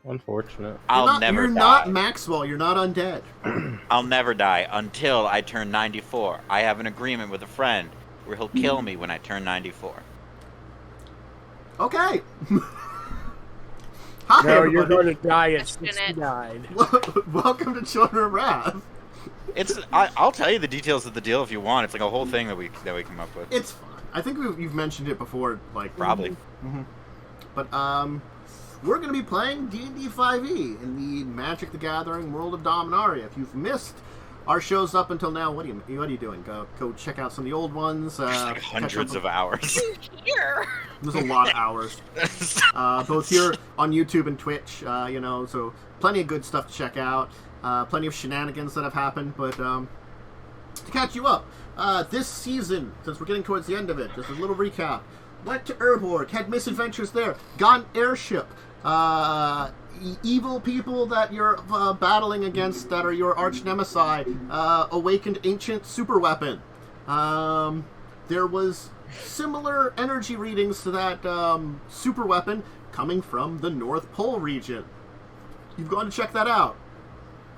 Unfortunate. You're not Maxwell. You're not undead. I'll never die until I turn 94. I have an agreement with a friend where he'll kill me when I turn 94. Okay. Hi, no, everybody. you're going to die at 69. Welcome to Children of Rath. I'll tell you the details of the deal if you want. It's like a whole thing that we come up with. It's fine. I think you've mentioned it before, like probably. Mm-hmm. But we're going to be playing D&D 5e in the Magic the Gathering world of Dominaria. If you've missed our shows up until now, what are you doing? Go check out some of the old ones. There's like hundreds of hours. Here. There's a lot of hours. Both here on YouTube and Twitch, so plenty of good stuff to check out. Plenty of shenanigans that have happened, but to catch you up, this season, since we're getting towards the end of it, just a little recap. Went to Urborg, had misadventures there, got an airship, evil people that you're battling against that are your arch nemesis, awakened ancient super weapon. There was similar energy readings to that super weapon coming from the North Pole region. You've gone to check that out.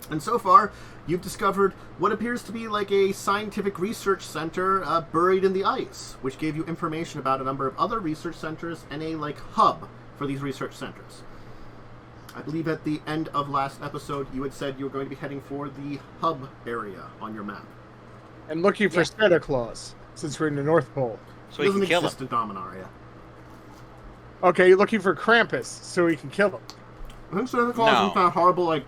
And so far, you've discovered what appears to be like a scientific research center buried in the ice, which gave you information about a number of other research centers and a hub for these research centers. I believe at the end of last episode, you had said you were going to be heading for the hub area on your map. And looking for Santa Claus, since we're in the North Pole. So he can kill him. Doesn't exist in Dominaria. Okay, you're looking for Krampus, so he can kill him. I think Santa Claus is kind of horrible,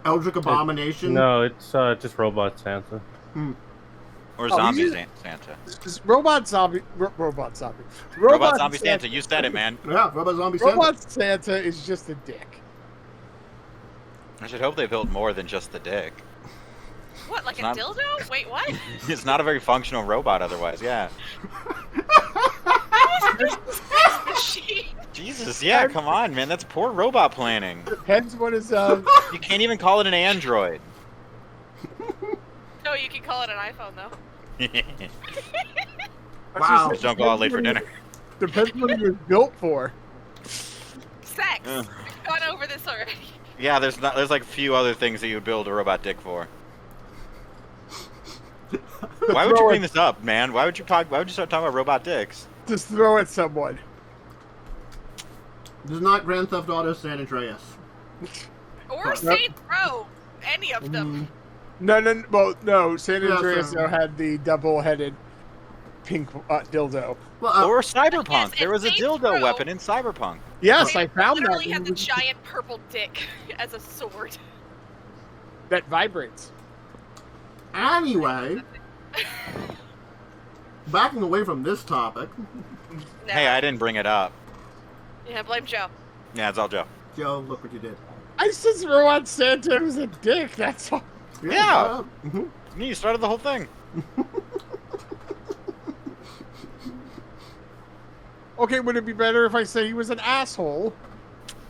Eldritch Abomination. No, it's just Robot Santa. Or Zombie Santa. Robot Zombie Santa. You said it, man. Yeah, Robot Zombie Santa. Robot Santa is just a dick. I should hope they built more than just the dick. What, like a dildo? Wait, what? It's not a very functional robot otherwise, yeah. Jesus, yeah, come on, man. That's poor robot planning. Depends what is, You can't even call it an android. No, you can call it an iPhone, though. Wow. Just don't go out late for dinner. Depends what it was built for. Sex. We've gone over this already. Yeah, there's like a few other things that you would build a robot dick for. Why would you bring this up, man? Why would you start talking about robot dicks? Just throw at someone. This is not Grand Theft Auto San Andreas. Or Saints Row. Any of them. No. San Andreas had the double-headed pink dildo. Well, or Cyberpunk. Yes, there was a dildo weapon in Cyberpunk. Yes, I found that. Literally had the giant purple dick as a sword. That vibrates. Anyway, backing away from this topic. No. Hey, I didn't bring it up. Yeah, blame Joe. Yeah, it's all Joe. Joe, look what you did. I just Robot Santa was a dick, that's all. Yeah. You started the whole thing. Okay, would it be better if I say he was an asshole?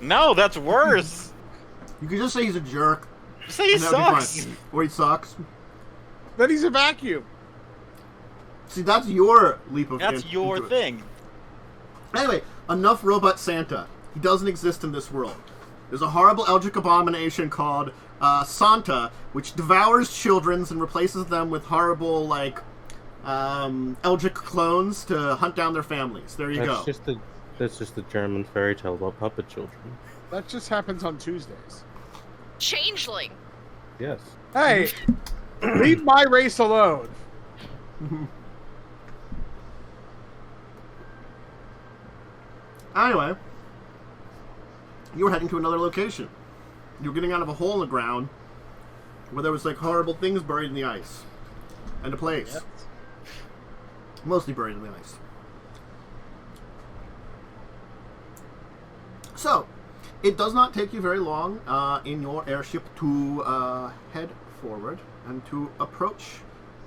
No, that's worse. You could just say he's a jerk. Say he sucks. Or he sucks. Then he's a vacuum. See, that's your leap of That's your thing. Anyway, enough Robot Santa. He doesn't exist in this world. There's a horrible Eldritch abomination called Santa, which devours children and replaces them with horrible, Eldritch clones to hunt down their families. There you go. That's just a German fairy tale about puppet children. That just happens on Tuesdays. Changeling. Yes. Hey, leave my race alone. Anyway, you were heading to another location. You were getting out of a hole in the ground where there was horrible things buried in the ice. And a place. Yep. Mostly buried in the ice. So, it does not take you very long in your airship to head forward and to approach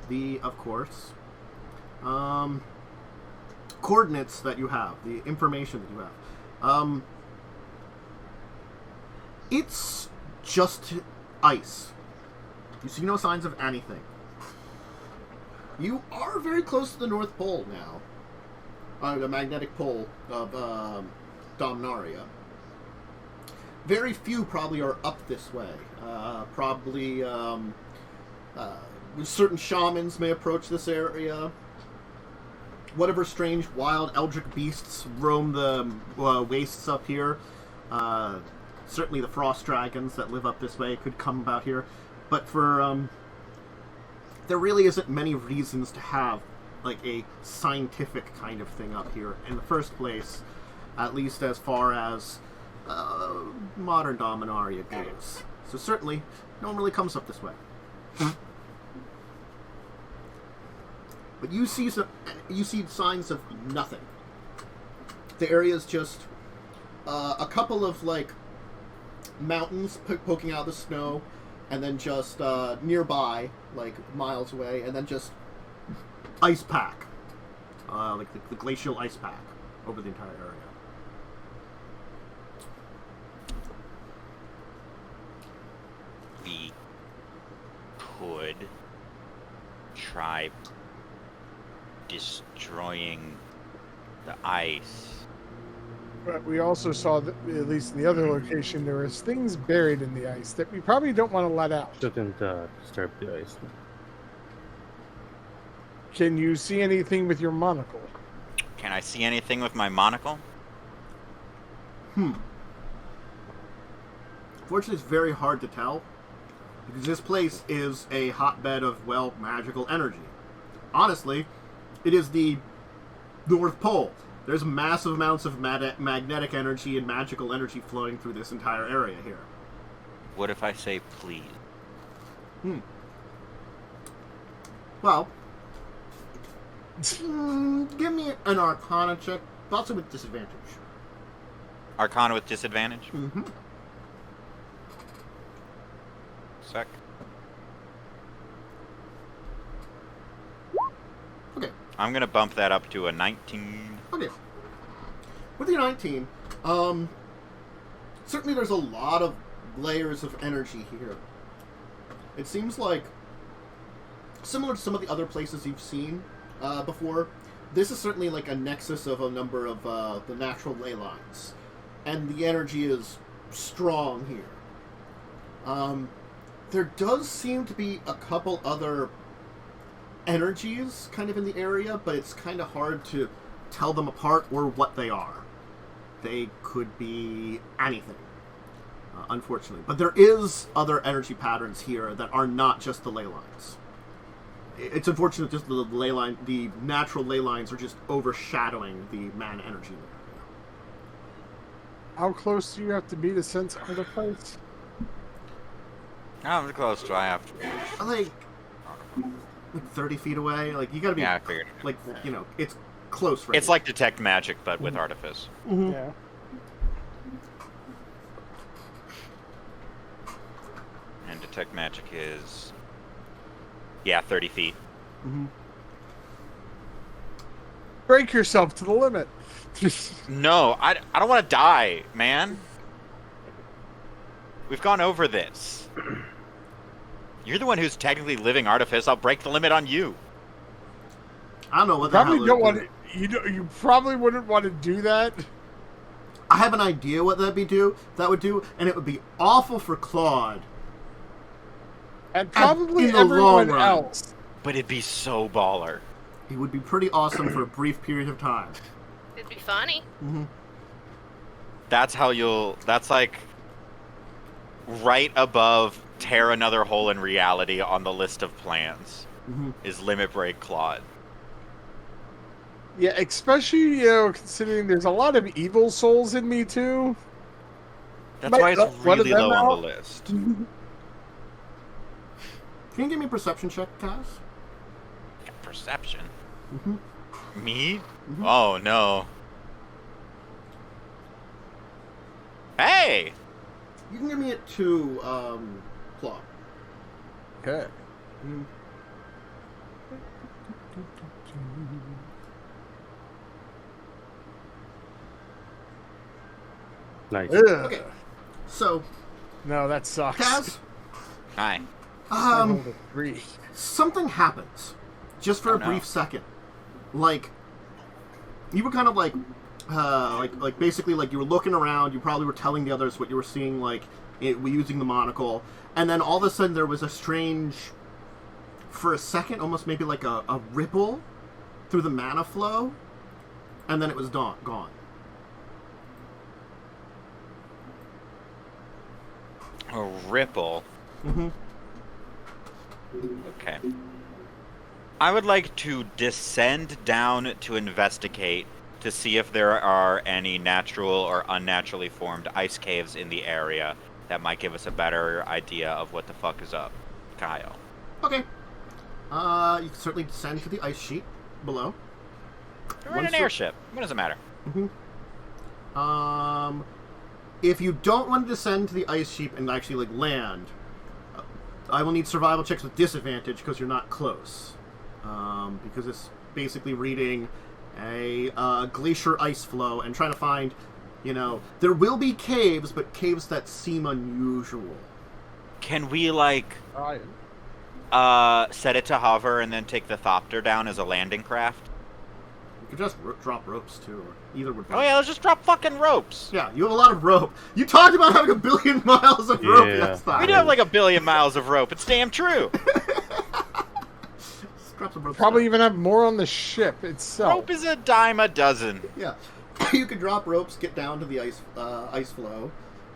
the, of course, coordinates that you have, the information that you have. It's just ice. You see no signs of anything. You are very close to the North Pole now. The magnetic pole of Dominaria. very few probably are up this way. Probably certain shamans may approach this area. Whatever strange, wild, eldritch beasts roam the wastes up here. Certainly the frost dragons that live up this way could come about here. But for... there really isn't many reasons to have like a scientific kind of thing up here in the first place, at least as far as modern Dominaria goes. So certainly, no one really comes up this way. But you see signs of nothing. The area is just a couple of like mountains poking out of the snow, and then just nearby, like miles away, and then just ice pack, like the glacial ice pack over the entire area. We could try destroying the ice. But we also saw that, at least in the other location, there was things buried in the ice that we probably don't want to let out. Shouldn't disturb the ice. Can you see anything with your monocle? Can I see anything with my monocle? Fortunately, it's very hard to tell, because this place is a hotbed of, well, magical energy. Honestly, it is the North Pole. There's massive amounts of magnetic energy and magical energy flowing through this entire area here. What if I say please? Well, give me an Arcana check, also with disadvantage. Arcana with disadvantage? Mm-hmm. Sec. Okay. I'm gonna bump that up to a 19. Okay. With the 19, certainly there's a lot of layers of energy here. It seems like, similar to some of the other places you've seen before, this is certainly like a nexus of a number of the natural ley lines. And the energy is strong here. There does seem to be a couple other energies kind of in the area, but it's kind of hard to tell them apart or what they are. They could be anything, unfortunately. But there is other energy patterns here that are not just the ley lines. It's unfortunate just the ley line, the natural ley lines are just overshadowing the mana energy there. How close do you have to be to sense other place? How close do I have to be? Like 30 feet away. Like, you gotta be, Yeah, I figured. like, you know, it's close range. It's like detect magic, but with artifice. Mm-hmm. Yeah. And detect magic is... yeah, 30 feet. Mm-hmm. Break yourself to the limit. No, I don't want to die, man. We've gone over this. You're the one who's technically living artifice. I'll break the limit on you. I don't know what the hell Probably they're don't want doing. to. You probably wouldn't want to do that. I have an idea what that would do, and it would be awful for Claude. And probably in the long everyone run. else. But it'd be so baller. He would be pretty awesome for a brief period of time. It'd be funny. Mm-hmm. That's how you'll... that's like... right above tear another hole in reality on the list of plans. Mm-hmm. Is Limit Break Claude. Yeah, especially, considering there's a lot of evil souls in me, too. That's Might why it's let one of really them low out. on the list. Can you give me a perception check, Kaz? Perception? Mm-hmm. Me? Mm-hmm. Oh, no. Hey! You can give me it to Claude. Okay. Mm. Nice. Okay. So, No, that sucks. Kaz, Hi. I rolled a 3. something happens just for Oh, a no. brief second. Like, you were kind of like like basically like you were looking around. You probably were telling the others what you were seeing, like using the monocle, and then all of a sudden there was a strange, for a second, almost maybe like a ripple through the mana flow, and then it was gone. A ripple. Mm-hmm. Okay. I would like to descend down to investigate to see if there are any natural or unnaturally formed ice caves in the area that might give us a better idea of what the fuck is up. Kyle. Okay. You can certainly descend to the ice sheet below. We're in an airship. What does it matter? Mm-hmm. If you don't want to descend to the ice sheet and actually like land, I will need survival checks with disadvantage because you're not close. Because it's basically reading a glacier ice flow and trying to find, there will be caves, but caves that seem unusual. Can we like set it to hover and then take the Thopter down as a landing craft? You could just drop ropes too, or either would be. Oh yeah, let's just drop fucking ropes. Yeah, you have a lot of rope. You talked about having 1 billion miles of rope last time. We do have like 1 billion miles of rope. It's damn true. Probably even have more on the ship itself. Rope is a dime a dozen. Yeah, you could drop ropes, get down to the ice flow,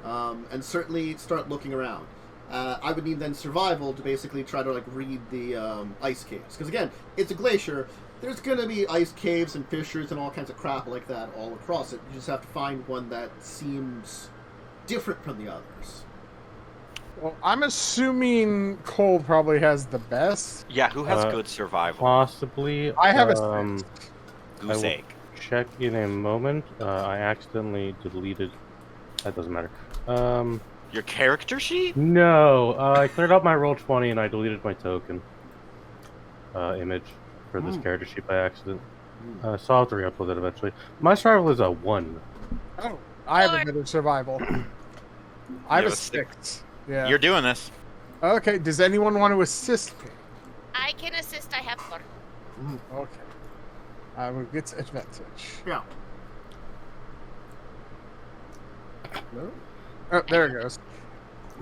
and certainly start looking around. I would need then survival to basically try to like read the ice caves, because again, it's a glacier. There's going to be ice caves and fissures and all kinds of crap like that all across it. You just have to find one that seems different from the others. Well, I'm assuming Cole probably has the best. Yeah, who has good survival? Possibly. I have a Goose egg. Check in a moment. I accidentally deleted. That doesn't matter. Your character sheet? No, I cleared out my Roll20 and I deleted my token image for this character sheet by accident. So I'll have to re-upload it eventually. My survival is a 1. Oh, I have a better survival. I have a 6. Yeah. You're doing this. Okay, does anyone want to assist me? I can assist. I have 4. Okay. I will get advantage. Yeah. No? Oh, there it goes.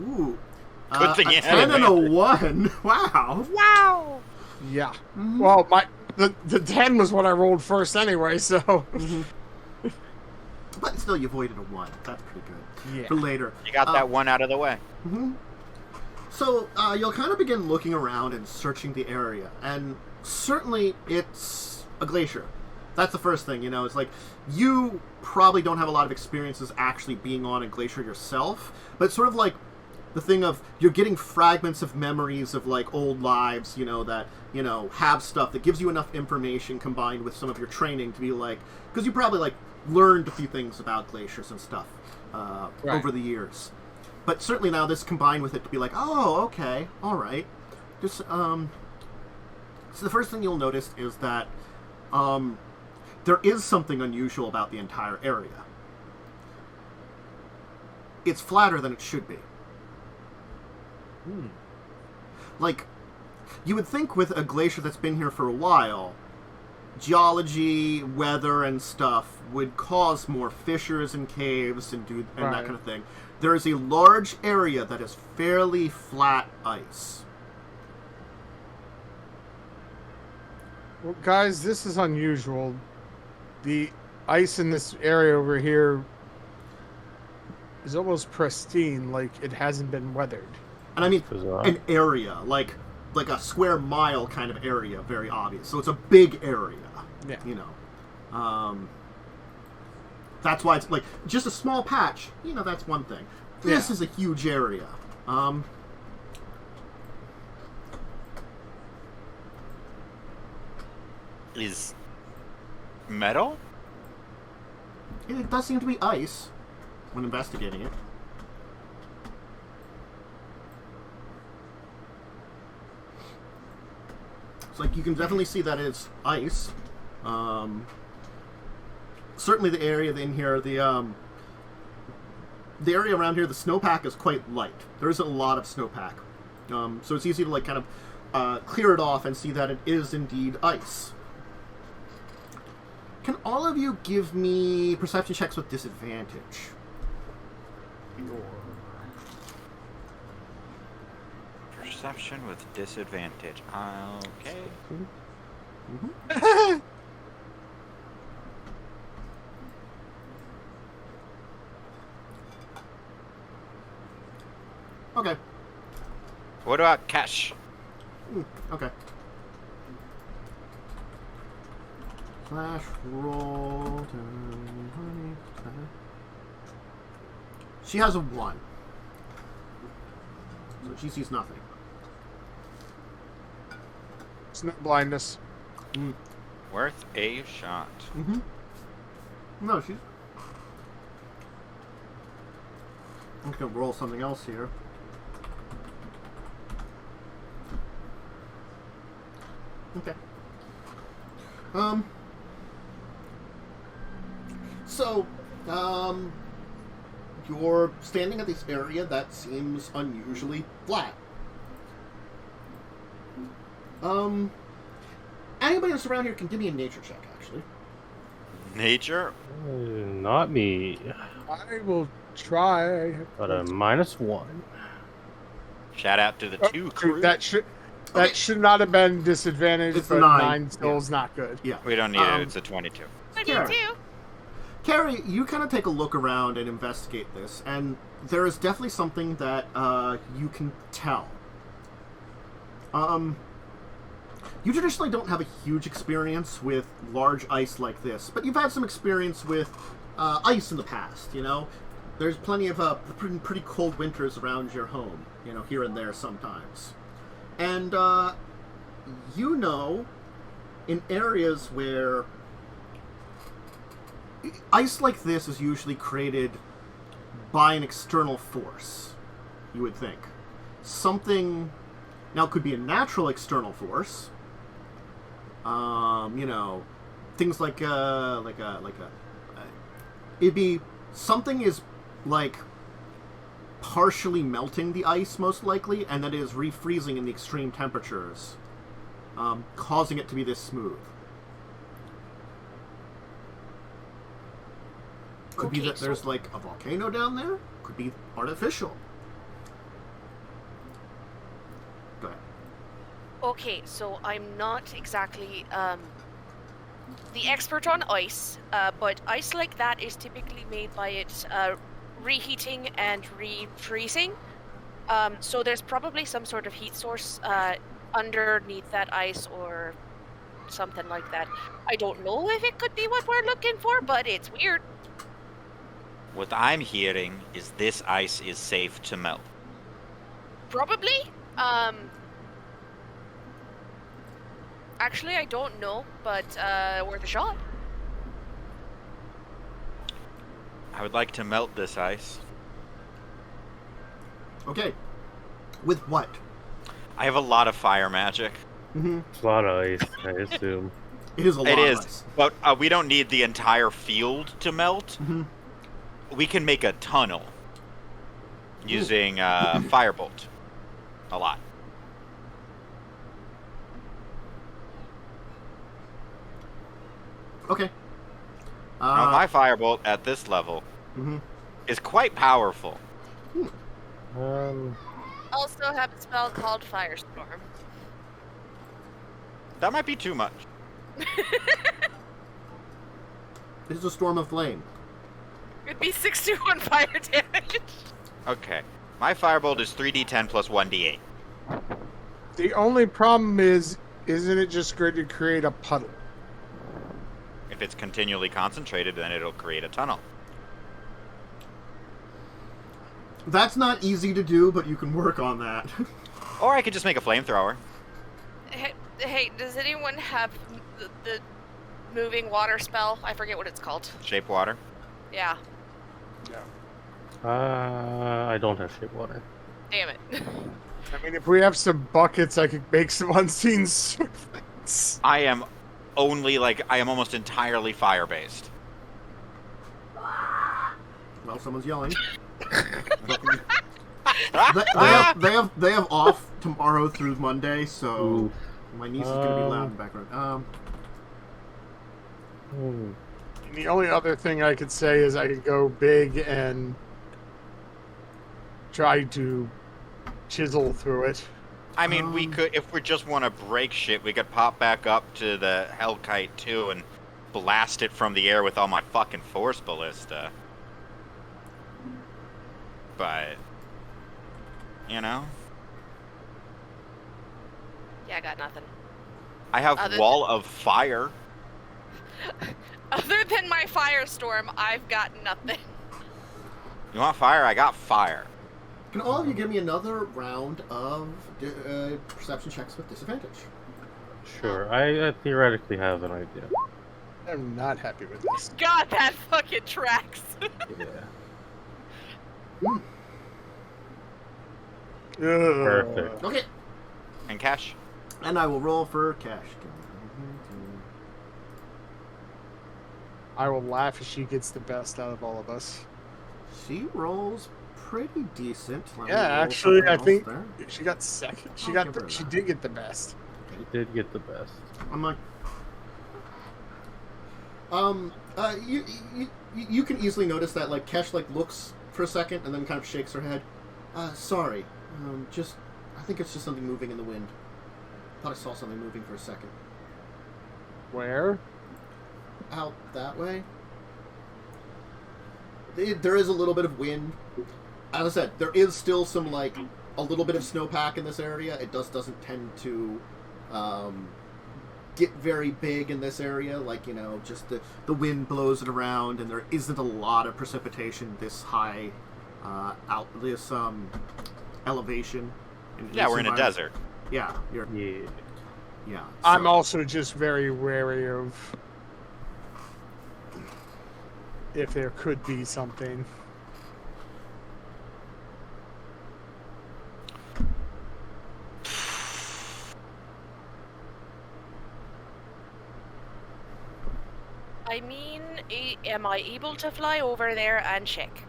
Ooh. Good thing a you had 10 and a advantage. 1. Wow. Wow. Yeah. Well, the 10 was what I rolled first anyway, so. But still, you avoided a 1. That's pretty good. Yeah. For later. You got that one out of the way. So, you'll kind of begin looking around and searching the area. And certainly, it's a glacier. That's the first thing, It's like, you probably don't have a lot of experiences actually being on a glacier yourself. But it's sort of like the thing of, you're getting fragments of memories of, like, old lives, that, have stuff that gives you enough information combined with some of your training to be like... Because you probably, like, learned a few things about glaciers and stuff over the years. But certainly now this combined with it to be like, oh, okay, all right. Just, so the first thing you'll notice is that there is something unusual about the entire area. It's flatter than it should be. Like, you would think with a glacier that's been here for a while, geology, weather, and stuff would cause more fissures and caves and that kind of thing. There is a large area that is fairly flat ice. Well, guys, this is unusual. The ice in this area over here is almost pristine, like it hasn't been weathered. And I mean, an area, like a square mile kind of area, very obvious. So it's a big area, that's why it's like just a small patch. That's one thing. This is a huge area. Is metal? It does seem to be ice when investigating it. It's like you can definitely see that it's ice. Certainly the area in here, the area around here, the snowpack is quite light. There isn't a lot of snowpack. So it's easy to like kind of clear it off and see that it is indeed ice. Can all of you give me perception checks with disadvantage? Perception with disadvantage. Okay. Mm-hmm. Okay. What about cash? Okay. Slash roll. She has a 1. So she sees nothing. It's not blindness. Worth a shot. Mm-hmm. No, she's... I'm just gonna roll something else here. Okay. So, you're standing at this area that seems unusually flat. Anybody else around here can give me a nature check, actually. Nature? Not me. I will try. But a -1. Shout out to the two crew. That should Okay. not have been disadvantaged, It's but a 9 9. still is not good. Yeah. We don't need it. It's a 22. I do Sure. too. Carrie, you kind of take a look around and investigate this, and there is definitely something that you can tell. You traditionally don't have a huge experience with large ice like this, but you've had some experience with ice in the past, you know? There's plenty of pretty cold winters around your home, you know, here and there sometimes. And, you know, in areas where ice like this is usually created by an external force, you would think. Something, now it could be a natural external force, you know, things like it'd be, something is, like, partially melting the ice, most likely, and that is refreezing in the extreme temperatures, causing it to be this smooth. Could be Okay, that there's, like, a volcano down there. Could be artificial. Go ahead. Okay, so I'm not exactly the expert on ice, but ice like that is typically made by it reheating and refreezing. So there's probably some sort of heat source underneath that ice or something like that. I don't know if it could be what we're looking for, but it's weird. What I'm hearing is this ice is safe to melt. Probably. Actually, I don't know, but worth a shot. I would like to melt this ice. Okay. With what? I have a lot of fire magic. Mm-hmm. It's a lot of ice, I assume. It is a lot It of is, ice. but we don't need the entire field to melt. Mm-hmm. We can make a tunnel using firebolt. A lot. Okay. Now, my firebolt at this level Mm-hmm. is quite powerful. Also have a spell called Firestorm. That might be too much. This is a storm of flame. It'd be 61 fire damage. Okay. My firebolt is 3d10 plus 1d8. The only problem is, isn't it just going to create a puddle? If it's continually concentrated, then it'll create a tunnel. That's not easy to do, but you can work on that. Or I could just make a flamethrower. Hey, does anyone have the moving water spell? I forget what it's called. Shape water. Yeah. I don't have shape water. Damn it. I mean, if we have some buckets, I could make some unseen servants. I am almost entirely fire-based. Well, someone's yelling. they have off tomorrow through Monday, so Ooh. my niece is going to be loud in the background. Hmm. The only other thing I could say is I could go big and try to chisel through it. I mean, we could, if we just want to break shit, we could pop back up to the Hellkite too and blast it from the air with all my fucking Force Ballista. But, you know? Yeah, I got nothing. I have Wall of Fire. Other than my firestorm, I've got nothing. You want fire? I got fire. Can all of you give me another round of perception checks with disadvantage? Sure, I theoretically have an idea. I'm not happy with this. God, that fucking tracks. Yeah. Perfect. Okay, And cash. and I will roll for cash. I will laugh if she gets the best out of all of us. She rolls pretty decent. Let me Yeah, roll actually, something I else think there. she got second. She I'll got. give her She that. did get the best. You did get the best. I'm like, you can easily notice that like Kesh like looks for a second and then kind of shakes her head. Sorry, just I think it's just something moving in the wind. Thought I saw something moving for a second. Where? Out that way. There is a little bit of wind. As I said, there is still some like a little bit of snowpack in this area. It doesn't tend to get very big in this area. Like, you know, just the wind blows it around, and there isn't a lot of precipitation this high out this elevation. Yeah, we're in a desert. Yeah, Yeah. yeah. I'm so- also just very wary of if there could be something. I mean, am I able to fly over there and check?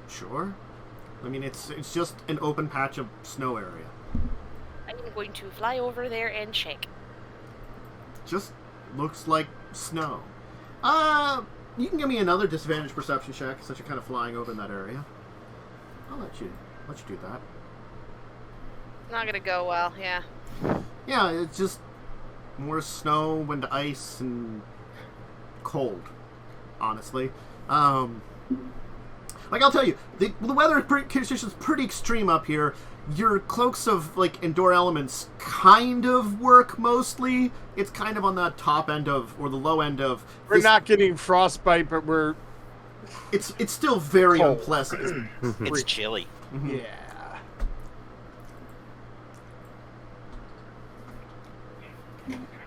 Sure. I mean, it's just an open patch of snow area. I'm going to fly over there and check. Just looks like snow. You can give me another disadvantage perception check since you're kind of flying over in that area. I'll let you do that. Not gonna go well, yeah. Yeah, it's just more snow and ice and cold. Honestly, like I'll tell you, the weather conditions pretty extreme up here. Your cloaks of like endure elements kind of work mostly. It's kind of on the top end of or the low end of. We're not getting frostbite, but we're It's still very cold. unpleasant. It's chilly. Mhm. Yeah.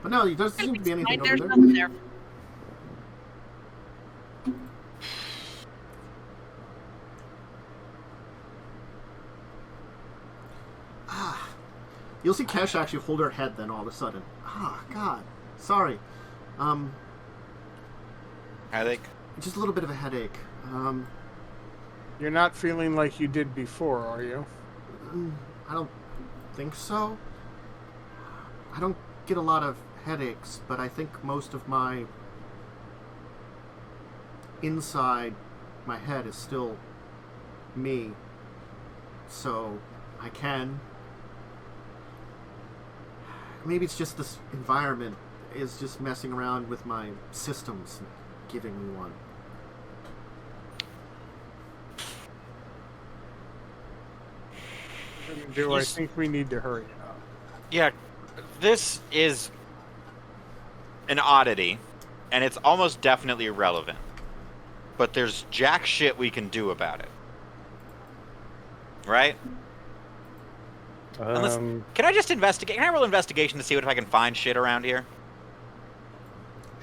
But no, there doesn't seem to be anything There's over there. nothing there. You'll see Kesh actually hold her head then all of a sudden. God. Sorry. Headache. Just a little bit of a headache. You're not feeling like you did before, are you? I don't think so. I don't get a lot of headaches, but I think most of my inside my head is still me. So I can. Maybe it's just this environment is just messing around with my systems and giving me one. Do I think we need to hurry up? Yeah, this is an oddity, and it's almost definitely irrelevant. But there's jack shit we can do about it. Right? Unless, can I just investigate? Can I roll investigation to see if I can find shit around here?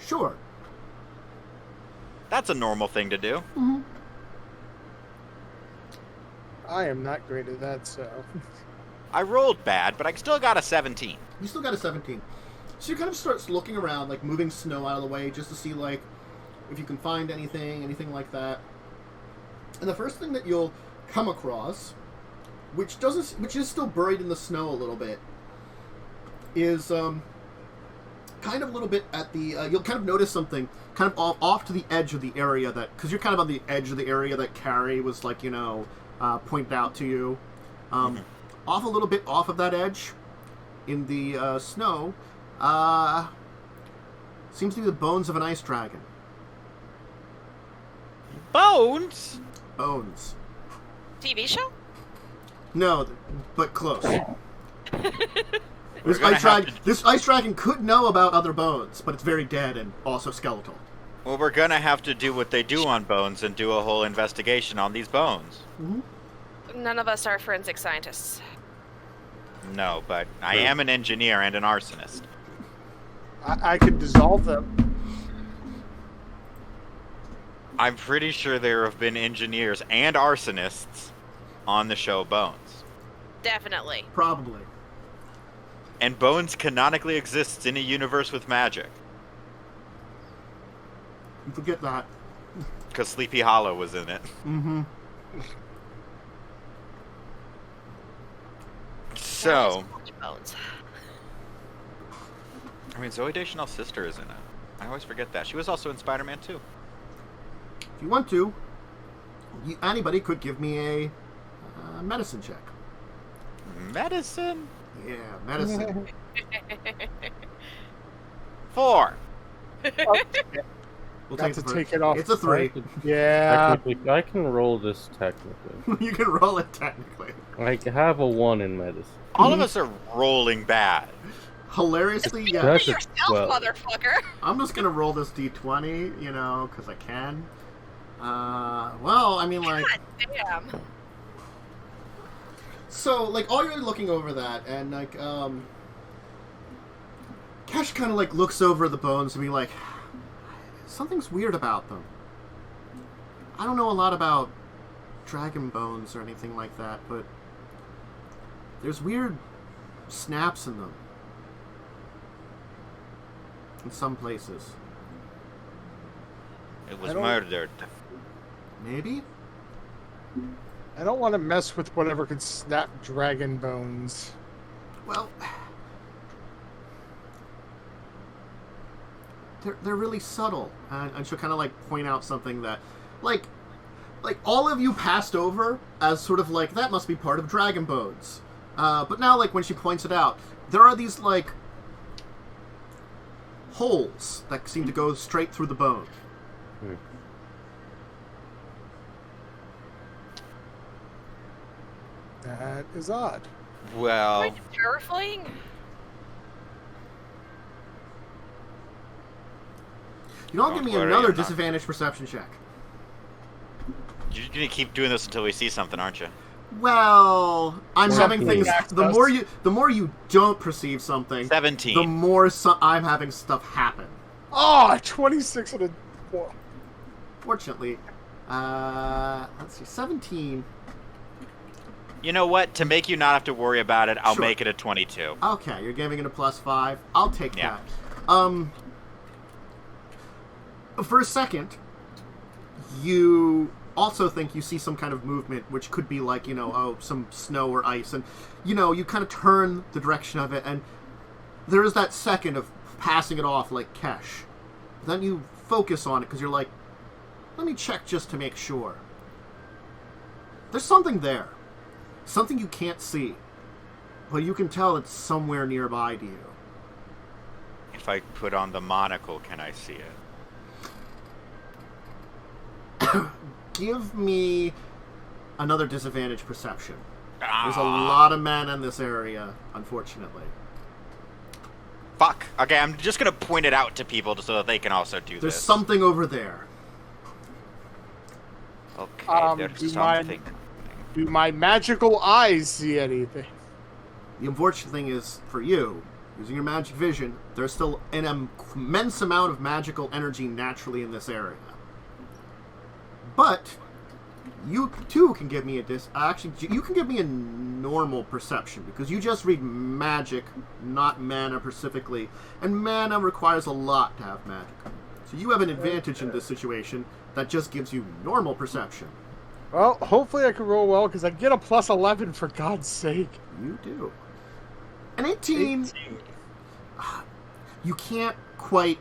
Sure. That's a normal thing to do. I am not great at that, so. I rolled bad, but I still got a 17. You still got a 17. So you kind of starts looking around, like moving snow out of the way, just to see like if you can find anything like that. And the first thing that you'll come across, which is still buried in the snow a little bit, is kind of a little bit at the, you'll kind of notice something kind of off to the edge of the area that, because you're kind of on the edge of the area that Carrie was like, pointed out to you. Off a little bit off of that edge in the snow, seems to be the bones of an ice dragon. Bones? Bones. TV show? No, but close. This ice dragon could know about other bones, but it's very dead and also skeletal. Well, we're gonna have to do what they do on bones and do a whole investigation on these bones. None of us are forensic scientists. No, but I am an engineer and an arsonist. I could dissolve them. I'm pretty sure there have been engineers and arsonists on the show Bones. Definitely. Probably. And Bones canonically exists in a universe with magic. You forget that. Because Sleepy Hollow was in it. So, Bones. I mean, Zooey Deschanel's sister is in it. I always forget that. She was also in Spider-Man 2. If you want to, anybody could give me a medicine check. Medicine? Yeah, medicine. 4. We'll Got take to the first. take it off. It's a 3. Yeah. I can roll this technically. You can roll it technically. I have a 1 in medicine. All of us are rolling bad. Hilariously, yeah. That's a yourself, 12. motherfucker. I'm just gonna roll this d20, because I can. Well, I mean, like... God damn. So, like, all you're looking over that, and, like, Cash kind of, like, looks over the bones and be like, something's weird about them. I don't know a lot about dragon bones or anything like that, but there's weird snaps in them. In some places. It was I don't- murdered. Maybe? I don't want to mess with whatever could snap dragon bones. Well, they're really subtle, and she'll kind of like point out something that, like all of you passed over as sort of like that must be part of dragon bones, but now like when she points it out, there are these like holes that seem to go straight through the bone. That is odd. Well, Kind of terrifying. You know, I'll give Don't me worry, another I'm not- disadvantage perception check. you're gonna keep doing this until we see something, aren't you? Well, I'm having Something. things. The more you don't perceive something, 17. the more I'm having stuff happen. Oh, 26 and a 4. Fortunately, let's see, 17. You know what? To make you not have to worry about it, I'll Sure. make it a 22. Okay, you're giving it a +5. I'll take Yeah. that. For a second, you also think you see some kind of movement, which could be like, some snow or ice, and, you kind of turn the direction of it, and there is that second of passing it off like Kesh. Then you focus on it, because you're like, let me check just to make sure. There's something there. Something you can't see. But you can tell it's somewhere nearby to you. If I put on the monocle, can I see it? Give me another disadvantage perception. There's a Ah, lot of men in this area, unfortunately. Fuck. Okay, I'm just gonna point it out to people so that they can also do There's this. something over there. Okay, there's do something. Do my magical eyes see anything? The unfortunate thing is, for you, using your magic vision, there's still an immense amount of magical energy naturally in this area. But you too can give me you can give me a normal perception, because you just read magic, not mana specifically, and mana requires a lot to have magic. So you have an advantage in this situation that just gives you normal perception. Well, hopefully I can roll well, because I get a +11 for God's sake. You do. An 18. You can't quite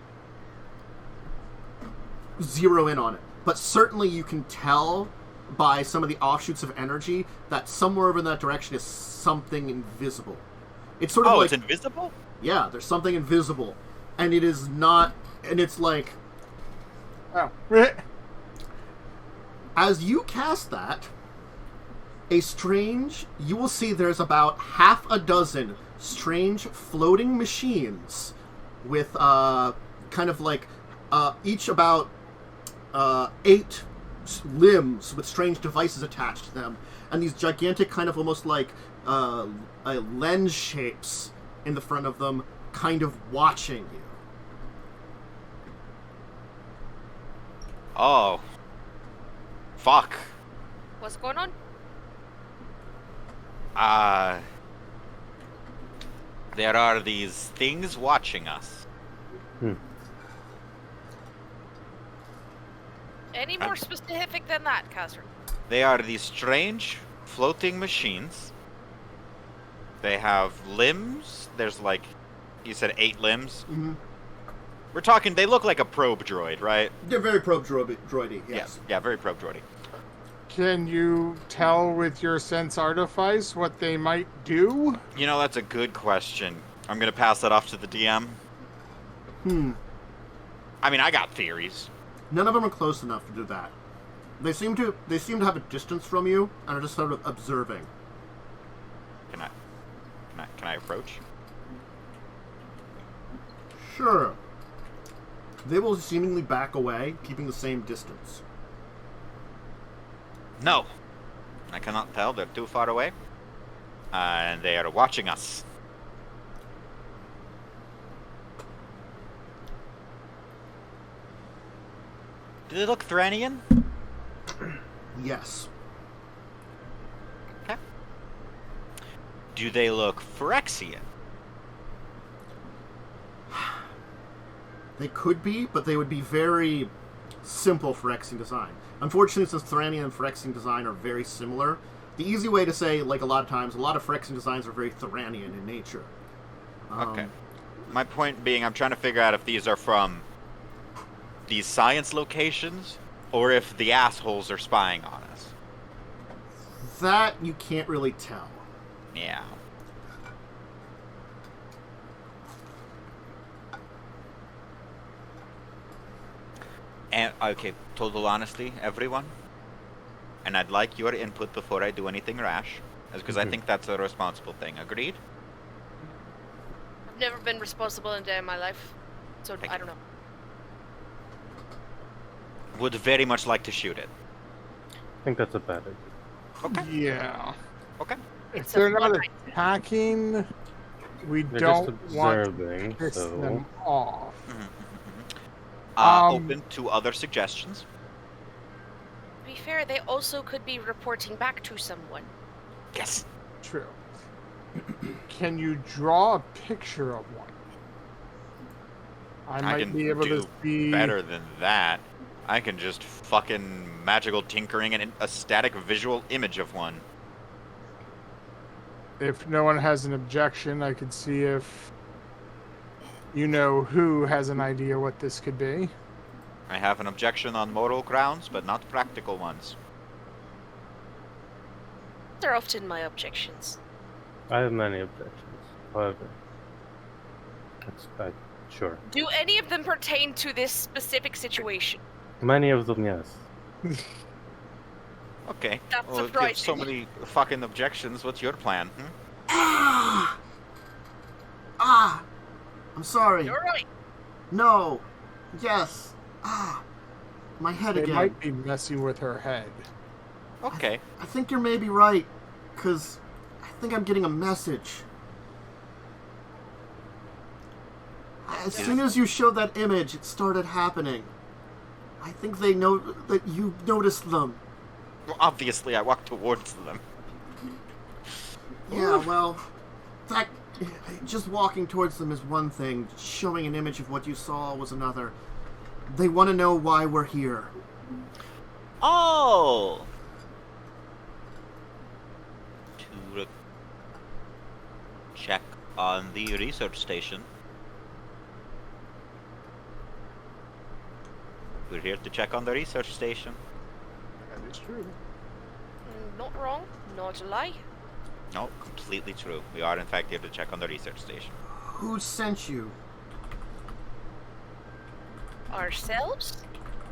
zero in on it, but certainly you can tell by some of the offshoots of energy that somewhere over in that direction is something invisible. It's sort of like... it's invisible? Yeah, there's something invisible. And it is not... And it's like... Oh. As you cast that, you will see there's about half a dozen strange floating machines with kind of like each about 8 limbs with strange devices attached to them, and these gigantic kind of almost like lens shapes in the front of them, kind of watching you. Oh. Fuck. What's going on? There are these things watching us. Any more specific than that, Kazzrann? They are these strange floating machines. They have limbs. There's like, you said 8 limbs? Mm-hmm. We're talking, they look like a probe droid, right? They're very probe droidy, yes. Yeah, very probe droidy. Can you tell with your sense artifice what they might do? You know, that's a good question. I'm gonna pass that off to the DM. I mean, I got theories. None of them are close enough to do that. They seem to have a distance from you and are just sort of observing. Can I approach? Sure. They will seemingly back away, keeping the same distance. No. I cannot tell. They're too far away. And they are watching us. Do they look Thranian? Yes. Okay. Do they look Phyrexian? They could be, but they would be very simple Phyrexian design. Unfortunately, since Thranian and Phyrexian design are very similar, the easy way to say, like a lot of times, a lot of Phyrexian designs are very Thranian in nature. Okay. My point being, I'm trying to figure out if these are from these science locations, or if the assholes are spying on us. That you can't really tell. Yeah. And, okay, total honesty, everyone. And I'd like your input before I do anything rash, because I think that's a responsible thing. Agreed? I've never been responsible in a day in my life, so I don't know. Would very much like to shoot it. I think that's a bad idea. Okay. Yeah. Okay. If It's a they're not fun attacking, we They're don't just want observing, to piss so... them off. Open to other suggestions. To be fair, they also could be reporting back to someone. Yes. True. Can you draw a picture of one? I I might can be able do to see better than that. I can just fucking magical tinkering and a static visual image of one. If no one has an objection, I could see if you know who has an idea what this could be. I have an objection on moral grounds, but not practical ones. They're often my objections. I have many objections. However, sure. Do any of them pertain to this specific situation? Many of them, yes. Okay. That's Well, if you have so surprising. many fucking objections, what's your plan? I'm sorry. You're right. No. Yes. My head They again. might be messing with her head. Okay. I think you're maybe right, because I think I'm getting a message. As soon as you showed that image, it started happening. I think they know that you noticed them. Well, obviously, I walked towards them. Yeah, well, that just walking towards them is one thing. Showing an image of what you saw was another. They want to know why we're here. Oh! To check on the research station. We're here to check on the research station. That is true. Not wrong, not a lie. No, completely true. We are in fact here to check on the research station. Who sent you? Ourselves?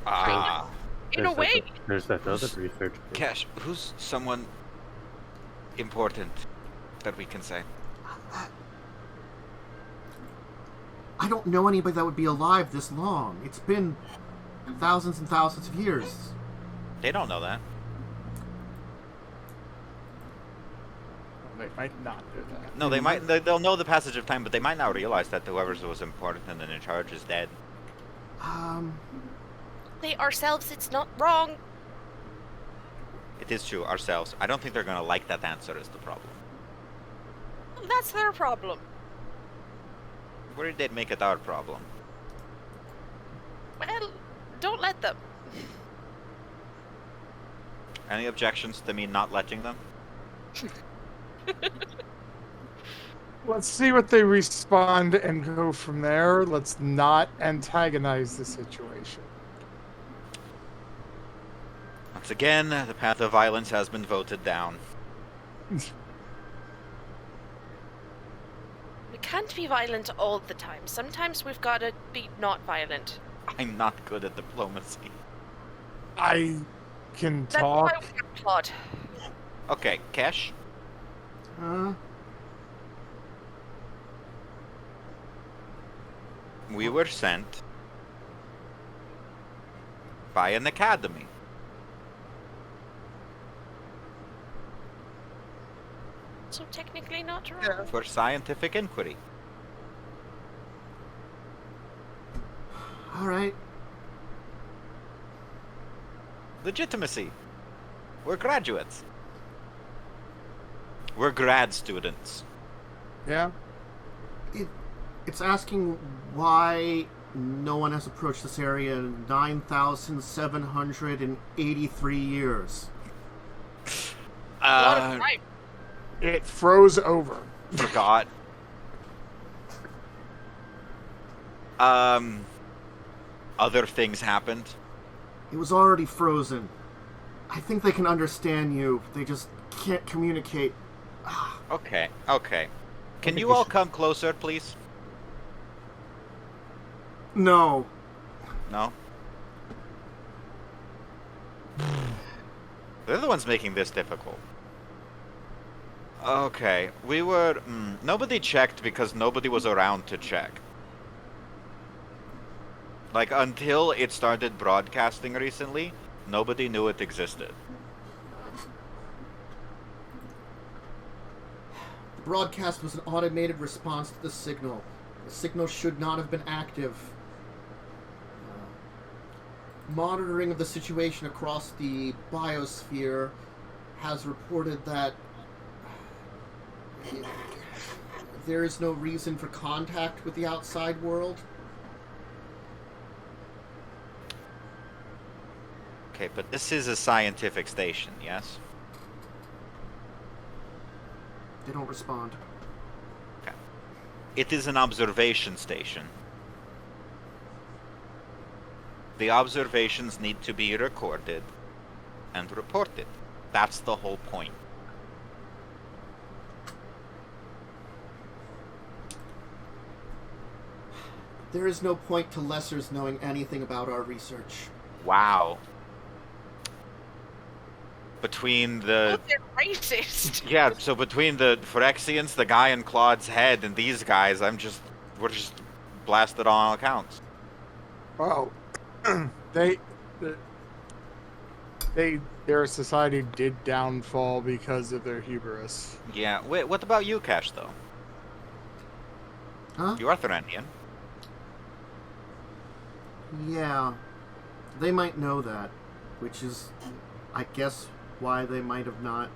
Ah, In a way. There's that other research. Cash, who's someone important that we can say? I don't know anybody that would be alive this long. It's been thousands and thousands of years. They don't know that. They might not do that. No, they might. They'll know the passage of time, but they might not realize that whoever was important and in charge is dead. They ourselves, it's not wrong. It is true, ourselves. I don't think they're gonna like that answer is the problem. That's their problem. Worried they'd make it our problem. Well, don't let them. Any objections to me not letting them? Let's see what they respond and go from there. Let's not antagonize the situation. Once again, the path of violence has been voted down. We can't be violent all the time. Sometimes we've got to be not violent. I'm not good at diplomacy. I can That's talk. why we have Claud. Okay, Kesh, we were sent by an academy. So technically not wrong. Yeah. For scientific inquiry. Alright. Legitimacy. We're graduates. We're grad students. Yeah. It's asking why no one has approached this area in 9,783 years. A lot of time. It froze over. Forgot. Other things happened. It was already frozen. I think they can understand you. They just can't communicate. Okay, okay. Can think you we all should- come closer, please? No. No? They're the ones making this difficult. Okay, we were... nobody checked because nobody was around to check. Like, until it started broadcasting recently, nobody knew it existed. The broadcast was an automated response to the signal. The signal should not have been active. Monitoring of the situation across the biosphere has reported that there is no reason for contact with the outside world. Okay, but this is a scientific station, yes? They don't respond. Okay. It is an observation station. The observations need to be recorded and reported. That's the whole point. There is no point to lessers knowing anything about our research. Wow. Between the... Oh, they're racist. Yeah, so between the Phyrexians, the guy in Claude's head, and these guys, we're just blasted on all accounts. Well, their society did downfall because of their hubris. Yeah, wait, what about you, Cash, though? Huh? You are Thranian. Yeah. They might know that, which is, I guess, why they might have not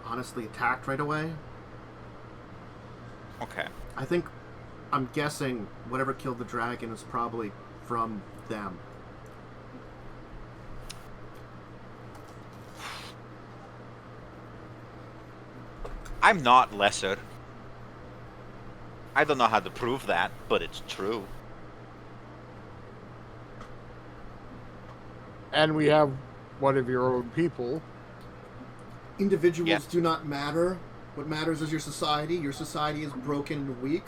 honestly attacked right away. Okay. I'm guessing whatever killed the dragon is probably from them. I'm not lesser. I don't know how to prove that, but it's true. And we have one of your own people. Individuals Yes. do not matter. What matters is your society. Your society is broken and weak.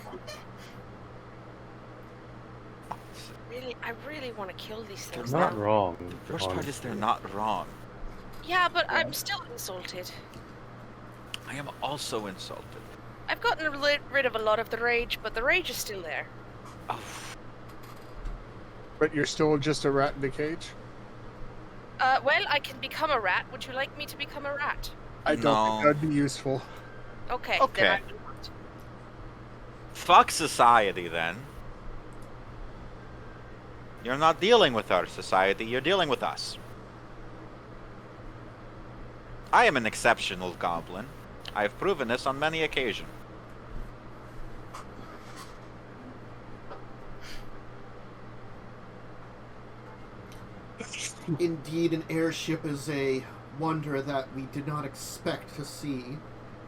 I really want to kill these things Not now. wrong. The worst part is they're not wrong. Yeah, but I'm still insulted. I am also insulted. I've gotten rid of a lot of the rage, but the rage is still there. Oh, But you're still just a rat in a cage? Well, I can become a rat. Would you like me to become a rat? I don't think that'd be useful. Okay. Okay. Then I will not. fuck society then. You're not dealing with our society, you're dealing with us. I am an exceptional goblin. I have proven this on many occasions. Indeed, an airship is a wonder that we did not expect to see,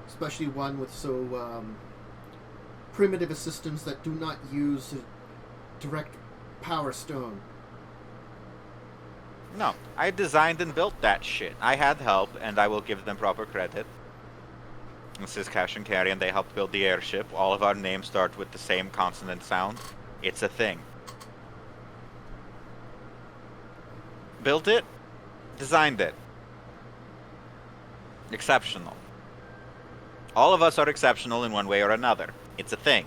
especially one with so primitive a systems that do not use a direct power stone. No, I designed and built that shit. I had help, and I will give them proper credit. This is Cash and Carrion. They helped build the airship. All of our names start with the same consonant sound. It's a thing. Built it, designed it. Exceptional. All of us are exceptional in one way or another. It's a thing.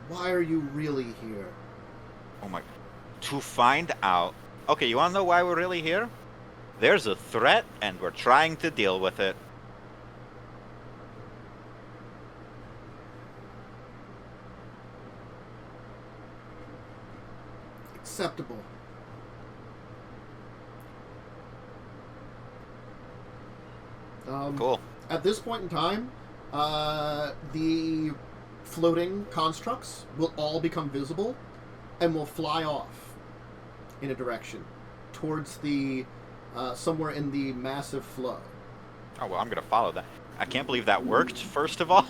Why are you really here? Oh my... To find out... Okay, you wanna know why we're really here? There's a threat, and we're trying to deal with it. Acceptable. Cool. At this point in time, the floating constructs will all become visible and will fly off in a direction towards the somewhere in the massive flow. Oh, well, I'm gonna follow that. I can't believe that worked, first of all.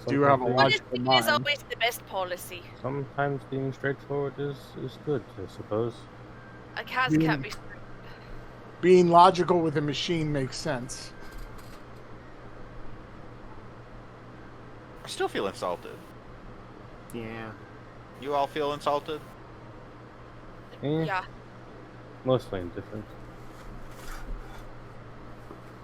Do you have a logical Honesty is mind? always the best policy. Sometimes being straightforward is good, I suppose. A cat can't be. Being logical with a machine makes sense. I still feel insulted. Yeah. You all feel insulted? Yeah. Mostly indifferent.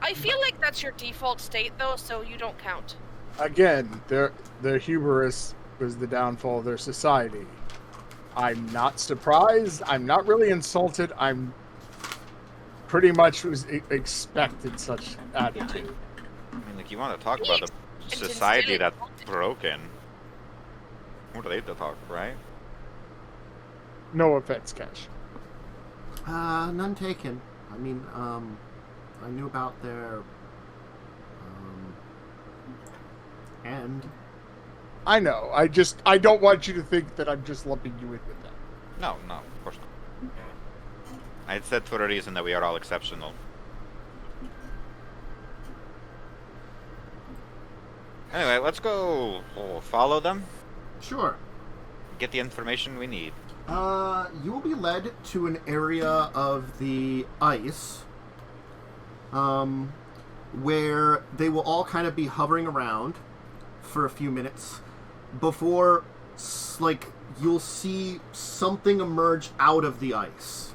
I feel like that's your default state, though, so you don't count. Again, their hubris was the downfall of their society. I'm not surprised. I'm not really insulted. I'm pretty much was expected such attitude. I mean, like, you want to talk about a society that's broken. What are they to talk, right? No offense, Cash. None taken. I mean, I knew about their end. I know. I don't want you to think that I'm just lumping you in with that. No, of course not. I said for a reason that we are all exceptional. Anyway, let's go follow them. Sure. Get the information we need. You will be led to an area of the ice, where they will all kind of be hovering around for a few minutes before, like, you'll see something emerge out of the ice.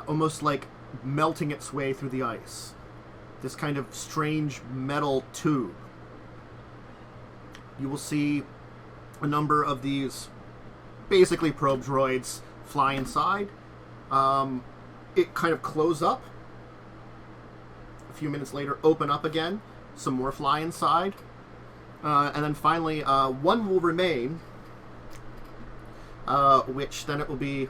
Almost like melting its way through the ice. This kind of strange metal tube. You will see a number of these basically probe droids fly inside. It kind of close up. A few minutes later, open up again. Some more fly inside. And then finally, one will remain, which then it will be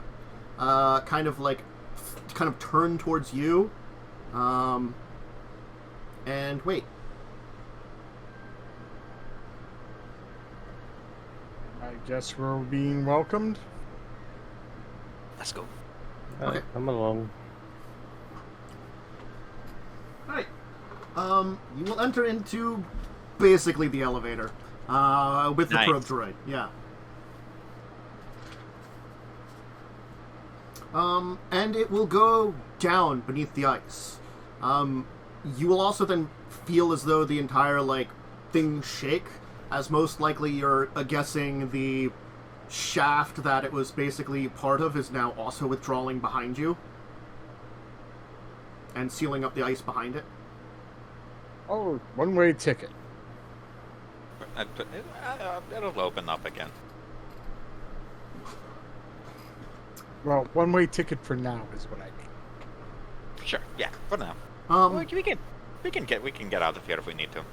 kind of turn towards you. And wait. I guess we're being welcomed. Let's go. Okay. Come along. Alright. You will enter into basically the elevator with the Nice. probe droid. Yeah. And it will go down beneath the ice. You will also then feel as though the entire thing shake, as most likely you're guessing the shaft that it was basically part of is now also withdrawing behind you and sealing up the ice behind it. Oh, one-way ticket. It'll open up again. Well, one-way ticket for now is what I mean. Sure. Yeah. For now. We can get out of here if we need to.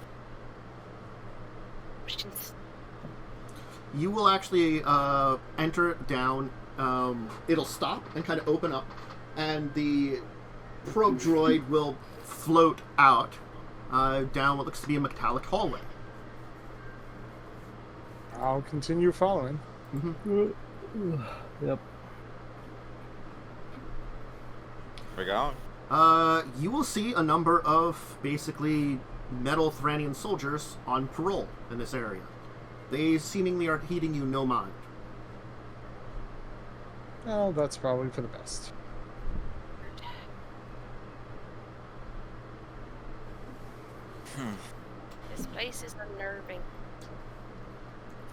Questions? You will actually enter down. It'll stop and kind of open up, and the probe droid will float out down what looks to be a metallic hallway. I'll continue following. Yep. We're going. You will see a number of basically metal Thranian soldiers on parole in this area. They seemingly are heeding you no mind. Oh, that's probably for the best. This place is unnerving.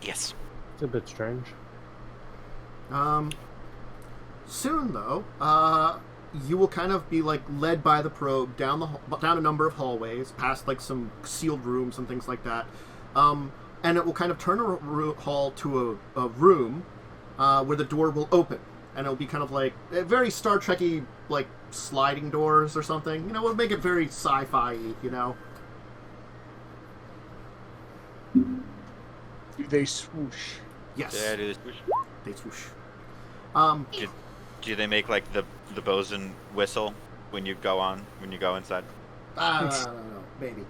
Yes. It's a bit strange. Soon though, you will kind of be led by the probe down a number of hallways, past some sealed rooms and things like that. And it will kind of turn a hall to a room where the door will open, and it'll be kind of a very Star Trek-y, sliding doors or something. We'll make it very sci-fi, Do they swoosh? Yes, Yeah, dude. they swoosh. Do they make the bosun whistle when you go inside? I don't know, maybe.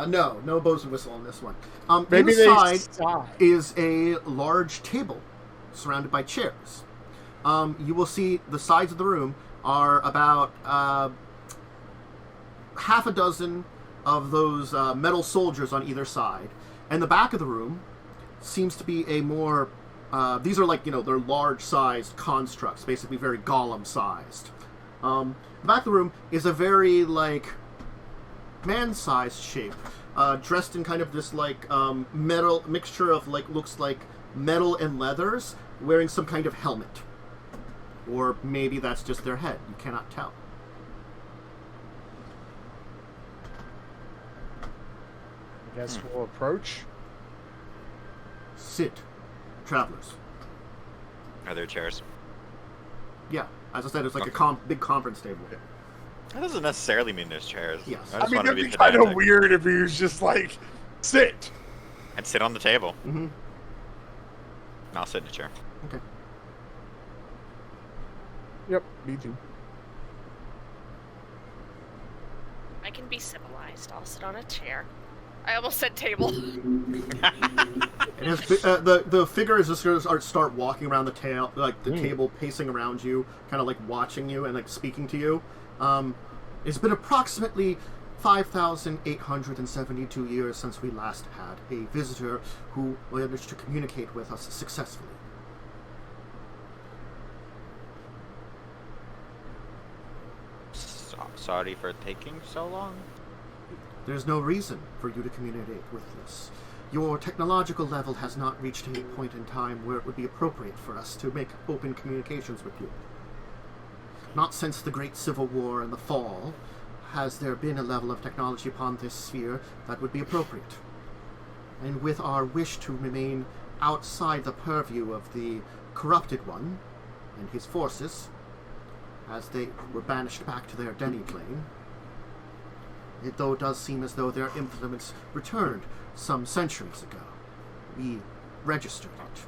No bows and whistle on this one. Maybe Inside they sigh. is a large table surrounded by chairs. You will see the sides of the room are about half a dozen of those metal soldiers on either side. And the back of the room seems to be a more... these are they're large-sized constructs, basically very golem-sized. The back of the room is a very, man-sized shape, dressed in kind of this metal mixture of looks like metal and leathers, wearing some kind of helmet, or maybe that's just their head. You cannot tell. I guess we'll approach. Sit, travelers. Are there chairs? Yeah, as I said, it's a big conference table. That doesn't necessarily mean there's chairs. Yes. I I just mean, want to it'd be be kind of pedantic. weird if he was just sit. And sit on the table. Mm-hmm. And I'll sit in a chair. Okay. Yep, me too. I can be civilized. I'll sit on a chair. I almost said table. It has the figure is just going to start walking around the table, pacing around you, kind of watching you and speaking to you. It's been approximately 5,872 years since we last had a visitor who managed to communicate with us successfully. Sorry for taking so long. There's no reason for you to communicate with us. Your technological level has not reached a point in time where it would be appropriate for us to make open communications with you. Not since the Great Civil War and the Fall has there been a level of technology upon this sphere that would be appropriate. And with our wish to remain outside the purview of the Corrupted One and his forces, as they were banished back to their Denny plane, it does seem as though their influence returned some centuries ago. We registered it.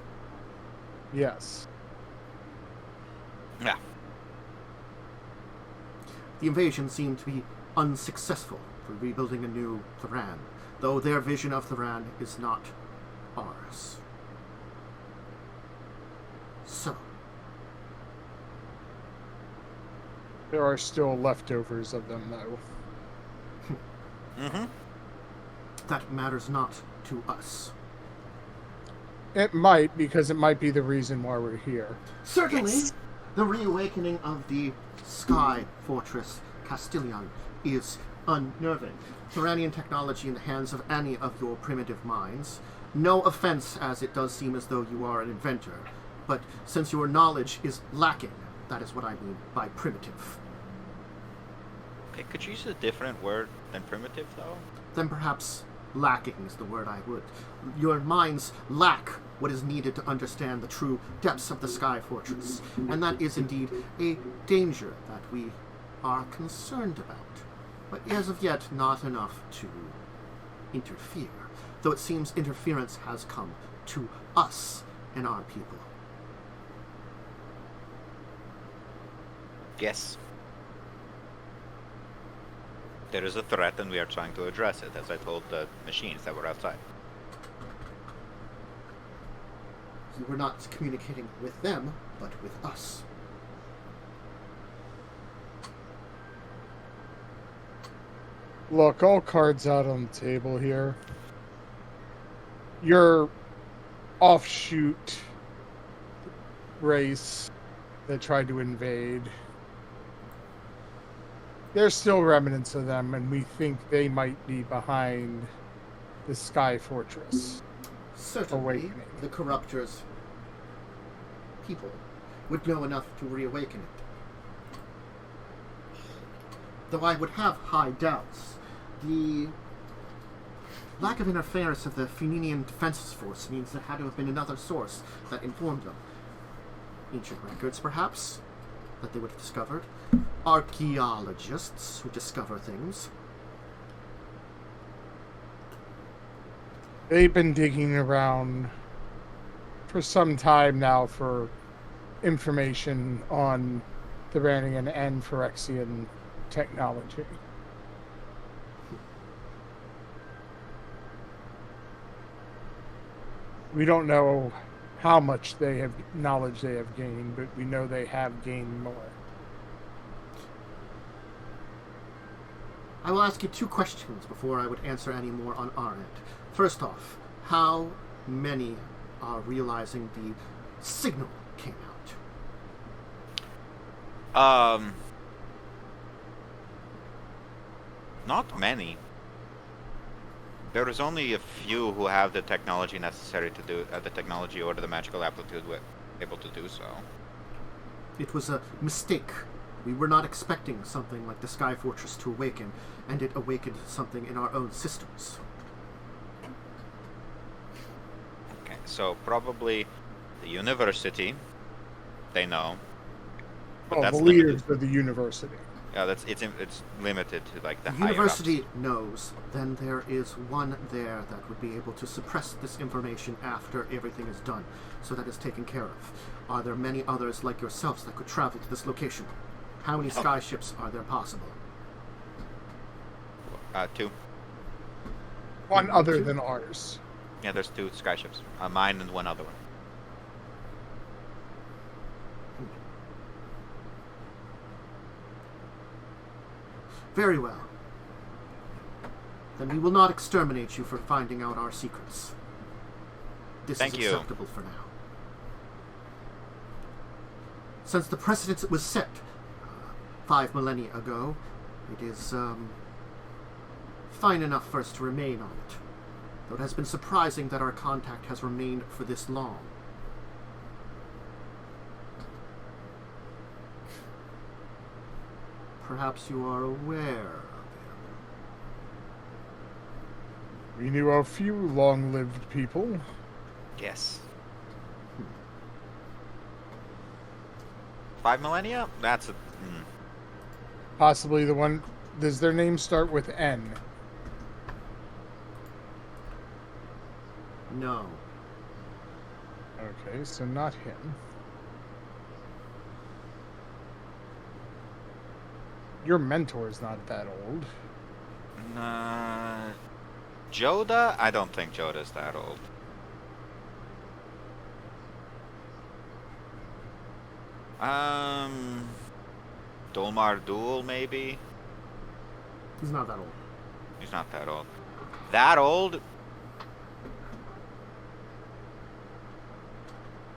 Yes. Yeah. The invasion seemed to be unsuccessful for rebuilding a new Thran, though their vision of Thran is not ours. So, There are still leftovers of them, though. Mm-hmm. That matters not to us. It might, because it might be the reason why we're here. Certainly, Yes. the reawakening of the Sky Fortress Castilian is unnerving. Thranian technology in the hands of any of your primitive minds. No offense, as it does seem as though you are an inventor, but since your knowledge is lacking, that is what I mean by primitive. Okay, could you use a different word than primitive, though? Then perhaps lacking is the word I would. Your minds lack what is needed to understand the true depths of the Sky Fortress, and that is indeed a danger that we are concerned about, but as of yet not enough to interfere, though it seems interference has come to us and our people. Yes. There is a threat and we are trying to address it, as I told the machines that were outside. You were not communicating with them, but with us. Look, all cards out on the table here. Your offshoot race that tried to invade. There's still remnants of them, and we think they might be behind the Sky Fortress. Certainly, Awakening. the Corruptor's people would know enough to reawaken it. Though I would have high doubts. The lack of interference of the Feninian Defenses Force means there had to have been another source that informed them. Ancient records, perhaps, that they would have discovered. Archaeologists who discover things. They've been digging around for some time now for information on Thranian and Phyrexian technology. We don't know how much knowledge they have gained, but we know they have gained more. I will ask you two questions before I would answer any more on our end. First off, how many are realizing the signal came out? Not many. There is only a few who have the technology necessary to do the technology or the magical aptitude able to do so. It was a mistake. We were not expecting something like the Sky Fortress to awaken, and it awakened something in our own systems. Okay, so probably the university. They know. But that's the leaders limited. of the university. Yeah, it's limited to like the The higher university ups. knows. Then there is one there that would be able to suppress this information after everything is done, so that is taken care of. Are there many others like yourselves that could travel to this location? How many sky ships are there possible? 2. One other than ours. Yeah, there's 2 skyships. Mine and one other one. Very well. Then we will not exterminate you for finding out our secrets. This Thank is you. acceptable for now. Since the precedent was set 5 millennia ago, it is fine enough for us to remain on it. Though it has been surprising that our contact has remained for this long. Perhaps you are aware of him. We knew a few long-lived people. Yes. 5 millennia? That's a... Possibly the one... Does their name start with N? No. Okay, so not him. Your mentor's not that old. Joda? I don't think Joda's that old. Dolmar Duel, maybe? He's not that old. He's not that old. That old?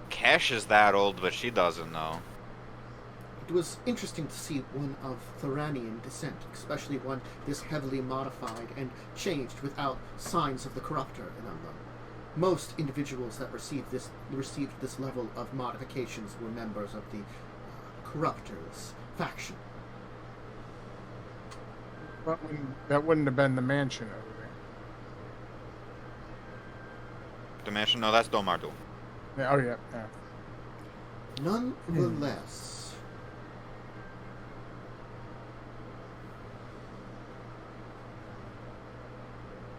Kesh is that old, but she doesn't know. It was interesting to see one of Thranian descent, especially one this heavily modified and changed without signs of the corruptor among them. Most individuals that received this level of modifications were members of the corruptor's faction. That wouldn't have been the mansion over there. The mansion? No, that's Domardu. Yeah, oh, yeah. Nonetheless,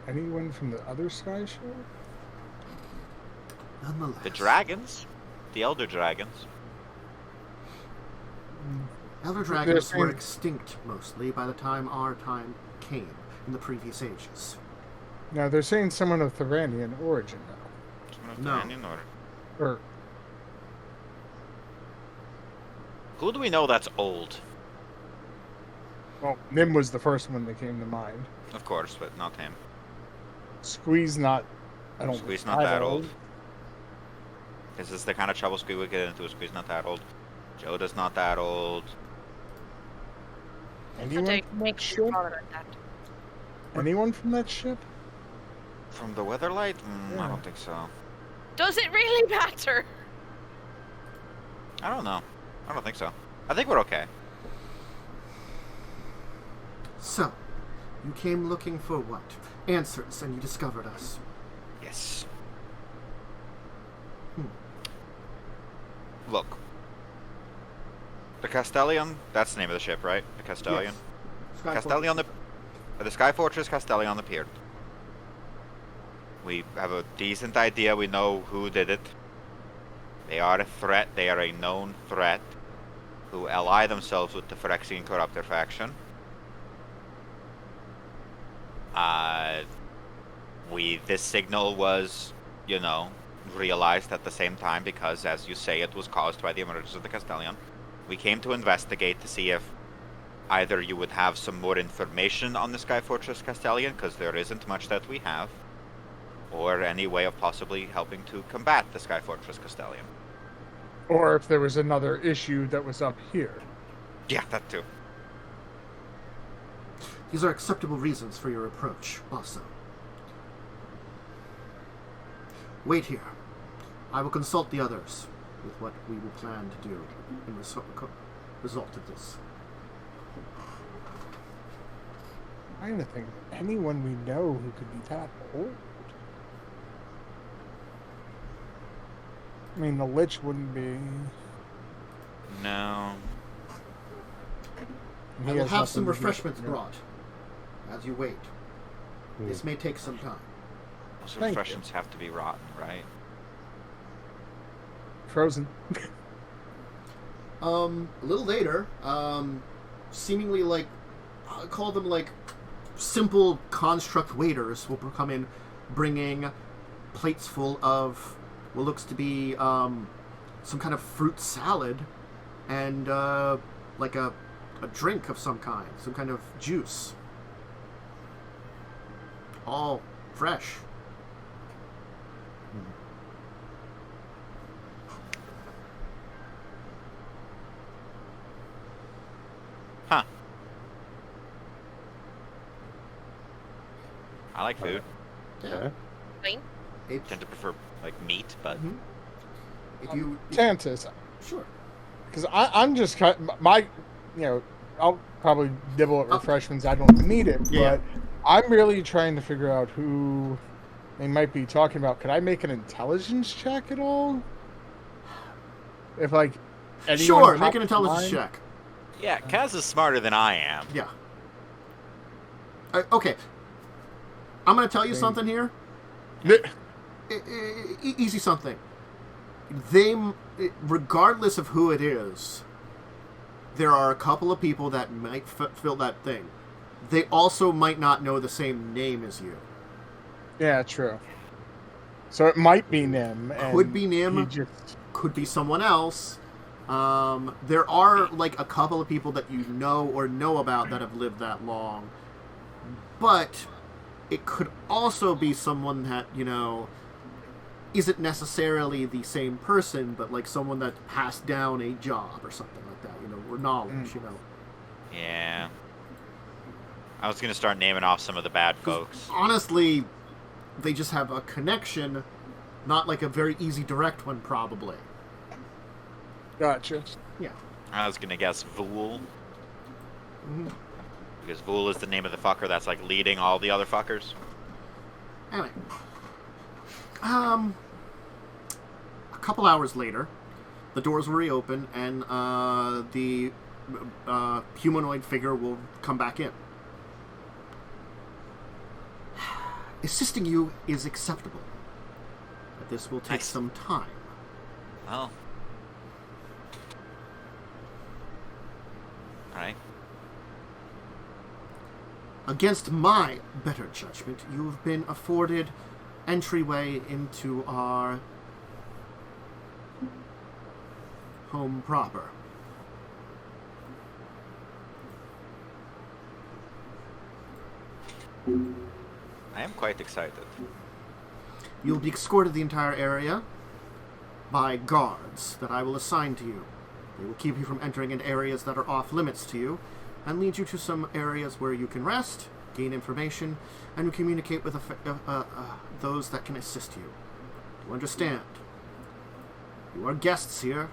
Anyone from the other Sky Show? nonetheless, The dragons? The elder dragons? Elder dragons were extinct mostly by the time our time came in the previous ages. Now, they're saying someone of Thranian origin now. No. Or, Who do we know that's old? well, Nim was the first one that came to mind. Of course, but not him. Squeeze not... I don't Squeeze not that old. This is the kind of trouble Squeeze would get into. Squeeze not that old. Joda's not that old. Anyone But I from make that sure ship? about that. Anyone from that ship? From the Weatherlight? I Yeah. don't think so. Does it really matter? I don't know. I don't think so. I think we're okay. So, you came looking for what? Answers, and you discovered us. Yes. Look. The Castellion, that's the name of the ship, right? The Castellion? Sky Castellion, Fortress. the Sky Fortress Castellion appeared. We have a decent idea, we know who did it. They are a threat, they are a known threat, who ally themselves with the Phyrexian Corruptor faction. This signal was, realized at the same time because, as you say, it was caused by the emergence of the Castellion. We came to investigate to see if either you would have some more information on the Sky Fortress Castellion, because there isn't much that we have, or any way of possibly helping to combat the Sky Fortress Castellion. Or if there was another issue that was up here. Yeah, that too. These are acceptable reasons for your approach, also. Wait here. I will consult the others with what we will plan to do in result of this. I'm trying to think of anyone we know who could be that old. I mean, the Lich wouldn't be... No. He I will has have some nothing to do- refreshments brought as you wait. This may take some time. Those Thank you. refreshments have to be rotten, right? Frozen. A little later, seemingly call them simple construct waiters will come in bringing plates full of what looks to be some kind of fruit salad and a drink of some kind, some kind of juice. All fresh. Huh. I like food. Yeah. Fine. It, Tend to prefer meat, but if you Santis, sure. because I'm just I'll probably dibble at refreshments. I don't need it, Yeah. but I'm really trying to figure out who they might be talking about. Could I make an intelligence check at all? If anyone Sure, make pops an to intelligence mind? check. yeah, Kaz is smarter than I am. Yeah. Okay. I'm going to tell you something here. Easy something. Regardless of who it is, there are a couple of people that might fill that thing. They also might not know the same name as you. Yeah, true. So it might be Nim. And Could be Nim. he just- Could be someone else. There are a couple of people that you know or know about that have lived that long. But it could also be someone that, isn't necessarily the same person, but like someone that passed down a job or something like that, or knowledge, Yeah. I was going to start naming off some of the bad folks. Honestly, they just have a connection, not like a very easy direct one, probably. Gotcha. Yeah. I was going to guess Vool. Mm-hmm. Because Vool is the name of the fucker that's like leading all the other fuckers. Anyway. A couple hours later, the doors will reopen, and the humanoid figure will come back in. Assisting you is acceptable, but this will take some time. Well. Alright. Against my better judgment, you've been afforded entryway into our home proper. I am quite excited. You'll be escorted the entire area by guards that I will assign to you. They will keep you from entering into areas that are off limits to you, and lead you to some areas where you can rest, gain information, and communicate with those that can assist you. You understand? You are guests here.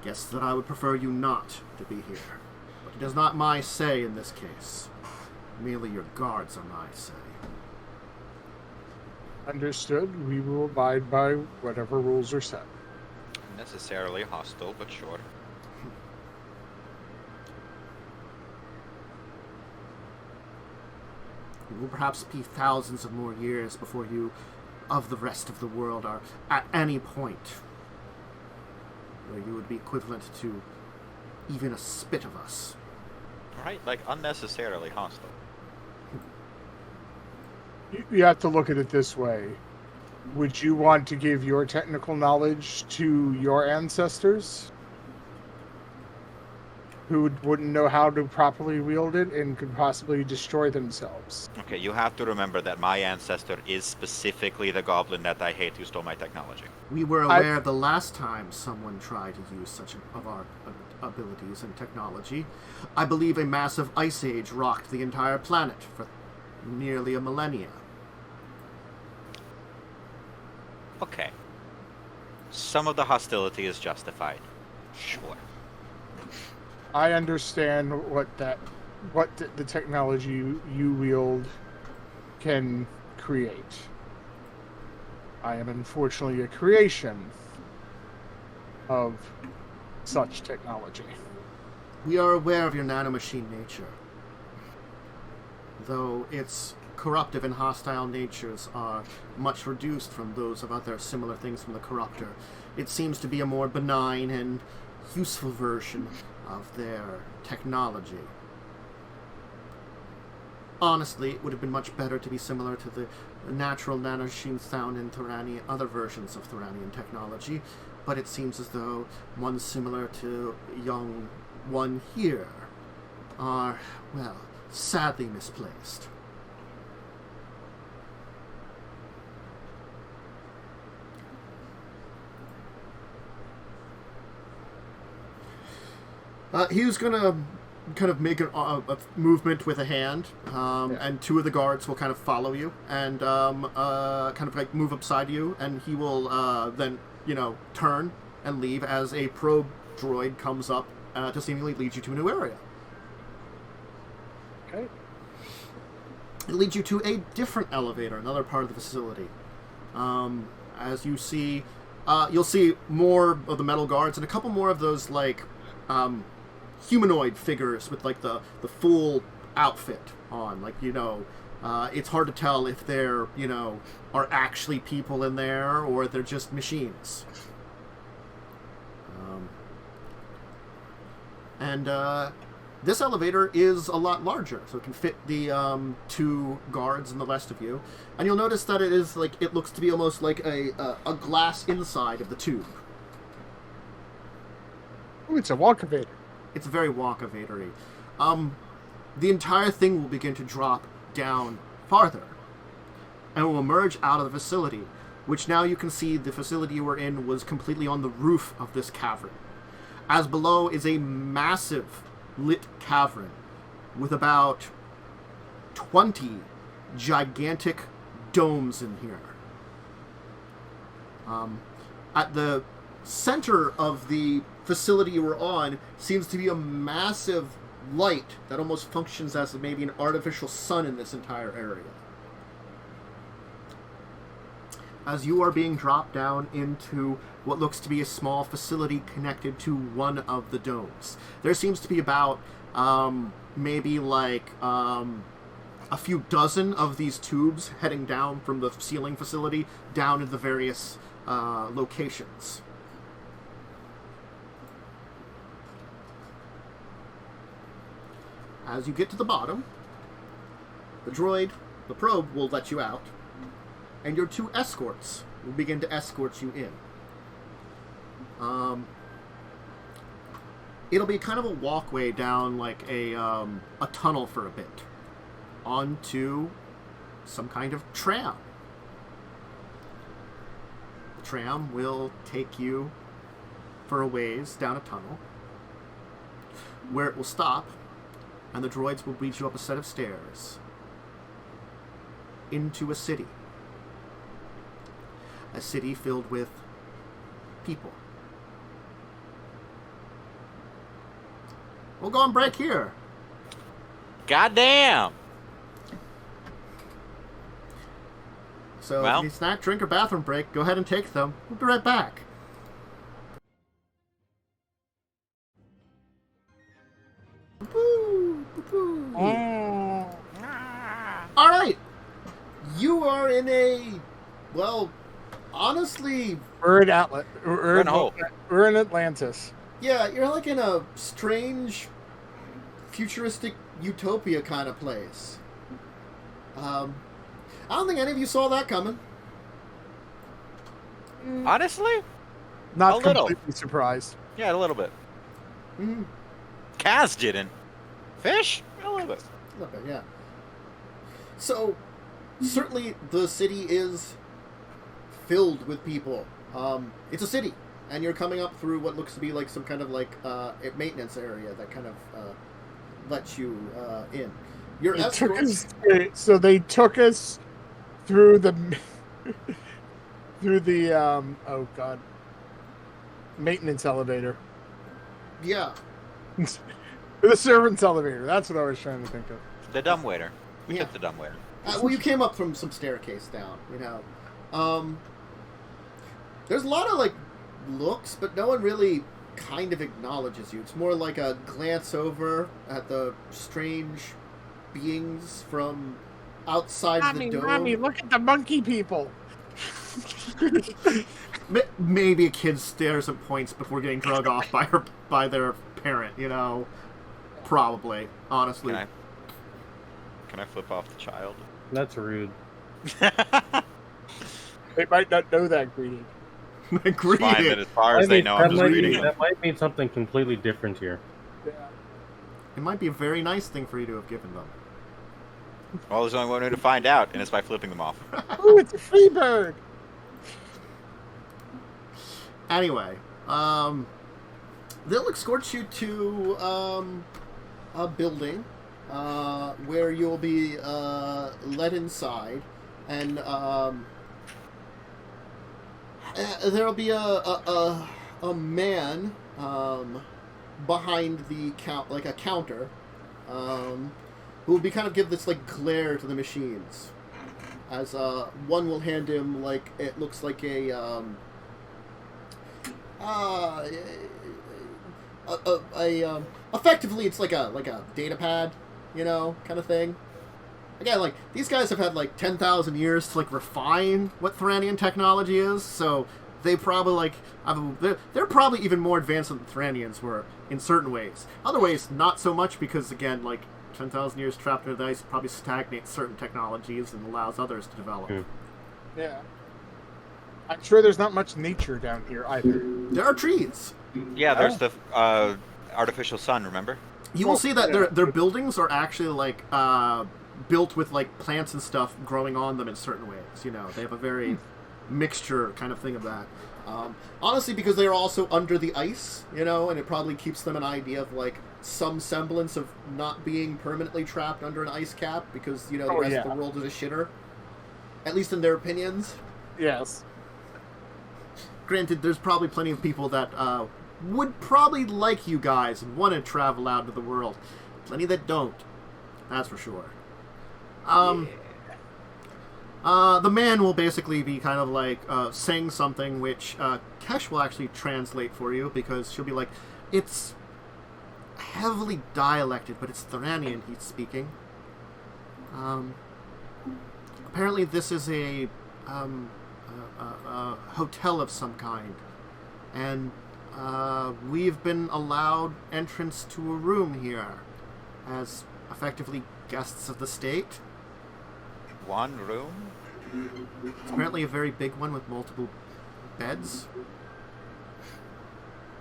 Guests that I would prefer you not to be here. But it is not my say in this case. Merely your guards are my say. Understood. We will abide by whatever rules are set. Necessarily hostile, but sure. It will perhaps be thousands of more years before you, of the rest of the world, are at any point where you would be equivalent to even a spit of us. Right? Like, unnecessarily hostile. You have to look at it this way. Would you want to give your technical knowledge to your ancestors? Who wouldn't know how to properly wield it and could possibly destroy themselves? Okay, you have to remember that my ancestor is specifically the goblin that I hate who stole my technology. We were aware the last time someone tried to use such of our abilities and technology. I believe a massive ice age rocked the entire planet for nearly a millennia. Okay. Some of the hostility is justified. Sure. I understand what the technology you wield can create. I am unfortunately a creation of such technology. We are aware of your nanomachine nature. Though its corruptive and hostile natures are much reduced from those of other similar things from the Corruptor, it seems to be a more benign and useful version of their technology. Honestly, it would have been much better to be similar to the natural nanomachines found in other versions of Thranian technology, but it seems as though ones similar to young one here are, well, sadly misplaced. He was going to kind of make a movement with a hand, and two of the guards will kind of follow you and kind of like move upside you, and he will then, turn and leave as a probe droid comes up to seemingly lead you to a new area. Okay. It leads you to a different elevator, another part of the facility. As you see, you'll see more of the metal guards and a couple more of those, like, humanoid figures with, like, the full outfit on. Like, it's hard to tell if they're, are actually people in there or they're just machines. This elevator is a lot larger, so it can fit the two guards and the rest of you. And you'll notice that it is like it looks to be almost like a glass inside of the tube. Ooh, it's a walk-avator. It's very walk-avatory. the entire thing will begin to drop down farther and will emerge out of the facility, which now you can see the facility you were in was completely on the roof of this cavern. As below is a massive lit cavern with about 20 gigantic domes in here. At the center of the facility you were on seems to be a massive light that almost functions as maybe an artificial sun in this entire area. As you are being dropped down into what looks to be a small facility connected to one of the domes. There seems to be about maybe like a few dozen of these tubes heading down from the ceiling facility down to the various locations. As you get to the bottom, the probe will let you out, and your 2 escorts will begin to escort you in. It'll be kind of a walkway down like a tunnel for a bit, onto some kind of tram. The tram will take you for a ways down a tunnel, where it will stop, and the droids will lead you up a set of stairs into a city. A city filled with people. We'll go on break here. Goddamn! So Well. if you need a snack, drink, or bathroom break, go ahead and take them. We'll be right back. Boo, boo, boo. All right. You are in a, well, honestly, We're in Atlas. We're in Hope. We're in Atlantis. yeah, you're like in a strange, futuristic utopia kind of place. I don't think any of you saw that coming. Honestly? Not A little. completely surprised. Yeah, a little bit. Mm-hmm. Kaz didn't. Fish? A little bit. Okay, yeah. So, certainly the city is filled with people. It's a city, and you're coming up through what looks to be like some kind of like maintenance area that kind of lets you in. Your So they took us through the oh god, maintenance elevator. Yeah. The servant's elevator. That's what I was trying to think of. The dumbwaiter. We Yeah. took the dumbwaiter. Well, you came up from some staircase down, you know. There's a lot of, like, looks, but no one really kind of acknowledges you. It's more like a glance over at the strange beings from outside the dome. Mommy, look at the monkey people. Maybe a kid stares and points before getting drug off by their parent, you know. Probably, honestly. Can I flip off the child? That's rude. They might not know that greeting. Agreed. Fine, but as far as they know, I'm just reading it. That might mean something completely different here. Yeah. It might be a very nice thing for you to have given them. Well, there's only one way to find out, and it's by flipping them off. Ooh, it's a free bird. Anyway, they'll escort you to a building where you'll be led inside, and there'll be a man behind the counter who will be kind of give this like glare to the machines, as one will hand him like it looks like a effectively it's like a data pad, you know, kind of thing. Again, like these guys have had like 10,000 years to like refine what Thranian technology is, so they probably like they're probably even more advanced than the Thranians were in certain ways. Other ways, not so much, because again, like 10,000 years trapped under the ice probably stagnates certain technologies and allows others to develop. Yeah. I'm sure there's not much nature down here either. There are trees. Yeah, there's the artificial sun, remember? You will see that their buildings are actually like built with like plants and stuff growing on them in certain ways. You know, they have a very mixture kind of thing of that. Honestly, because they are also under the ice, you know, and it probably keeps them an idea of like some semblance of not being permanently trapped under an ice cap because, you know, the rest of the world is a shitter. At least in their opinions. Yes. Granted, there's probably plenty of people that would probably like you guys and want to travel out into the world. Plenty that don't. That's for sure. The man will basically be kind of like saying something which Kesh will actually translate for you because she'll be like, it's heavily dialected, but it's Thranian he's speaking. Apparently this is a hotel of some kind, and we've been allowed entrance to a room here as effectively guests of the state. One room? It's apparently a very big one with multiple beds.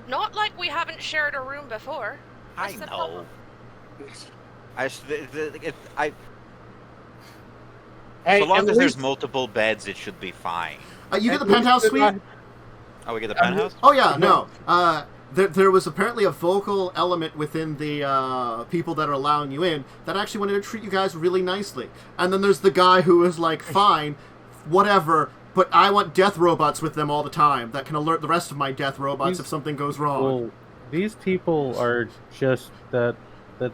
Not like we haven't shared a room before. I What's the know. problem? Hey, So long at as there's least- multiple beds, it should be fine. You get the at least penthouse they're suite? not- Oh, we get the penthouse? Oh yeah, no. There was apparently a vocal element within the people that are allowing you in that actually wanted to treat you guys really nicely. And then there's the guy who is like, fine, whatever, but I want death robots with them all the time that can alert the rest of my death robots if something goes wrong. Well, these people are just that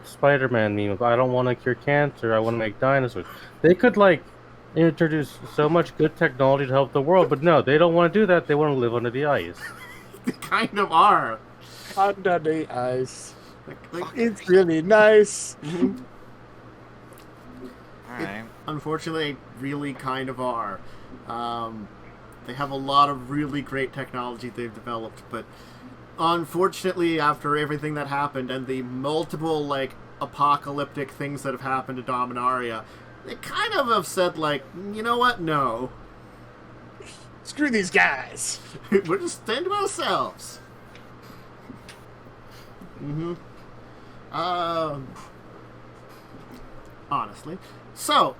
Spider-Man meme of, I don't want to cure cancer, I want to make dinosaurs. They could, like, introduce so much good technology to help the world, but no, they don't want to do that. They want to live under the ice. They kind of are. Under the ice. Like, It's really nice. Alright. unfortunately, they really kind of are. They have a lot of really great technology they've developed, but unfortunately, after everything that happened and the multiple, like, apocalyptic things that have happened to Dominaria, they kind of have said, like, you know what? No. Screw these guys. We're just staying to ourselves. Honestly. So,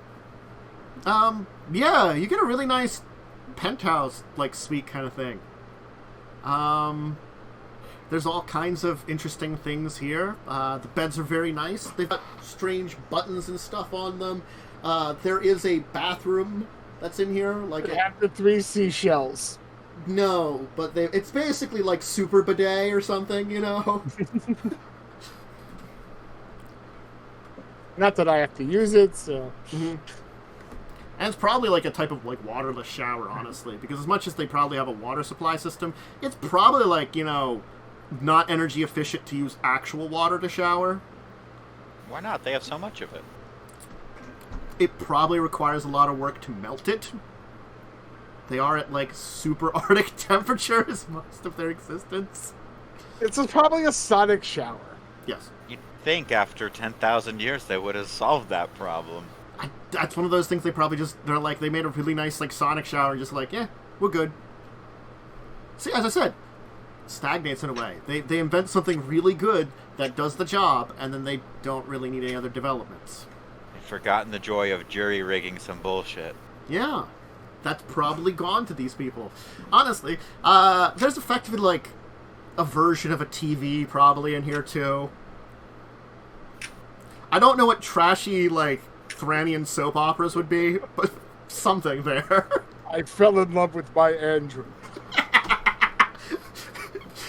yeah, you get a really nice penthouse, like, suite kind of thing. There's all kinds of interesting things here. The beds are very nice. They've got strange buttons and stuff on them. There is a bathroom that's in here. Like They have the 3 seashells. no, but it's basically like super bidet or something, you know? Not that I have to use it, so... And it's probably like a type of like waterless shower, honestly, because as much as they probably have a water supply system, it's probably like, you know, not energy efficient to use actual water to shower. Why not? They have so much of it. It probably requires a lot of work to melt it. They are at like super arctic temperatures most of their existence. It's probably a sonic shower. Yes. You'd think after 10,000 years they would have solved that problem. That's one of those things they probably they made a really nice like sonic shower and just like, yeah, we're good. See, as I said, stagnates in a way. They invent something really good that does the job, and then they don't really need any other developments. They've forgotten the joy of jury rigging some bullshit. Yeah, that's probably gone to these people. Honestly, there's effectively like a version of a TV probably in here too. I don't know what trashy like Thranian soap operas would be, but something there. I fell in love with my Andrew.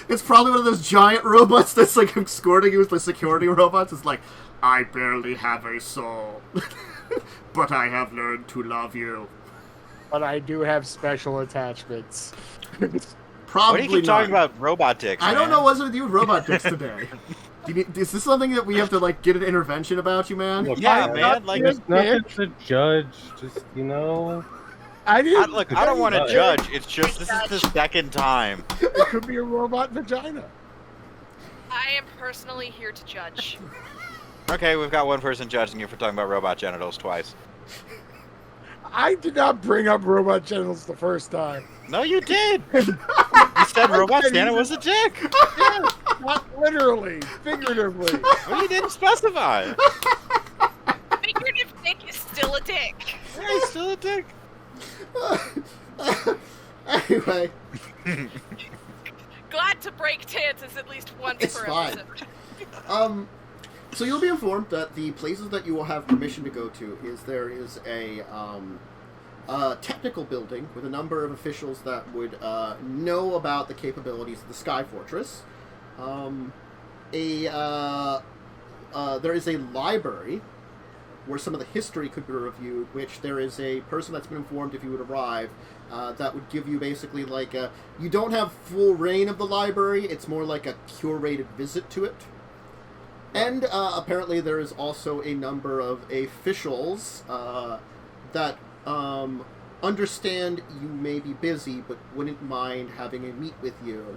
It's probably one of those giant robots that's like escorting you with the security robots. It's like, I barely have a soul, but I have learned to love you. But I do have special attachments. Probably What do you keep not. talking about robot dicks, I don't man? know what's with you with robot dicks today. Is this something that we have to like get an intervention about, you man? Look, Yeah, I- man, like- there's nothing to judge. Just, you know. I didn't. Look, I don't want to judge. It's just this is the second time. It could be a robot vagina. I am personally here to judge. Okay, we've got one person judging you for talking about robot genitals twice. I did not bring up robot genitals the first time. No, you did. You said robot Santa was a dick. Yeah. Not literally, figuratively. Well, you didn't specify. Figurative dick is still a dick. Yeah, he's still a dick. Anyway, Glad to break chances at least once It's per fine. episode. so you'll be informed that the places that you will have permission to go to there is a technical building with a number of officials that would know about the capabilities of the Sky Fortress. There is a library where some of the history could be reviewed, which there is a person that's been informed if you would arrive that would give you basically like you don't have full reign of the library, it's more like a curated visit to it. And apparently there is also a number of officials that understand you may be busy but wouldn't mind having a meet with you.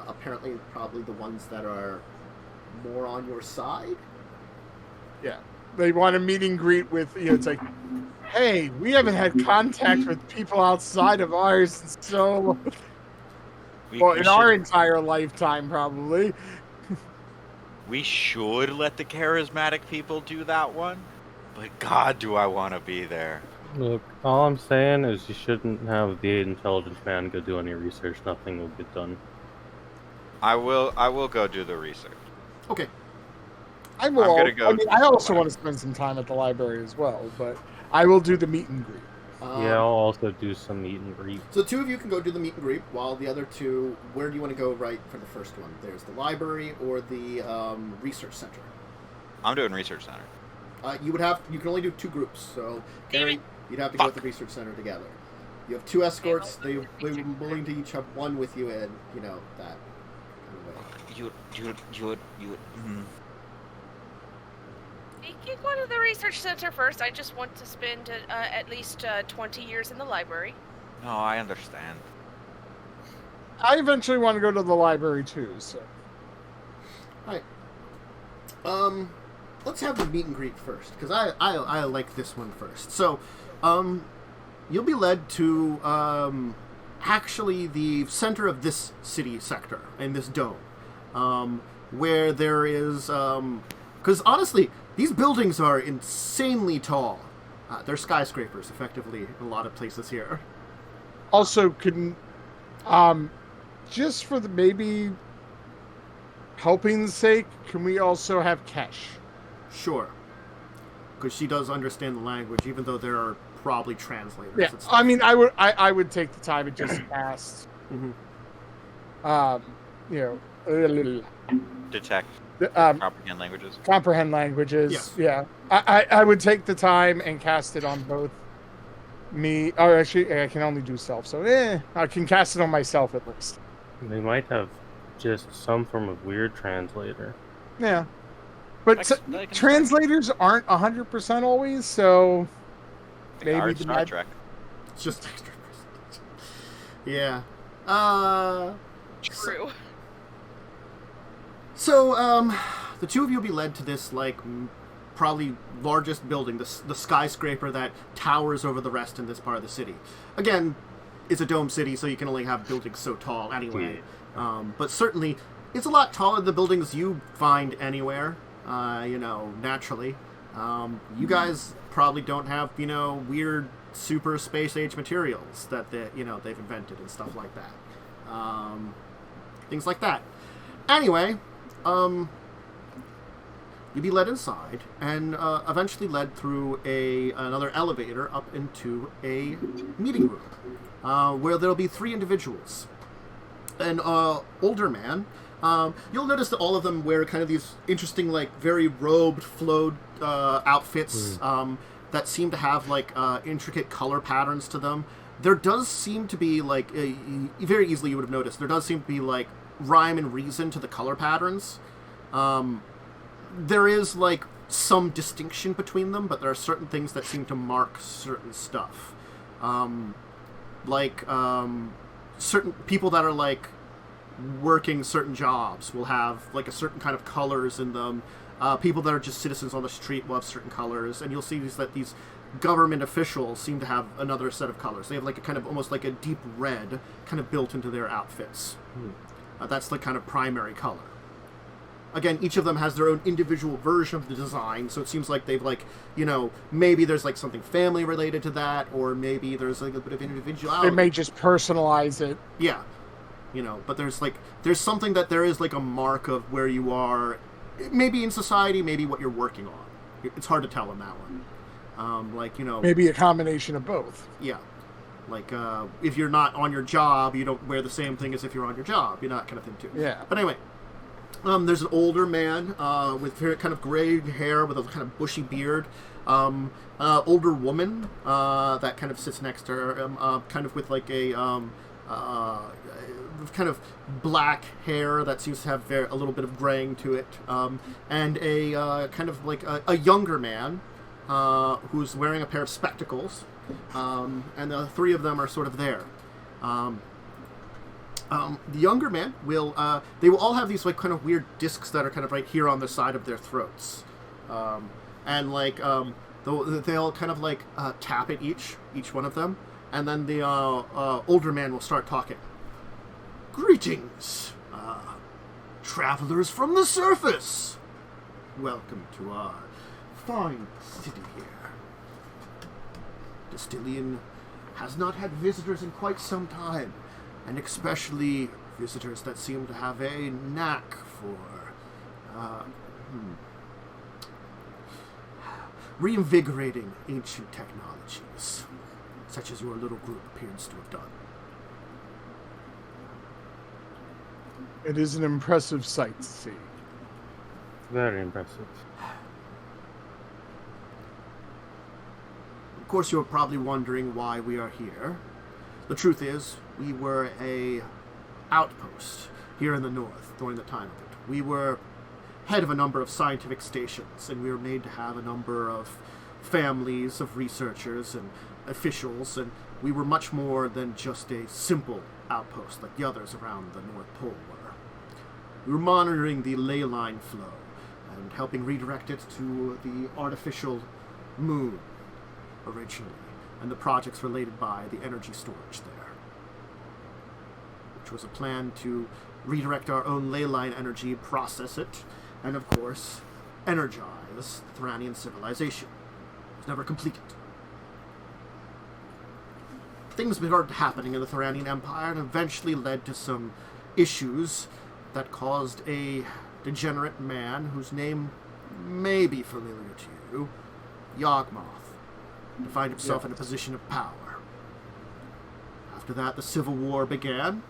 Apparently probably the ones that are more on your side. Yeah. They want a meet and greet with, it's like, hey, we haven't had contact with people outside of ours in so in our entire lifetime, probably. We should let the charismatic people do that one, but God, do I want to be there. Look, all I'm saying is you shouldn't have the intelligence man go do any research. Nothing will get done. I will go do the research. Okay. I will. I'm gonna go I mean, I also want to spend some time at the library as well, but I will do the meet and greet. Yeah, I'll also do some meet and greet. So the two of you can go do the meet and greet, while the other two, where do you want to go right for the first one? There's the library or the research center. I'm doing research center. You can only do two groups, so Gary, you'd have to go with the research center together. You have two escorts, they were willing to each have one with you, and that kind of way. You can go to the research center first. I just want to spend at least 20 years in the library. No, I understand. I eventually want to go to the library too, so. Alright. Let's have the meet and greet first, because I like this one first. So, you'll be led to, actually the center of this city sector, in this dome, where there is, because honestly, these buildings are insanely tall. They're skyscrapers, effectively, in a lot of places here. Also, just for the maybe helping's sake, can we also have Kesh? Sure. Because she does understand the language, even though there are probably translators. Yeah, and stuff. I mean, I would take the time and just ask. Detect. Comprehend languages. Comprehend languages. Yes. Yeah. I would take the time and cast it on both me. Oh, actually, I can only do self, so I can cast it on myself at least. They might have just some form of weird translator. Yeah. But translators aren't 100% always, so maybe the Star Trek. It's just extra percentage. Yeah. True. So, the two of you will be led to this, probably largest building, the skyscraper that towers over the rest in this part of the city. Again, it's a dome city, so you can only have buildings so tall anyway. But certainly, it's a lot taller than the buildings you find anywhere, naturally. You guys probably don't have, weird super space age materials that they've invented and stuff like that. Things like that. Anyway, you'd be led inside and eventually led through another elevator up into a meeting room where there'll be three individuals. An older man. You'll notice that all of them wear kind of these interesting, very robed, flowed outfits that seem to have intricate color patterns to them. There does seem to be very easily you would have noticed there does seem to be rhyme and reason to the color patterns. There is some distinction between them, but there are certain things that seem to mark certain stuff. Certain people that are working certain jobs will have a certain kind of colors in them. People that are just citizens on the street will have certain colors, and you'll see that these government officials seem to have another set of colors. They have a kind of almost a deep red kind of built into their outfits. That's the kind of primary color. again, each of them has their own individual version of the design, so it seems like they've, like, maybe there's, like, something family related to that, or maybe there's, like, a bit of individuality. They may just personalize it. Yeah. But there's something that there is, like, a mark of where you are, maybe in society, maybe what you're working on. It's hard to tell on that one. Maybe a combination of both. Yeah. Like, if you're not on your job, you don't wear the same thing as if you're on your job. That kind of thing, too. Yeah. But anyway, there's an older man with very kind of gray hair with a kind of bushy beard. Older woman that kind of sits next to her, kind of with, like, a kind of black hair that seems to have a little bit of graying to it. And a kind of, like, a younger man who's wearing a pair of spectacles. And the three of them are sort of there. The younger man they will all have these, like, kind of weird discs that are kind of right here on the side of their throats. And, like, they'll kind of, like, tap at each one of them. And then the older man will start talking. Greetings, travelers from the surface. Welcome to our fine city here. Distillion has not had visitors in quite some time, and especially visitors that seem to have a knack for reinvigorating ancient technologies, such as your little group appears to have done. It is an impressive sight to see. Very impressive. Of course, you're probably wondering why we are here. The truth is, we were a outpost here in the north during the time of it. We were head of a number of scientific stations, and we were made to have a number of families of researchers and officials, and we were much more than just a simple outpost like the others around the North Pole were. We were monitoring the ley line flow and helping redirect it to the artificial moon originally, and the projects related by the energy storage there, which was a plan to redirect our own ley line energy, process it, and of course, energize Thranian civilization. It was never completed. Things started happening in the Thranian Empire and eventually led to some issues that caused a degenerate man whose name may be familiar to you, Yawgmoth, to find himself in a position of power. After that, the Civil War began,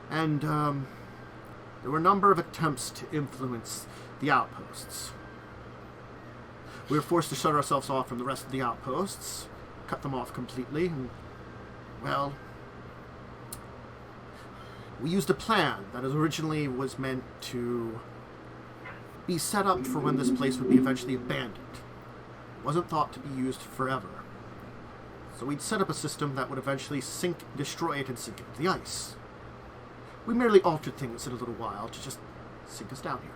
and there were a number of attempts to influence the outposts. We were forced to shut ourselves off from the rest of the outposts, cut them off completely, and, well, we used a plan that originally was meant to be set up for when this place would be eventually abandoned. It wasn't thought to be used forever. So we'd set up a system that would eventually destroy it and sink it into the ice. We merely altered things in a little while to just sink us down here.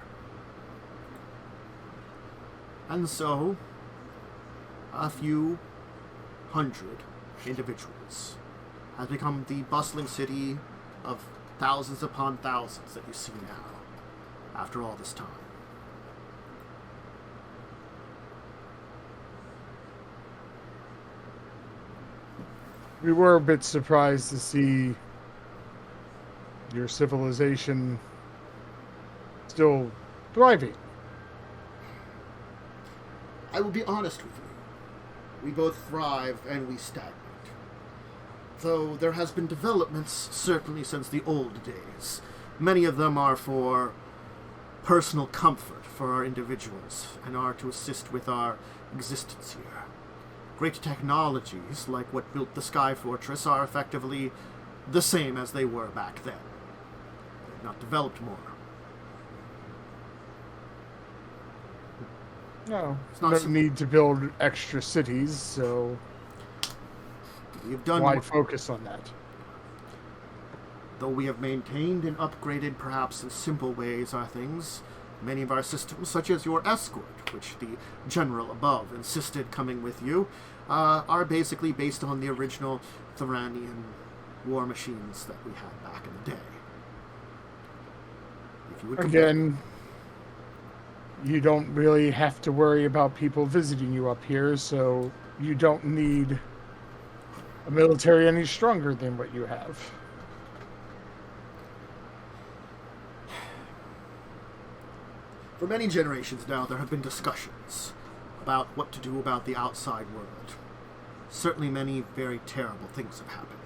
And so, a few hundred individuals has become the bustling city of thousands upon thousands that you see now, after all this time. We were a bit surprised to see your civilization still thriving. I will be honest with you. We both thrive and we stagnate. Though there has been developments, certainly since the old days. Many of them are for personal comfort for our individuals, and are to assist with our existence here. Great technologies, like what built the Sky Fortress, are effectively the same as they were back then. They've not developed more. No, It's not no some- need to build extra cities, so We've done why focus on that? Though we have maintained and upgraded, perhaps in simple ways, our things, many of our systems, such as your escort, which the general above insisted coming with you, are basically based on the original Thranian war machines that we had back in the day. If you would compare- Again, you don't really have to worry about people visiting you up here, so you don't need a military any stronger than what you have. For many generations now, there have been discussions about what to do about the outside world. Certainly many very terrible things have happened.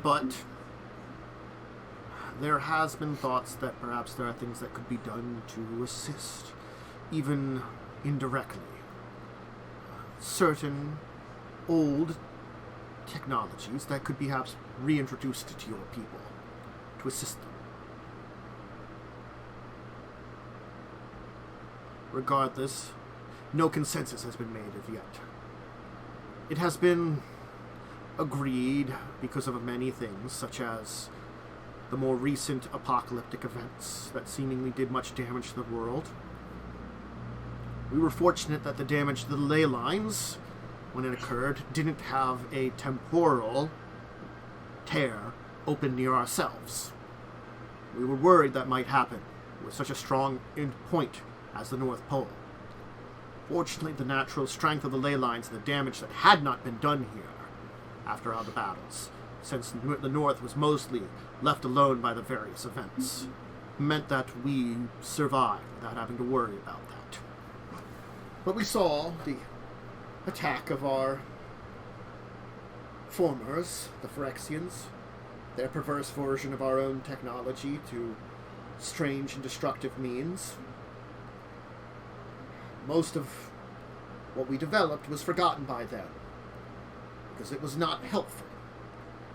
But there has been thoughts that perhaps there are things that could be done to assist, even indirectly. Certain old technologies that could be perhaps reintroduced to your people to assist them. Regardless, no consensus has been made as yet. It has been agreed because of many things, such as the more recent apocalyptic events that seemingly did much damage to the world. We were fortunate that the damage to the ley lines, when it occurred, didn't have a temporal tear open near ourselves. We were worried that might happen with such a strong point as the North Pole. Fortunately, the natural strength of the ley lines and the damage that had not been done here after all the battles, since the North was mostly left alone by the various events, meant that we survived without having to worry about that. But we saw the attack of our formers, the Phyrexians, their perverse version of our own technology to strange and destructive means. Most of what we developed was forgotten by them, because it was not helpful,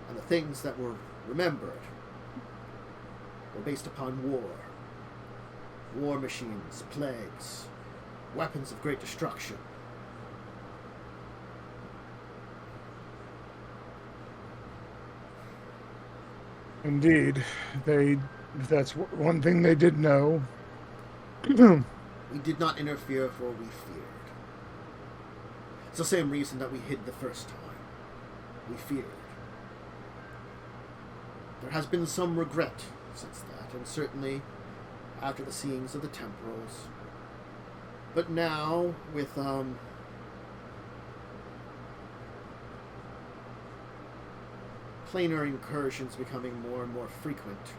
and the things that were remembered were based upon war. War machines, plagues, weapons of great destruction. Indeed, that's one thing they did know. We did not interfere, for we feared. It's the same reason that we hid the first time. We feared. There has been some regret since that, and certainly after the seeings of the temporals. But now, with planar incursions becoming more and more frequent,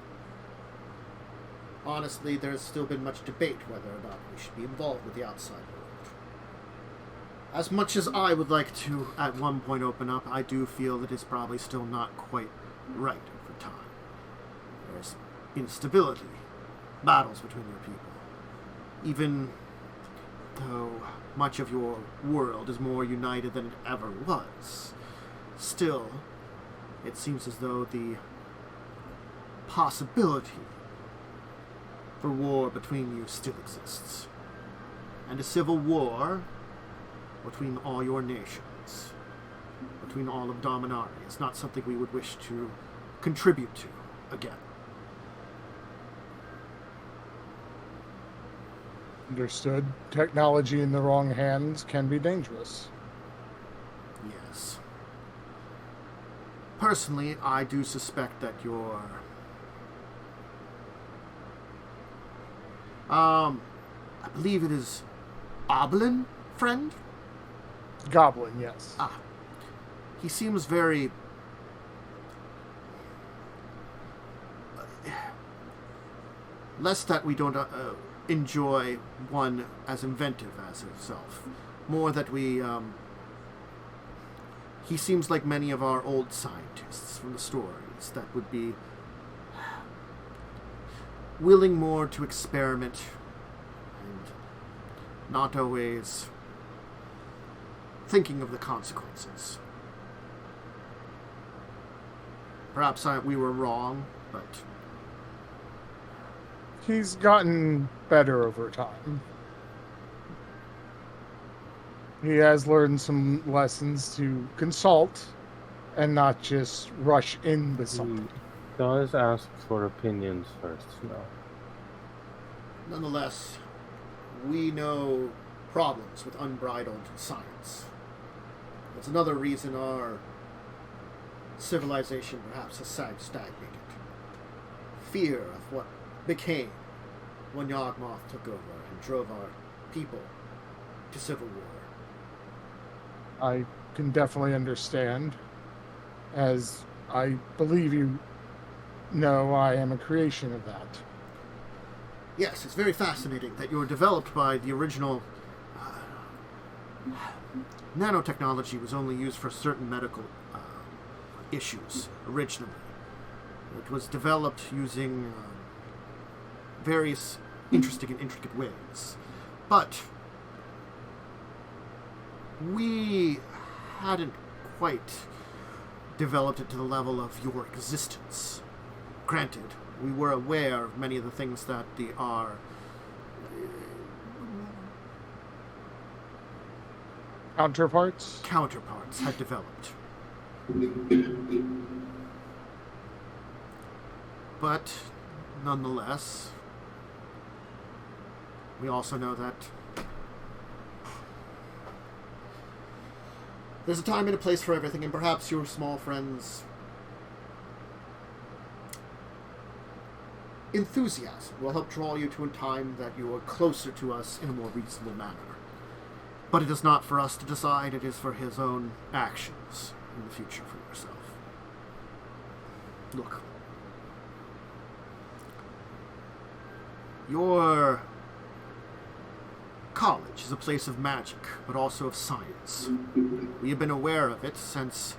honestly, there's still been much debate whether or not we should be involved with the outside world. As much as I would like to, at one point, open up, I do feel that it's probably still not quite right for time. There's instability, battles between your people. Even though much of your world is more united than it ever was, still, it seems as though the possibility for war between you still exists. And a civil war between all your nations, between all of Dominaria, is not something we would wish to contribute to again. Understood. Technology in the wrong hands can be dangerous. Yes. Personally, I do suspect that your I believe it is Goblin friend? Goblin, yes. He seems very less that we don't enjoy one as inventive as himself. More that we he seems like many of our old scientists from the stories that would be willing more to experiment and not always thinking of the consequences. Perhaps we were wrong, but He's gotten better over time. He has learned some lessons to consult and not just rush in with something. Does ask for opinions first, no. nonetheless, we know problems with unbridled science. That's another reason our civilization perhaps has stagnated. Fear of what became when Yawgmoth took over and drove our people to civil war. I can definitely understand, as I believe you know I am a creation of that. Yes, it's very fascinating that you were developed by the original... nanotechnology was only used for certain medical issues originally. It was developed using various interesting and intricate ways. But we hadn't quite developed it to the level of your existence. Granted, we were aware of many of the things that our Counterparts? counterparts had developed. But, nonetheless, we also know that there's a time and a place for everything, and perhaps your small friend's enthusiasm will help draw you to a time that you are closer to us in a more reasonable manner. But it is not for us to decide, it is for his own actions in the future for yourself. Look. Your college is a place of magic, but also of science. We have been aware of it since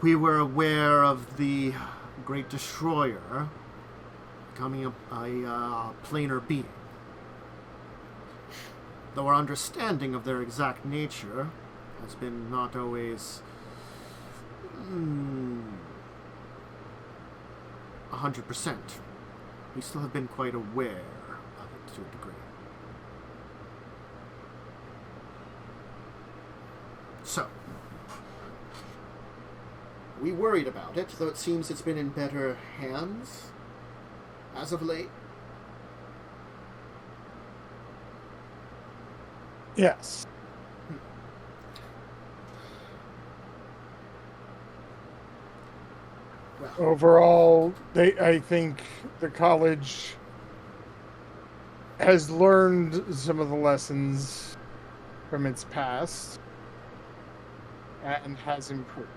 we were aware of the Great Destroyer becoming a planar being. Though our understanding of their exact nature has been not always 100%, we still have been quite aware of it to a degree. So, we worried about it, though it seems it's been in better hands as of late. Yes. Well, Overall, I think the college has learned some of the lessons from its past and has improved.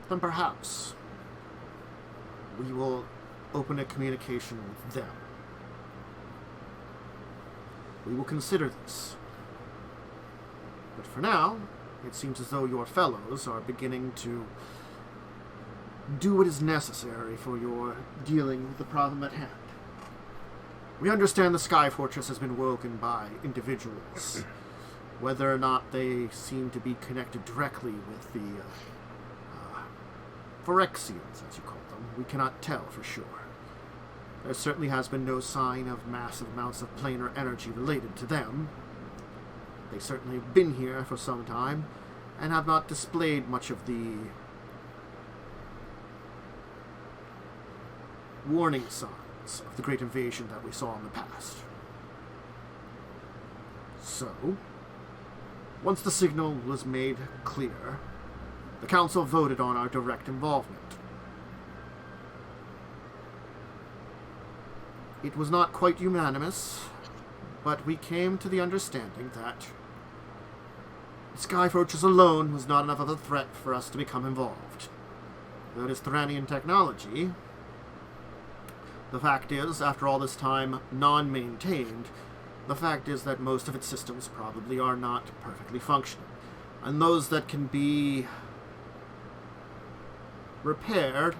then perhaps we will open a communication with them. We will consider this. But for now, it seems as though your fellows are beginning to do what is necessary for your dealing with the problem at hand. We understand the Sky Fortress has been woken by individuals. Whether or not they seem to be connected directly with the Phyrexians, as you call them, we cannot tell for sure. There certainly has been no sign of massive amounts of planar energy related to them. They certainly have been here for some time, and have not displayed much of the warning signs of the great invasion that we saw in the past. So, once the signal was made clear, the Council voted on our direct involvement. It was not quite unanimous, but we came to the understanding that the Sky Fortress alone was not enough of a threat for us to become involved. Though it is Thranian technology, the fact is, after all this time non-maintained, the fact is that most of its systems probably are not perfectly functioning. And those that can be repaired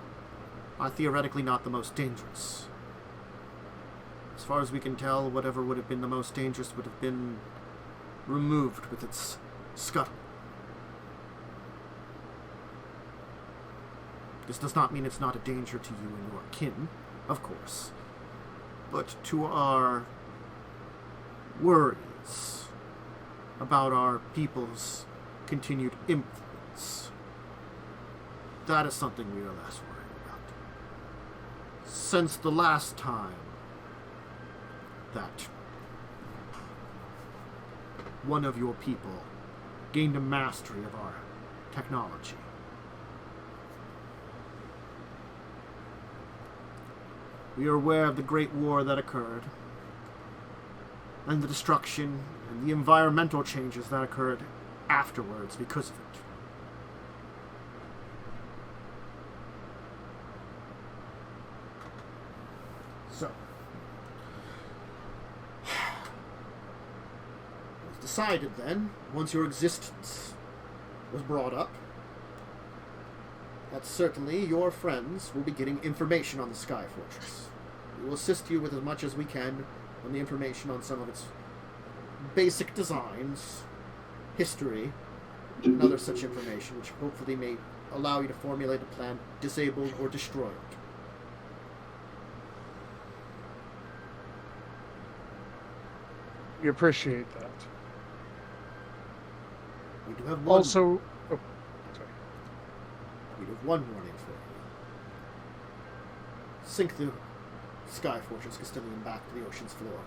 are theoretically not the most dangerous. As far as we can tell, whatever would have been the most dangerous would have been removed with its scuttle. This does not mean it's not a danger to you and your kin, of course, but to our worries about our people's continued influence, that is something we are less worried about. Since the last time that one of your people gained a mastery of our technology, We are aware of the Great War that occurred, and the destruction and the environmental changes that occurred afterwards because of it. So, it was decided then, once your existence was brought up, that certainly your friends will be getting information on the Sky Fortress. We will assist you with as much as we can on the information on some of its basic designs, history, and other such information, which hopefully may allow you to formulate a plan, disable or destroy it. We appreciate that. We do have one. Also, oh, sorry. We have one warning for you. Sink the Sky Fortress Castilian back to the ocean's floor.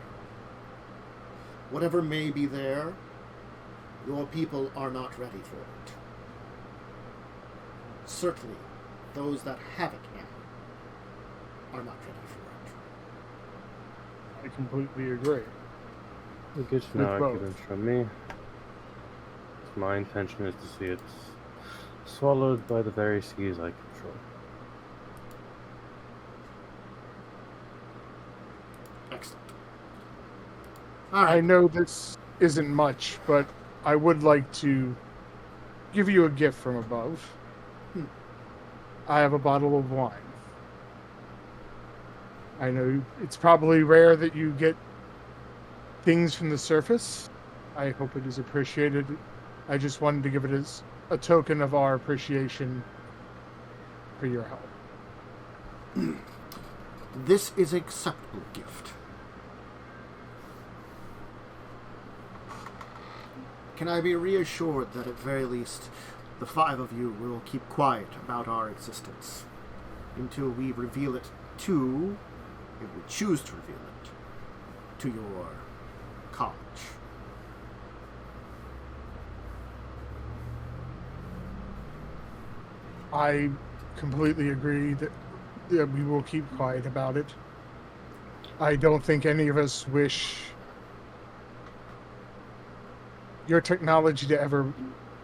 Whatever may be there, your people are not ready for it. Certainly, those that have it now are not ready for it. I completely agree. It gets no arguments from me. My intention is to see it swallowed by the very seas I control. Excellent. All right. I know this isn't much, but I would like to give you a gift from above. I have a bottle of wine. I know it's probably rare that you get things from the surface. I hope it is appreciated. I just wanted to give it as a token of our appreciation for your help. This is an acceptable gift. Can I be reassured that at very least the five of you will keep quiet about our existence until we reveal it to, if we choose to reveal it, to your college? I completely agree that we will keep quiet about it. I don't think any of us wish your technology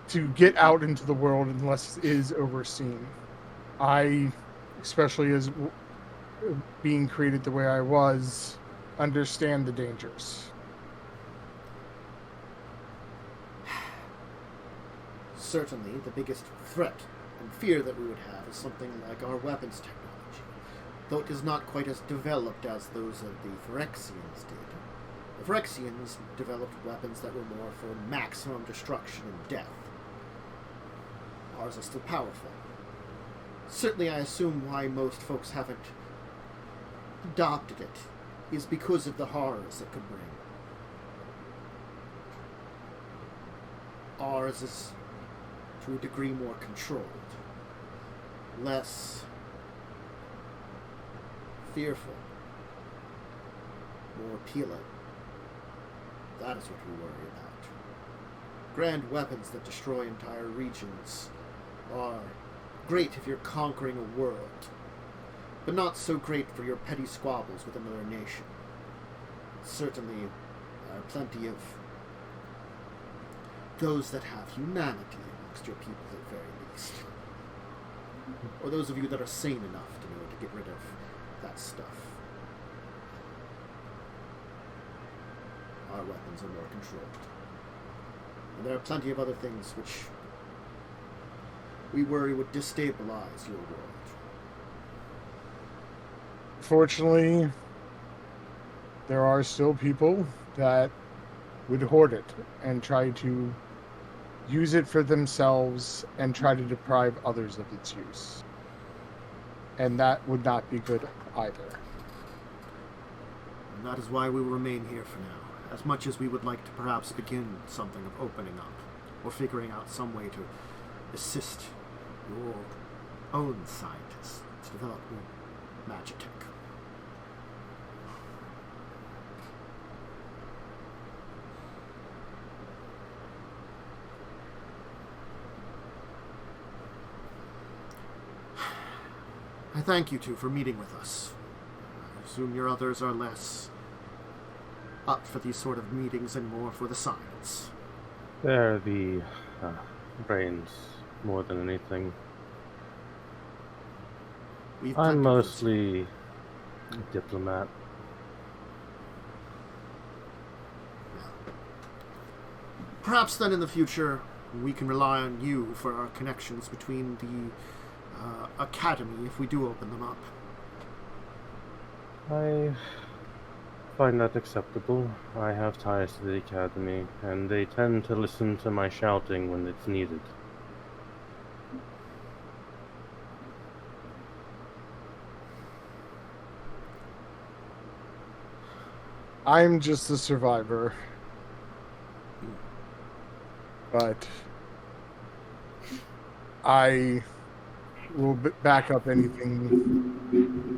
to get out into the world unless it is overseen. I, especially as being created the way I was, understand the dangers. Certainly, the biggest threat and fear that we would have is something like our weapons technology, though it is not quite as developed as those of the Phyrexians did. The Phyrexians developed weapons that were more for maximum destruction and death. Ours are still powerful. Certainly, I assume why most folks haven't adopted it is because of the horrors it could bring. Ours is, to a degree, more controlled, less fearful, more appealing. That is what we worry about. Grand weapons that destroy entire regions are great if you're conquering a world, but not so great for your petty squabbles with another nation. Certainly, there are plenty of those that have humanity amongst your people at very least. Or those of you that are sane enough to know to get rid of that stuff. Our weapons are more controlled. And there are plenty of other things which we worry would destabilize your world. Fortunately, there are still people that would hoard it and try to use it for themselves and try to deprive others of its use. And that would not be good either. And that is why we will remain here for now. As much as we would like to perhaps begin something of opening up, or figuring out some way to assist your own scientists to develop more magitech. I thank you two for meeting with us. presume your others are less up for these sort of meetings and more for the science. They're the brains more than anything. We've I'm plenty of mostly a diplomat. Perhaps then in the future we can rely on you for our connections between the academy if we do open them up. I find that acceptable. I have ties to the academy, and they tend to listen to my shouting when it's needed. I'm just a survivor. But I will back up anything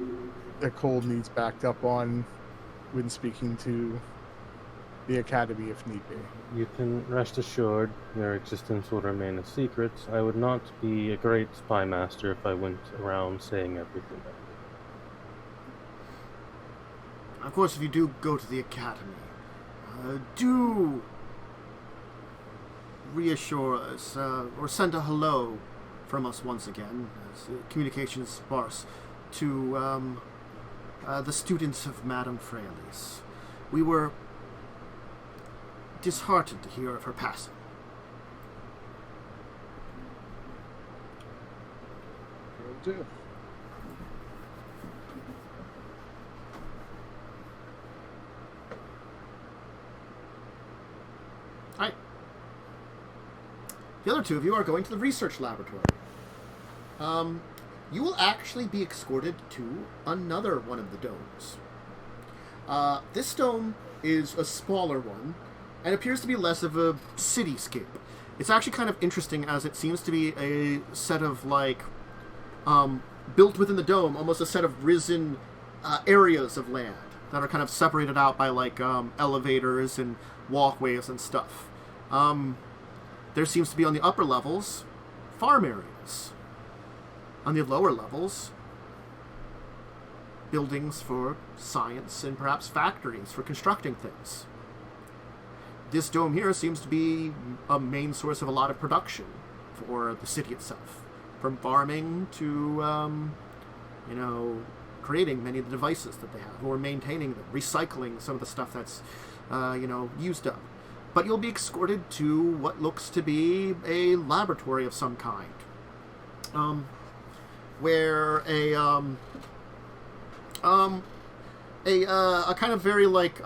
that Cold needs backed up on when speaking to the Academy if need be. You can rest assured your existence will remain a secret. I would not be a great spy master if I went around saying everything. Of course, if you do go to the academy, do reassure us, or send a hello from us once again, as communication is sparse, to the students of Madame Freylis. We were disheartened to hear of her passing. Will do. Alright. The other two of you are going to the research laboratory. You will actually be escorted to another one of the domes. This dome is a smaller one, and appears to be less of a cityscape. It's actually kind of interesting, as it seems to be a set of, like, built within the dome, almost a set of risen areas of land that are kind of separated out by, like, elevators and walkways and stuff. There seems to be on the upper levels farm areas. On the lower levels, buildings for science and perhaps factories for constructing things. This dome here seems to be a main source of a lot of production for the city itself. From farming to, creating many of the devices that they have, or maintaining them, recycling some of the stuff that's, used up. But you'll be escorted to what looks to be a laboratory of some kind. Where a kind of very, like,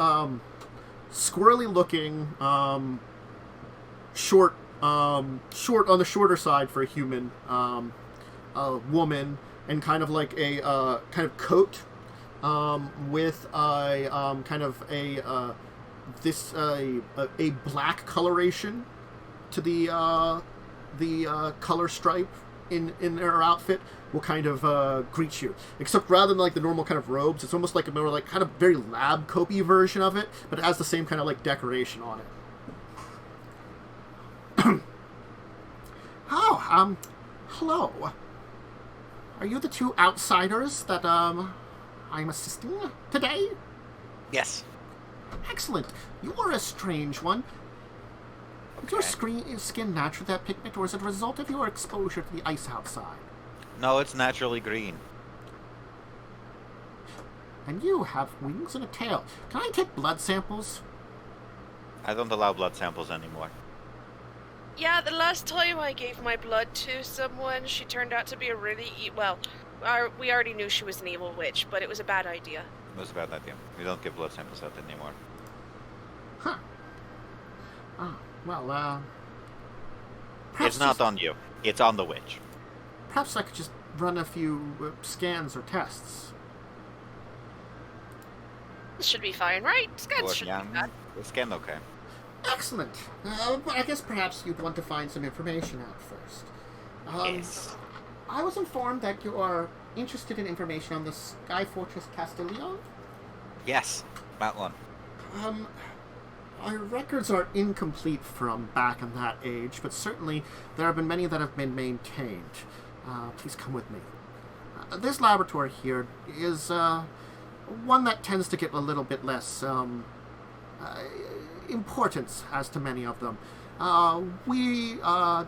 squirrely looking, short on the shorter side for a human, woman, and kind of like a, kind of coat, with a, kind of a black coloration to the color stripe in their outfit will kind of greet you. Except rather than like the normal kind of robes, it's almost like a more like kind of very lab coat-y version of it, but it has the same kind of like decoration on it. Oh, hello. Are you the two outsiders that I'm assisting today? Yes. Excellent. You are a strange one. Is your skin naturally that pigment, or is it a result of your exposure to the ice outside? No, it's naturally green. And you have wings and a tail. Can I take blood samples? I don't allow blood samples anymore. Yeah, the last time I gave my blood to someone, she turned out to be a really we already knew she was an evil witch, but it was a bad idea. It was a bad idea. We don't give blood samples out anymore. Huh. Oh, well, It's not on you. It's on the witch. Perhaps I could just run a few scans or tests. This should be fine, right? Scans should be bad. The scan okay. Excellent. But I guess perhaps you'd want to find some information out first. Yes. I was informed that you are interested in information on the Sky Fortress Castellion? Yes, that one. Our records are incomplete from back in that age, but certainly there have been many that have been maintained. Please come with me. This laboratory here is, one that tends to get a little bit less importance as to many of them. We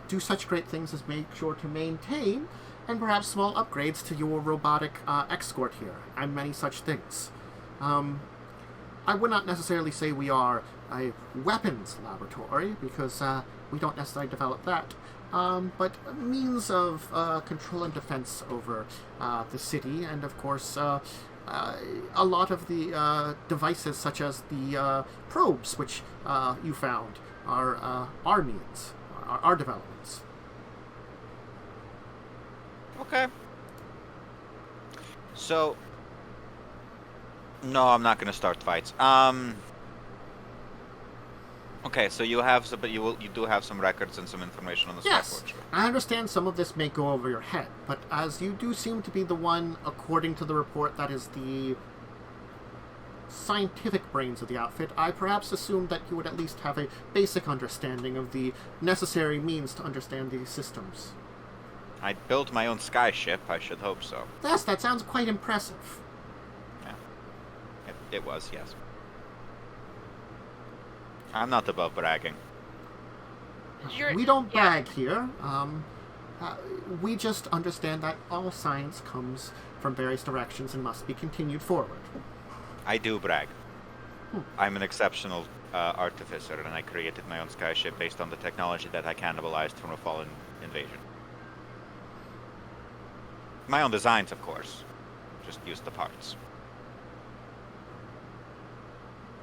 do such great things as make sure to maintain and perhaps small upgrades to your robotic escort here, and many such things. I would not necessarily say we are a weapons laboratory, because we don't necessarily develop that, but a means of control and defense over the city, and of course a lot of the devices, such as the probes, which you found, are our means, our developments. Okay. So, no, I'm not going to start fights. Okay, so you have some, but you do have some records and some information on the Yes, Skyforge. I understand some of this may go over your head, but as you do seem to be the one, according to the report, that is the scientific brains of the outfit, I perhaps assumed that you would at least have a basic understanding of the necessary means to understand these systems. I built my own skyship. I should hope so. Yes, that sounds quite impressive. Yeah, it was, yes. I'm not above bragging. We don't brag here. We just understand that all science comes from various directions and must be continued forward. I do brag. I'm an exceptional artificer, and I created my own skyship based on the technology that I cannibalized from a fallen invasion. My own designs, of course. Just use the parts.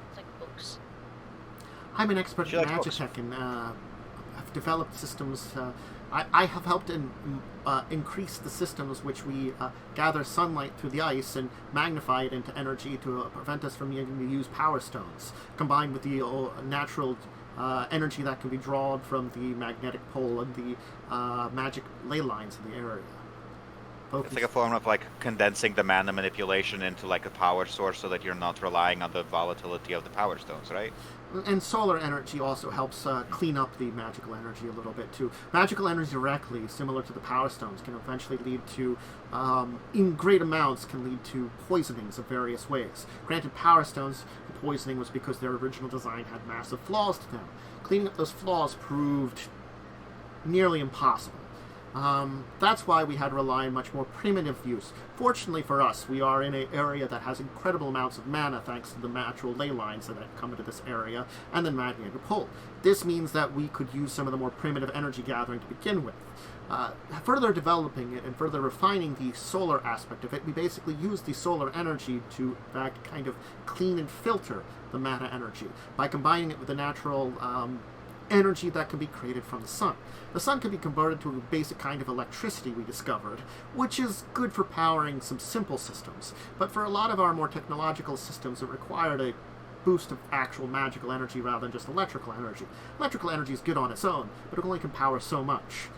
It's like books. I'm an expert She in likes books. Magitech, and I've developed systems. I have helped increase the systems which we gather sunlight through the ice and magnify it into energy to prevent us from needing to use power stones, combined with the natural energy that can be drawn from the magnetic pole and the magic ley lines in the area. It's like a form of like condensing the mana manipulation into like a power source so that you're not relying on the volatility of the power stones, right? And solar energy also helps clean up the magical energy a little bit too. Magical energy directly, similar to the power stones, can eventually lead to, in great amounts, can lead to poisonings of various ways. Granted, power stones, the poisoning was because their original design had massive flaws to them. Cleaning up those flaws proved nearly impossible. That's why we had to rely on much more primitive use. Fortunately for us, we are in an area that has incredible amounts of mana thanks to the natural ley lines that come into this area and the magnetic pole. This means that we could use some of the more primitive energy gathering to begin with. Further developing it and further refining the solar aspect of it, we basically use the solar energy to, in fact, kind of clean and filter the mana energy by combining it with the natural energy that can be created from the sun. The sun can be converted to a basic kind of electricity we discovered, which is good for powering some simple systems. But for a lot of our more technological systems, it required a boost of actual magical energy rather than just electrical energy. Electrical energy is good on its own, but it only can power so much.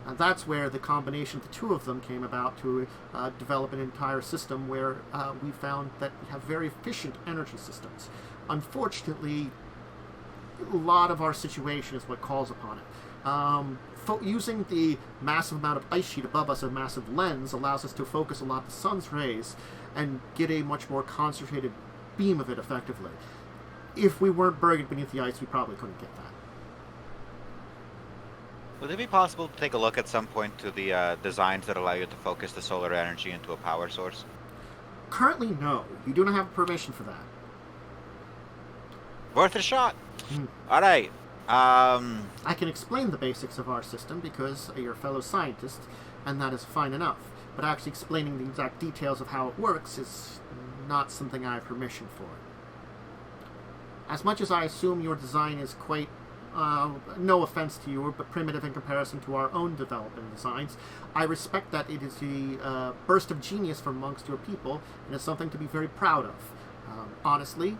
And that's where the combination of the two of them came about to develop an entire system where we found that we have very efficient energy systems. Unfortunately, a lot of our situation is what calls upon it. Using the massive amount of ice sheet above us, a massive lens, allows us to focus a lot of the sun's rays and get a much more concentrated beam of it effectively. If we weren't buried beneath the ice, we probably couldn't get that. Would it be possible to take a look at some point to the designs that allow you to focus the solar energy into a power source? Currently, no. You do not have permission for that. Worth a shot. All right. I can explain the basics of our system because you're a fellow scientist, and that is fine enough. But actually explaining the exact details of how it works is not something I have permission for. As much as I assume your design is quite, no offense to you, but primitive in comparison to our own development designs, I respect that it is a burst of genius from amongst your people, and is something to be very proud of. Honestly,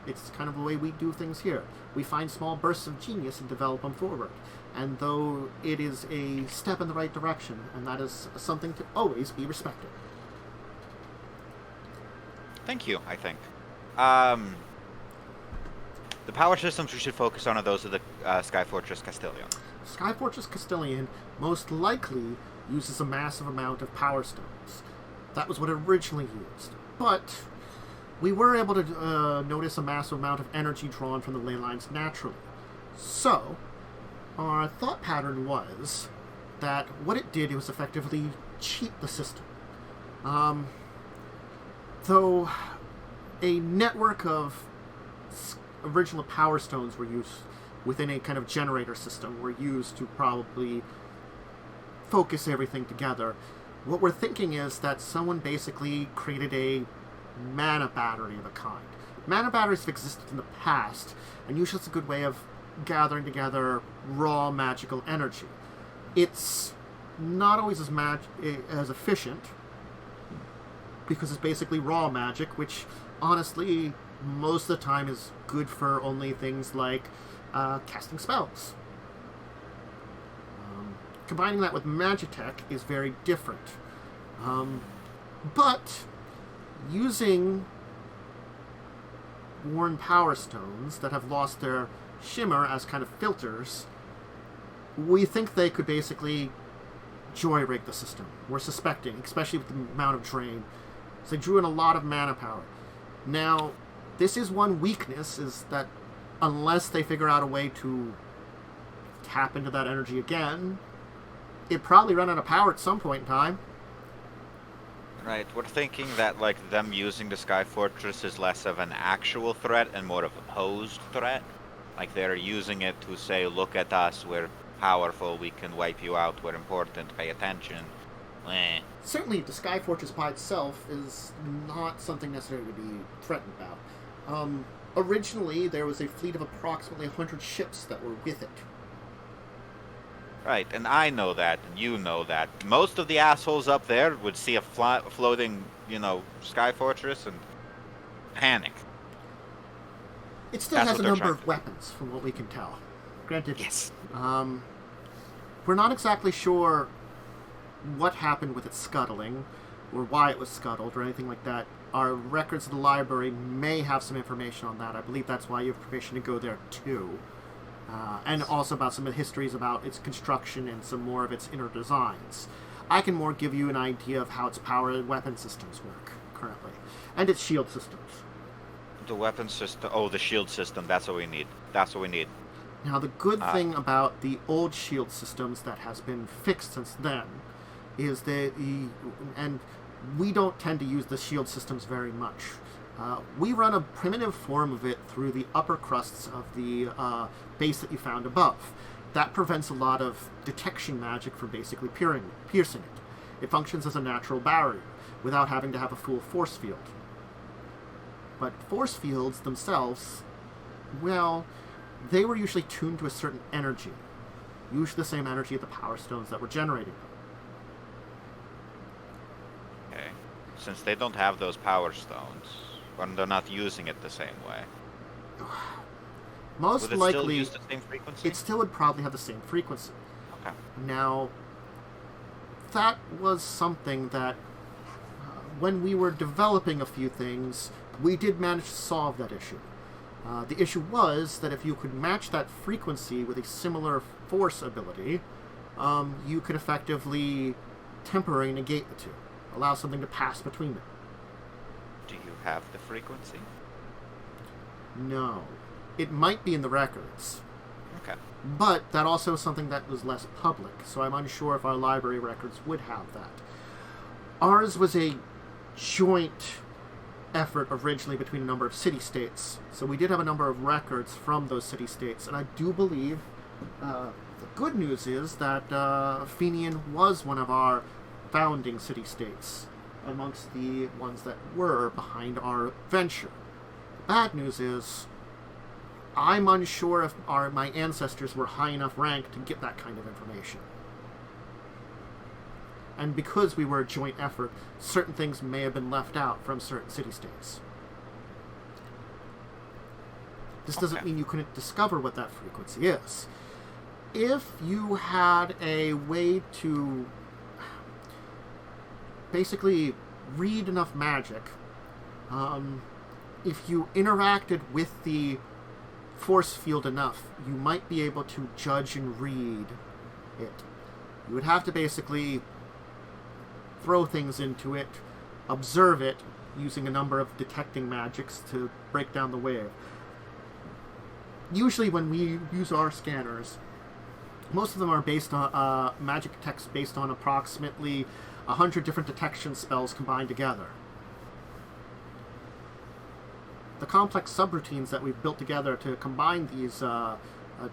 it's kind of the way we do things here. We find small bursts of genius and develop them forward. And though it is a step in the right direction, and that is something to always be respected. Thank you, I think. The power systems we should focus on are those of the Sky Fortress Castilian. Sky Fortress Castilian most likely uses a massive amount of power stones. That was what it originally used. But we were able to notice a massive amount of energy drawn from the ley lines naturally. So, our thought pattern was that what it did was effectively cheat the system. Though a network of original power stones were used within a kind of generator system, were used to probably focus everything together, what we're thinking is that someone basically created a mana battery of a kind. Mana batteries have existed in the past, and usually it's a good way of gathering together raw magical energy. It's not always as efficient, because it's basically raw magic, which honestly most of the time is good for only things like casting spells. Combining that with Magitech is very different. But using worn power stones that have lost their shimmer as kind of filters, we think they could basically joy-rig the system. We're suspecting, especially with the amount of drain. So they drew in a lot of mana power. Now, this is one weakness, is that unless they figure out a way to tap into that energy again, it'd probably run out of power at some point in time. Right, we're thinking that, like, them using the Sky Fortress is less of an actual threat and more of a posed threat. Like, they're using it to say, look at us, we're powerful, we can wipe you out, we're important, pay attention. Certainly, the Sky Fortress by itself is not something necessarily to be threatened about. Originally, there was a fleet of approximately 100 ships that were with it. Right, and I know that, and you know that. Most of the assholes up there would see a floating, Sky Fortress and panic. It still has a number of weapons, from what we can tell. Granted, yes. We're not exactly sure what happened with its scuttling, or why it was scuttled, or anything like that. Our records of the library may have some information on that. I believe that's why you have permission to go there, too. And also about some of the histories about its construction and some more of its inner designs. I can more give you an idea of how its power and weapon systems work, currently. And its shield systems. The weapon system... Oh, the shield system. That's what we need. That's what we need. Now, the good thing about the old shield systems that has been fixed since then is that... And we don't tend to use the shield systems very much. We run a primitive form of it through the upper crusts of the base that you found above. That prevents a lot of detection magic from basically piercing it. It functions as a natural barrier, without having to have a full force field. But force fields themselves, well, they were usually tuned to a certain energy. Usually the same energy of the power stones that were generating them. Okay. Since they don't have those power stones... when they're not using it the same way. Most would it likely, still use the same frequency? It still would probably have the same frequency. Okay. Now, that was something that, when we were developing a few things, we did manage to solve that issue. The issue was that if you could match that frequency with a similar force ability, you could effectively temporarily negate the two, allow something to pass between them. Do you have the frequency? No. It might be in the records. Okay. But that also is something that was less public, so I'm unsure if our library records would have that. Ours was a joint effort originally between a number of city-states, so we did have a number of records from those city-states, and I do believe the good news is that Fenian was one of our founding city-states, amongst the ones that were behind our venture. The bad news is, I'm unsure if my ancestors were high enough rank to get that kind of information. And because we were a joint effort, certain things may have been left out from certain city-states. This doesn't mean you couldn't discover what that frequency is. If you had a way to basically read enough magic, if you interacted with the force field enough, you might be able to judge and read it. You would have to basically throw things into it, observe it, using a number of detecting magics to break down the wave. Usually when we use our scanners, most of them are based on magic detects based on approximately 100 different detection spells combined together. The complex subroutines that we've built together to combine these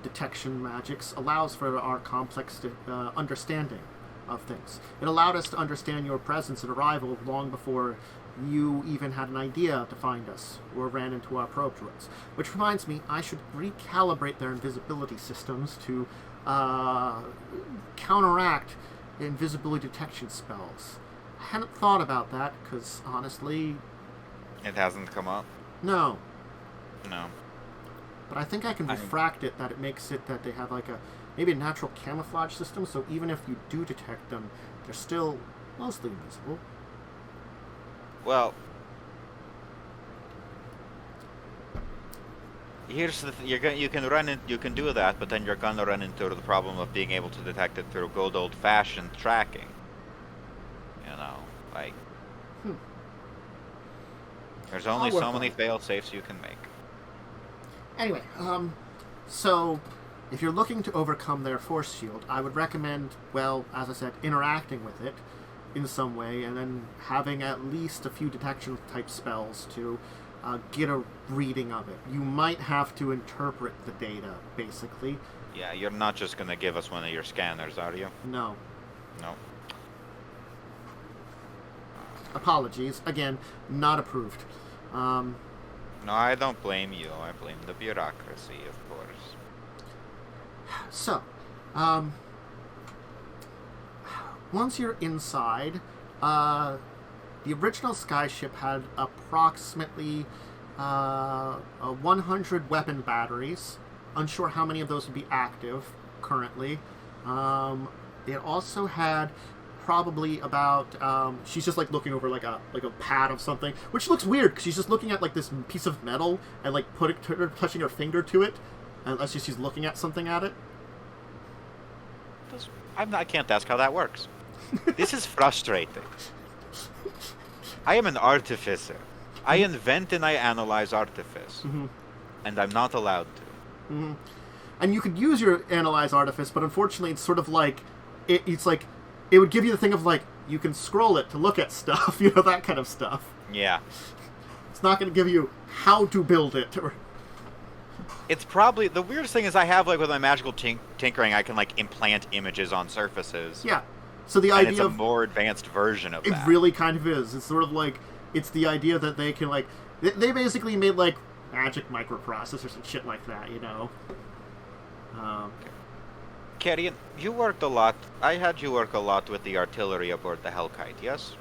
detection magics allows for our complex understanding of things. It allowed us to understand your presence and arrival long before you even had an idea to find us or ran into our probe droids. Which reminds me, I should recalibrate their invisibility systems to counteract invisibility detection spells. I hadn't thought about that because, honestly... It hasn't come up? No. No. But I think I can refract it, that it makes it that they have like maybe a natural camouflage system, so even if you do detect them, they're still mostly invisible. Well, here's the you can do that, but then you're gonna run into the problem of being able to detect it through good old-fashioned tracking. You know, like there's only so many fail-safes you can make. Anyway, so if you're looking to overcome their force shield, I would recommend, well, as I said, interacting with it in some way, and then having at least a few detection type spells to get a reading of it. You might have to interpret the data, basically. Yeah, you're not just gonna give us one of your scanners, are you? No. No. Apologies. Again, not approved. No, I don't blame you. I blame the bureaucracy, of course. So, once you're inside, the original skyship had approximately 100 weapon batteries. Unsure how many of those would be active currently. It also had probably about she's just like looking over like a pad of something, which looks weird because she's just looking at like this piece of metal and like touching her finger to it, unless she's looking at something at it. I can't ask how that works. This is frustrating. I am an artificer. I invent and I analyze artifice, and I'm not allowed to. And you could use your analyze artifice, but unfortunately, it's sort of like it's like. It would give you the thing of, like, you can scroll it to look at stuff, you know, that kind of stuff. Yeah. It's not going to give you how to build it. It's probably... The weirdest thing is I have, like, with my magical tinkering, I can, like, implant images on surfaces. Yeah. So the idea and it's a more advanced version of that. It really kind of is. It's sort of like... It's the idea that they can, like... They basically made, like, magic microprocessors and shit like that, you know? Carrion, you worked a lot. I had you work a lot with the artillery aboard the Hellkite, yes?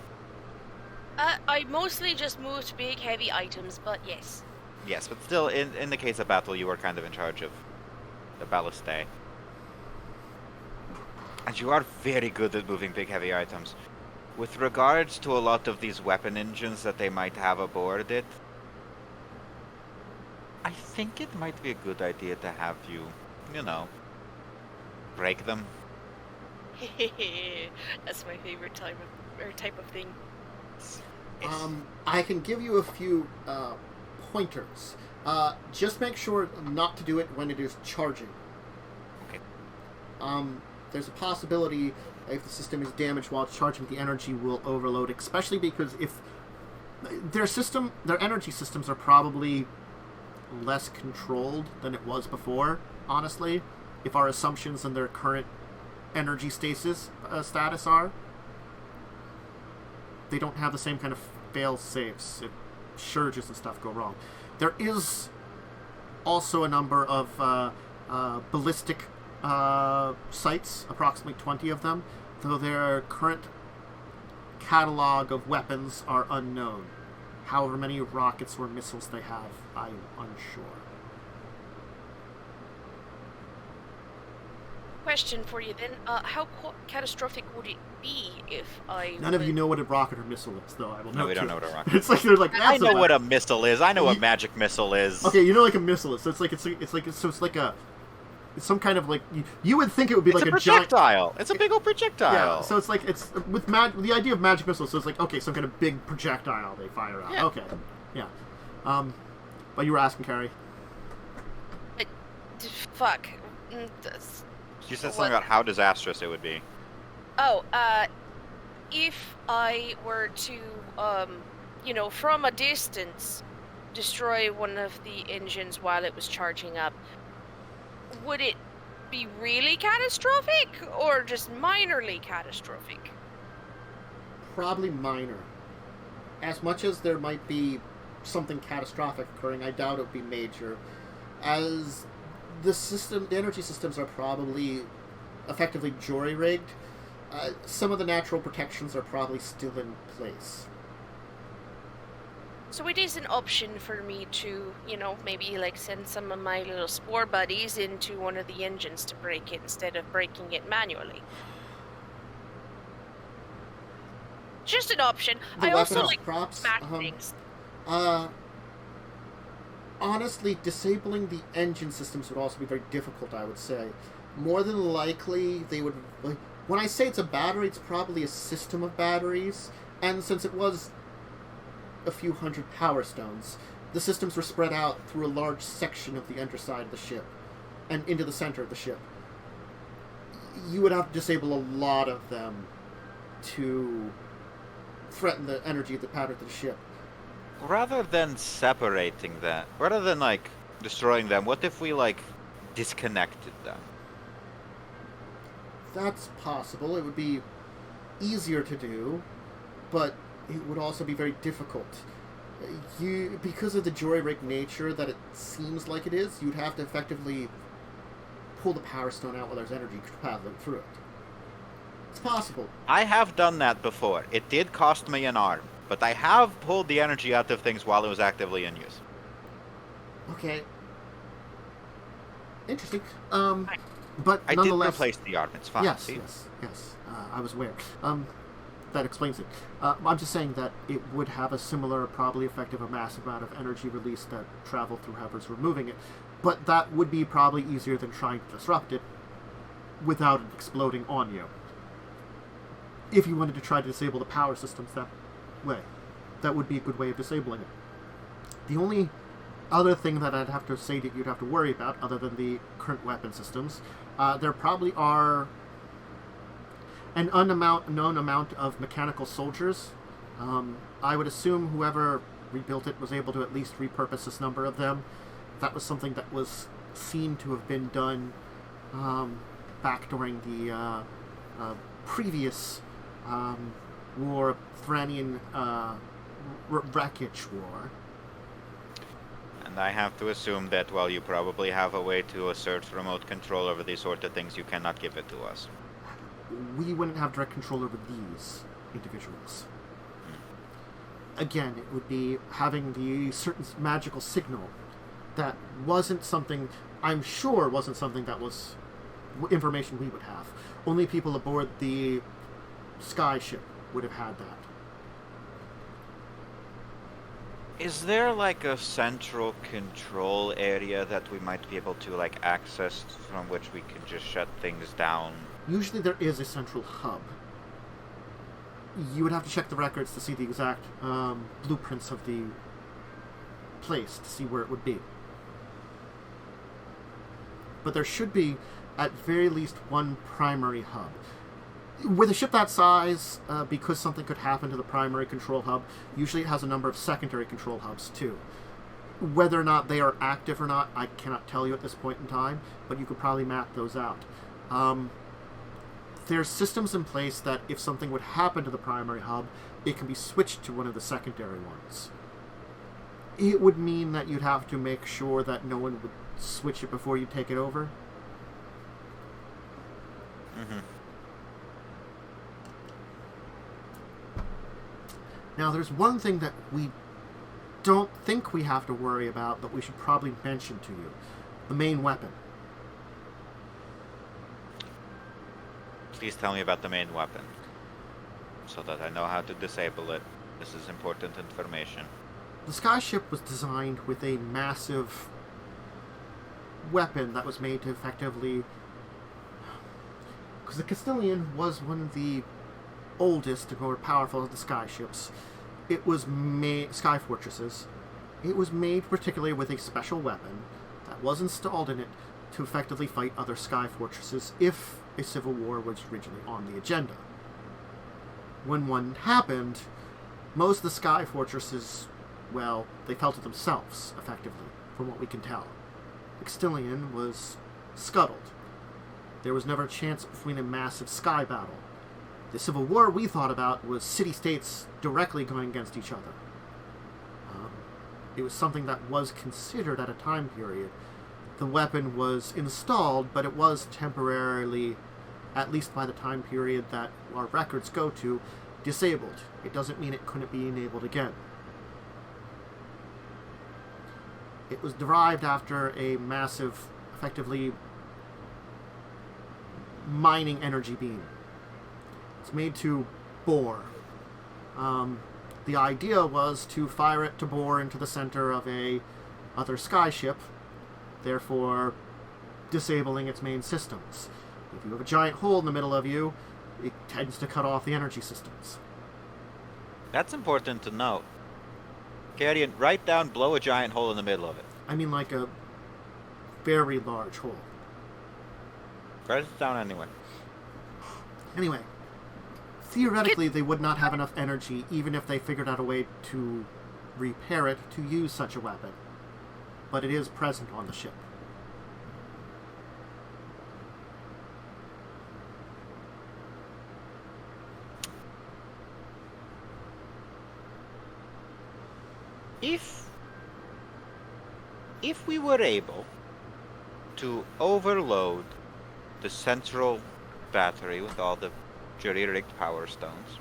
I mostly just moved big, heavy items, but yes. Yes, but still, in the case of battle, you were kind of in charge of the ballistae. And you are very good at moving big, heavy items. With regards to a lot of these weapon engines that they might have aboard it, I think it might be a good idea to have you, you know, break them. That's my favorite type of thing. I can give you a few pointers. Just make sure not to do it when it is charging. Okay. There's a possibility if the system is damaged while it's charging, the energy will overload, especially because if their energy systems are probably less controlled than it was before, honestly. If our assumptions and their current energy status are, they don't have the same kind of fail-safes if surges and stuff go wrong. There is also a number of ballistic sites, approximately 20 of them, though their current catalog of weapons are unknown. However many rockets or missiles they have, I'm unsure. Question for you then, how catastrophic would it be if I... None of you know what a rocket or missile is, though. I will No, note we don't too. know what a rocket It's like they're like. I That's know what a missile is. I know what magic missile is. Okay, you know like a missile is. So it's like a some kind of like you would think it would be It's like a a giant. projectile. It's a big old projectile. Yeah, so it's like it's with the idea of magic missiles. So it's like okay, some kind of big projectile they fire out. Yeah. Okay, yeah. But you were asking, Carrie. Fuck. You said something about how disastrous it would be. Oh, if I were to, from a distance, destroy one of the engines while it was charging up, would it be really catastrophic or just minorly catastrophic? Probably minor. As much as there might be something catastrophic occurring, I doubt it would be major. As the energy systems are probably effectively jury-rigged, some of the natural protections are probably still in place. So it is an option for me to, maybe like send some of my little spore buddies into one of the engines to break it instead of breaking it manually. Just an option. I also like props. smash things. Honestly, disabling the engine systems would also be very difficult, I would say. More than likely, they would... when I say it's a battery, it's probably a system of batteries. And since it was a few hundred power stones, the systems were spread out through a large section of the underside of the ship and into the center of the ship. You would have to disable a lot of them to threaten the energy of the powder to the ship. Rather than separating them, rather than destroying them, what if we disconnected them? That's possible. It would be easier to do, but it would also be very difficult. Because of the jury-rigged nature that it seems like it is, you'd have to effectively pull the power stone out while there's energy traveling through it. It's possible. I have done that before. It did cost me an arm, but I have pulled the energy out of things while it was actively in use. Okay. Interesting. But I did nonetheless, replace the arm. It's fine. yes, See? yes. I was aware. That explains it. I'm just saying that it would have a similar, probably effective, a massive amount of energy release that travel through whoever's removing it. But that would be probably easier than trying to disrupt it without it exploding on you. If you wanted to try to disable the power systems that way, that would be a good way of disabling it. The only other thing that I'd have to say that you'd have to worry about, other than the current weapon systems, there probably are an unknown amount of mechanical soldiers. I would assume whoever rebuilt it was able to at least repurpose this number of them. That was something that was seen to have been done back during the previous war, Thranian wreckage war. And I have to assume that while you probably have a way to assert remote control over these sort of things, you cannot give it to us. We wouldn't have direct control over these individuals. Again, it would be having the certain magical signal that wasn't something, I'm sure wasn't something that was information we would have. Only people aboard the sky ship would have had that. Is there a central control area that we might be able to access from which we can just shut things down? Usually there is a central hub. You would have to check the records to see the exact blueprints of the place to see where it would be. But there should be, at very least, one primary hub. With a ship that size, because something could happen to the primary control hub, usually it has a number of secondary control hubs, too. Whether or not they are active or not, I cannot tell you at this point in time, but you could probably map those out. There's systems in place that if something would happen to the primary hub, it can be switched to one of the secondary ones. It would mean that you'd have to make sure that no one would switch it before you take it over. Mm-hmm. Now, there's one thing that we don't think we have to worry about, but we should probably mention to you. The main weapon. Please tell me about the main weapon, so that I know how to disable it. This is important information. The sky ship was designed with a massive weapon that was made to effectively... Because the Castilian was one of the oldest and more powerful of the sky ships. It was made... Sky fortresses. It was made particularly with a special weapon that was installed in it to effectively fight other sky fortresses if a civil war was originally on the agenda. When one happened, most of the sky fortresses, well, they felt it themselves, effectively, from what we can tell. The Castilian was scuttled. There was never a chance between a massive sky battle. The civil war we thought about was city-states directly going against each other. It was something that was considered at a time period. The weapon was installed, but it was temporarily, at least by the time period that our records go to, disabled. It doesn't mean it couldn't be enabled again. It was derived after a massive, effectively, mining energy beam. It's made to bore. The idea was to fire it to bore into the center of a other sky ship, therefore disabling its main systems. If you have a giant hole in the middle of you, it tends to cut off the energy systems. That's important to note. Carrion, write down blow a giant hole in the middle of it. I mean like a very large hole. Write it down anyway. Anyway, theoretically they would not have enough energy even if they figured out a way to repair it to use such a weapon. But it is present on the ship. If we were able to overload the central battery with all the jury-rigged power stones,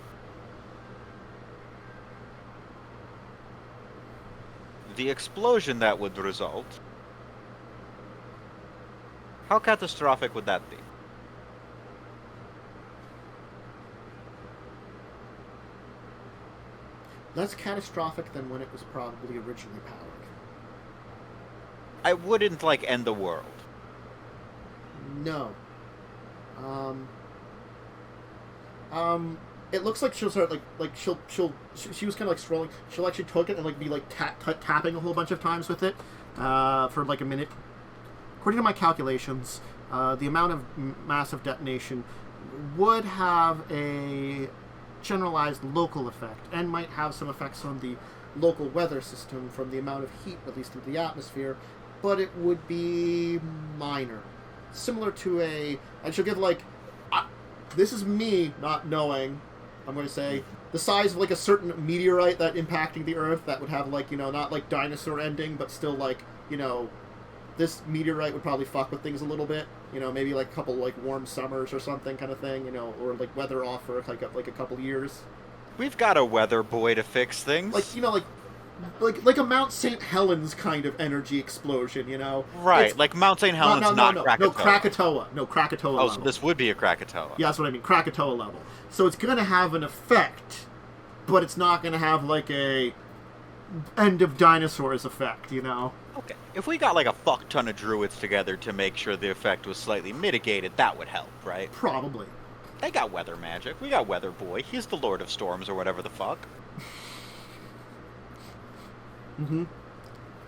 the explosion that would result, how catastrophic would that be? Less catastrophic than when it was probably originally powered. I wouldn't, end the world. No. It looks like she'll start, she was kind of, scrolling. She'll actually take it and, be, tapping a whole bunch of times with it, for, a minute. According to my calculations, the amount of massive detonation would have a generalized local effect, and might have some effects on the local weather system from the amount of heat released into the atmosphere, but it would be minor. Similar to and she'll give, this is me not knowing, I'm going to say, the size of, a certain meteorite that impacting the Earth that would have, not, dinosaur ending, but still, this meteorite would probably fuck with things a little bit. Maybe, a couple, warm summers or something kind of thing, or, weather off for, a couple years. We've got a weather boy to fix things. Like a Mount St. Helens kind of energy explosion, Right, Mount St. Helens, not Krakatoa. No, Krakatoa. No, Krakatoa level. So this would be a Krakatoa. Yeah, that's what I mean, Krakatoa level. So it's going to have an effect, but it's not going to have, a end of dinosaurs effect, Okay, if we got, a fuck ton of druids together to make sure the effect was slightly mitigated, that would help, right? Probably. They got weather magic. We got Weather Boy. He's the Lord of Storms or whatever the fuck. Mm-hmm.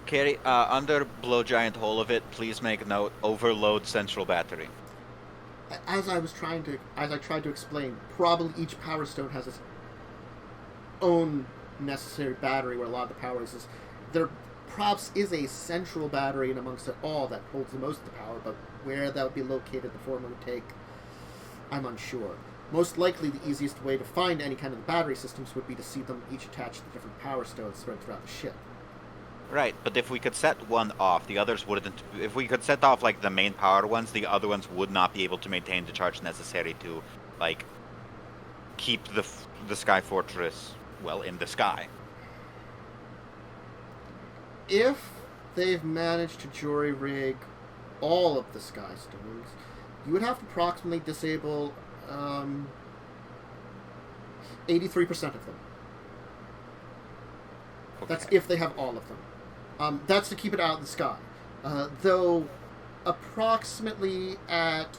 Carrie, under blow giant hole of it, please make note, overload central battery. As I tried to explain, probably each power stone has its own necessary battery where a lot of the power is. There perhaps is a central battery in amongst it all that holds the most of the power, but where that would be located, the form it would take, I'm unsure. Most likely the easiest way to find any kind of battery systems would be to see them each attached to different power stones spread throughout the ship. Right, but if we could set one off, the others wouldn't. If we could set off the main power ones, the other ones would not be able to maintain the charge necessary to keep the sky fortress in the sky. If they've managed to jury rig all of the sky stones, you would have to approximately disable 83% of them. Okay. That's if they have all of them. That's to keep it out of the sky. Though, approximately at...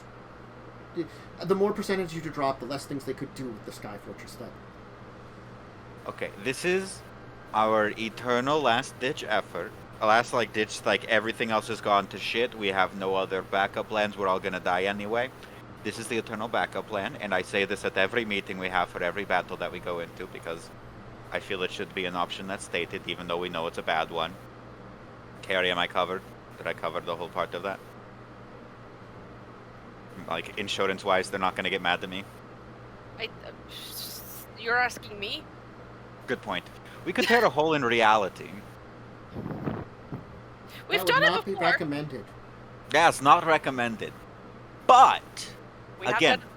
The more percentage you drop, the less things they could do with the Sky Fortress then. Okay, this is our eternal last-ditch effort. Last-ditch, everything else has gone to shit. We have no other backup plans. We're all gonna die anyway. This is the eternal backup plan, and I say this at every meeting we have for every battle that we go into, because I feel it should be an option that's stated, even though we know it's a bad one. Carrie, am I covered? Did I cover the whole part of that? Insurance-wise, they're not gonna get mad at me. You're asking me? Good point. We could tear a hole in reality. We've That done would it not before. be recommended. Yeah, it's not recommended. But, We have again, done-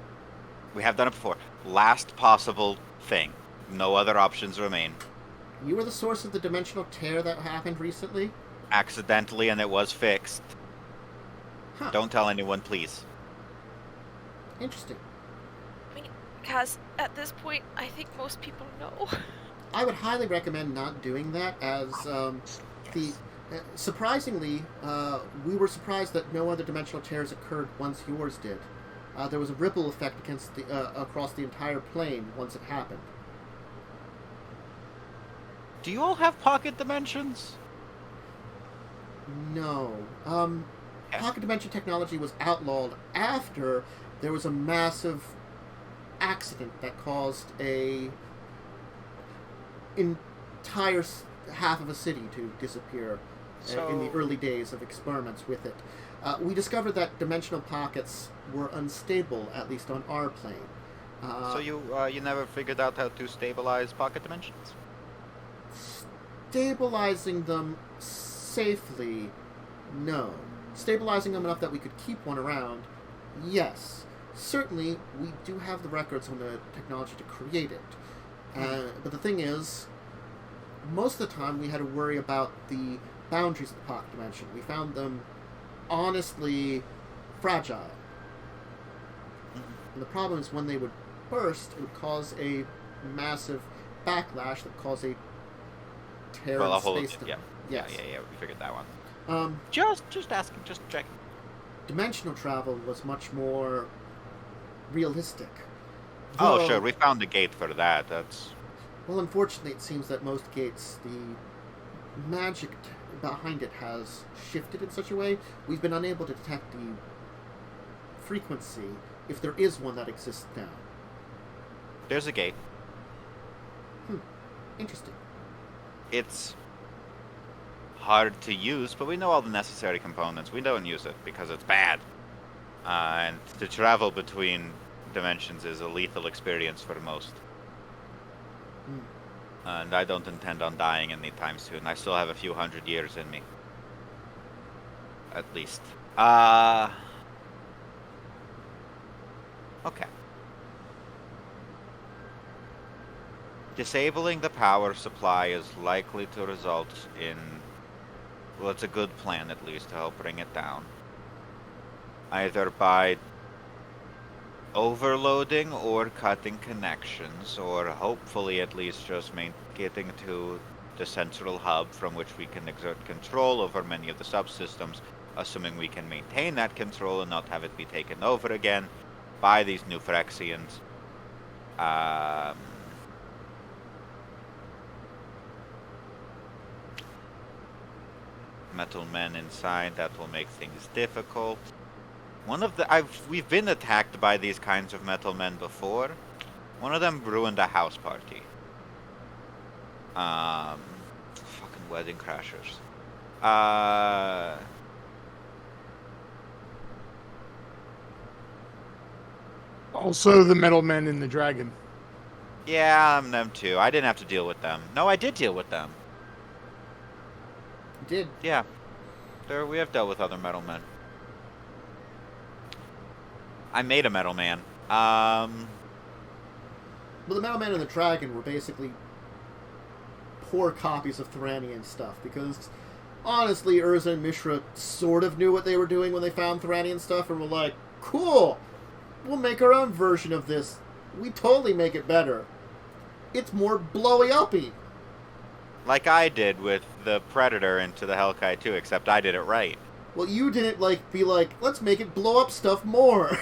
we have done it before. Last possible thing. No other options remain. You were the source of the dimensional tear that happened recently? Accidentally, and it was fixed. Huh. Don't tell anyone, please. Interesting. Kaz, at this point, I think most people know. I would highly recommend not doing that, as surprisingly, we were surprised that no other dimensional tears occurred once yours did. There was a ripple effect across the entire plane once it happened. Do you all have pocket dimensions? No. Yeah. Pocket dimension technology was outlawed after there was a massive accident that caused a entire half of a city to disappear in the early days of experiments with it. We discovered that dimensional pockets were unstable, at least on our plane. So you never figured out how to stabilize pocket dimensions? Stabilizing them safely, no. Stabilizing them enough that we could keep one around, yes. Certainly, we do have the records on the technology to create it. But the thing is, most of the time we had to worry about the boundaries of the pocket dimension. We found them honestly fragile. And the problem is when they would burst, it would cause a massive backlash that would cause a tear in space-time. Yeah. Yes. Yeah, we figured that one. Just asking, just checking. Dimensional travel was much more realistic. Oh, Though- sure, we found the gate for that. That's... Well, unfortunately, it seems that most gates, the magic behind it has shifted in such a way we've been unable to detect the frequency, if there is one that exists now. There's a gate. Interesting. It's hard to use, but we know all the necessary components. We don't use it because it's bad. And to travel between dimensions is a lethal experience for most. And I don't intend on dying anytime soon. I still have a few hundred years in me. At least. Okay. Disabling the power supply is likely to result in... Well, it's a good plan, at least, to help bring it down. Either by overloading or cutting connections, or hopefully at least just getting to the central hub from which we can exert control over many of the subsystems, assuming we can maintain that control and not have it be taken over again by these new Phyrexians. Metal men inside, that will make things difficult. We've been attacked by these kinds of metal men before. One of them ruined a house party. Fucking wedding crashers. Also, the metal men in the dragon. Yeah, them too. I didn't have to deal with them. No, I did deal with them. You did. Yeah. We have dealt with other metal men. I made a metal man. Well, the Metal Man and the Dragon were basically poor copies of Thranian stuff, because honestly, Urza and Mishra sort of knew what they were doing when they found Thranian stuff and were like, cool, we'll make our own version of this. We totally make it better. It's more blowy-uppy. Like I did with the Predator into the Hellkite too, except I did it right. Well, you didn't be like, let's make it blow up stuff more.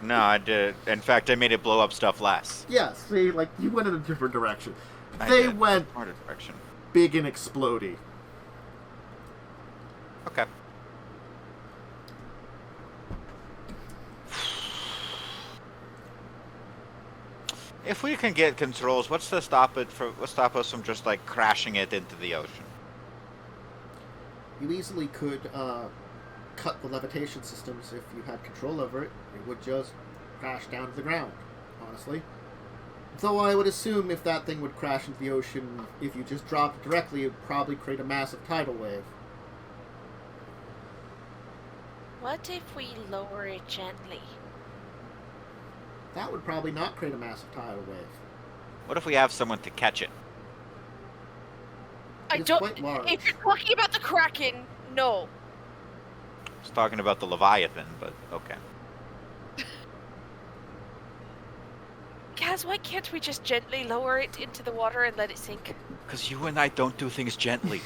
No, I did. In fact, I made it blow up stuff less. Yeah, see, you went in a different direction. I They did. went Smarter direction. big and explodey. Okay. If we can get controls, what's to stop us from just crashing it into the ocean? You easily could cut the levitation systems if you had control over it. It would just crash down to the ground, honestly. Though I would assume if that thing would crash into the ocean, if you just dropped it directly, it would probably create a massive tidal wave. What if we lower it gently? That would probably not create a massive tidal wave. What if we have someone to catch it? It's quite large. If you're talking about the Kraken, no. I was talking about the Leviathan, but okay. Kaz, why can't we just gently lower it into the water and let it sink? Because you and I don't do things gently.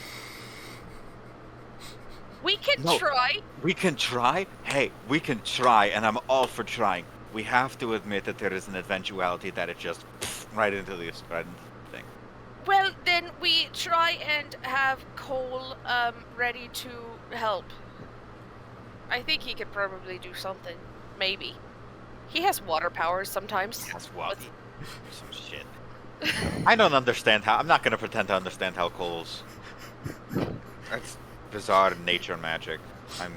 We can No. try. We can try? Hey, we can try, and I'm all for trying. We have to admit that there is an eventuality that it just right into the thing. Well, then we try and have Cole ready to help. I think he could probably do something. Maybe. He has water powers sometimes. That's what. Some shit. I don't understand how. I'm not going to pretend to understand how Cole's. That's bizarre nature magic. I'm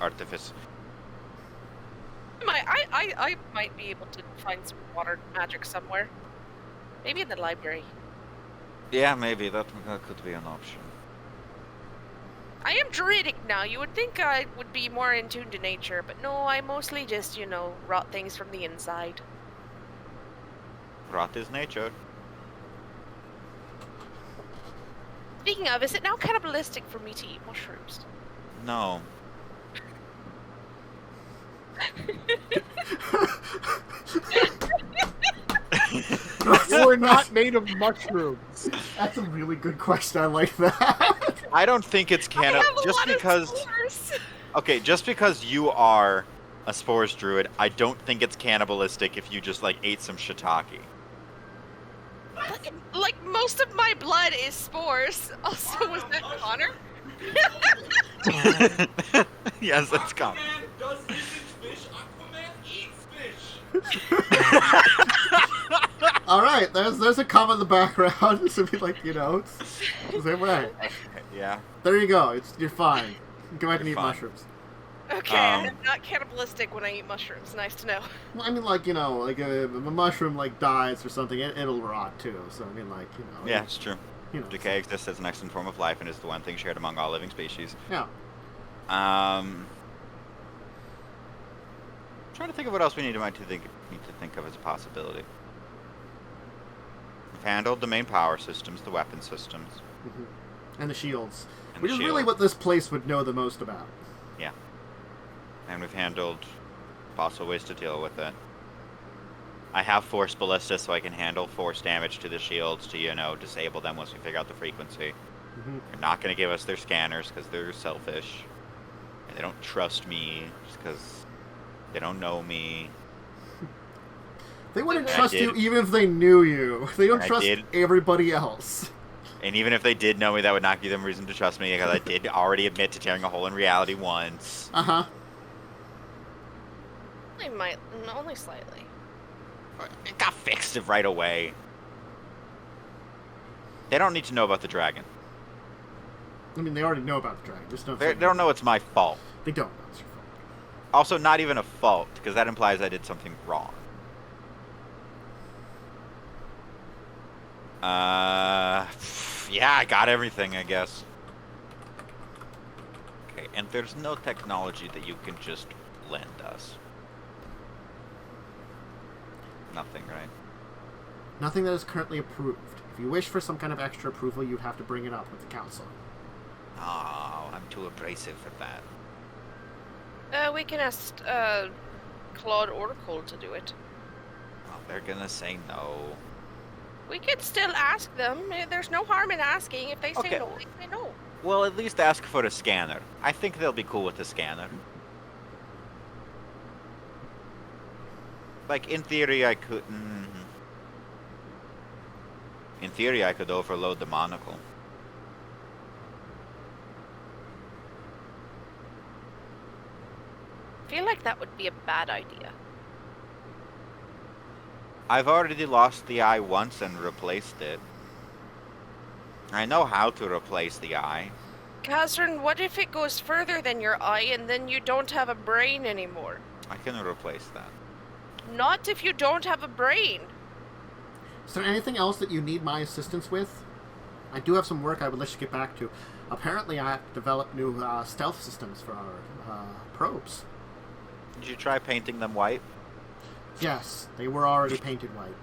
Artificer. I might be able to find some water magic somewhere. Maybe in the library. Yeah, maybe that could be an option. I am druidic now. You would think I would be more in tune to nature, but no, I mostly just, rot things from the inside. Rath is nature. Speaking of, is it now cannibalistic for me to eat mushrooms? No. We're not made of mushrooms. That's a really good question. I like that. I don't think it's just because you are a spores druid, I don't think it's cannibalistic if you just ate some shiitake. Like most of my blood is spores. Also, was that Connor? Yes, that's common. Aquaman does this in fish. Aquaman eats fish. All right, there's a comment in the background to be it's same way. Yeah. There you go. You're fine. Go ahead and You're eat fine. mushrooms. Okay, I'm not cannibalistic when I eat mushrooms. Nice to know. Well, I mean, if a mushroom dies or something, it'll rot too. So I mean, Yeah, it's true. Decay. Decay exists as an excellent form of life and is the one thing shared among all living species. Yeah. Trying to think of what else we need to think of as a possibility. We've handled the main power systems, the weapon systems, And the shields, and which the is really shield. what this place would know the most about. Yeah. And we've handled possible ways to deal with it. I have Force Ballista, so I can handle force damage to the shields to, disable them once we figure out the frequency. They're not going to give us their scanners because they're selfish. And they don't trust me just because they don't know me. They wouldn't I trust you did. even if they knew you. They don't I trust did. everybody else. And even if they did know me, that would not give them reason to trust me because I did already admit to tearing a hole in reality once. Uh-huh. I might, only slightly. It got fixed right away. They don't need to know about the dragon. I mean, they already know about the dragon. Just They don't know it's my fault. They don't know it's your fault. Also, not even a fault, because that implies I did something wrong. Yeah, I got everything, I guess. Okay, and there's no technology that you can just lend us. Nothing, right? Nothing that is currently approved. If you wish for some kind of extra approval, you'd have to bring it up with the council. Oh, I'm too abrasive for that. We can ask Claud or Cole to do it. Oh, they're gonna say no. We could still ask them. There's no harm in asking. If they say Okay. no, they say no. Well, at least ask for a scanner. I think they'll be cool with the scanner. Like, in theory, I could... In theory, I could overload the monocle. I feel like that would be a bad idea. I've already lost the eye once and replaced it. I know how to replace the eye. Kazzrann, what if it goes further than your eye and then you don't have a brain anymore? I can replace that. Not if you don't have a brain. Is there anything else that you need my assistance with? I do have some work I would let you get back to. Apparently, I have to develop new stealth systems for our probes. Did you try painting them white? Yes, they were already painted white.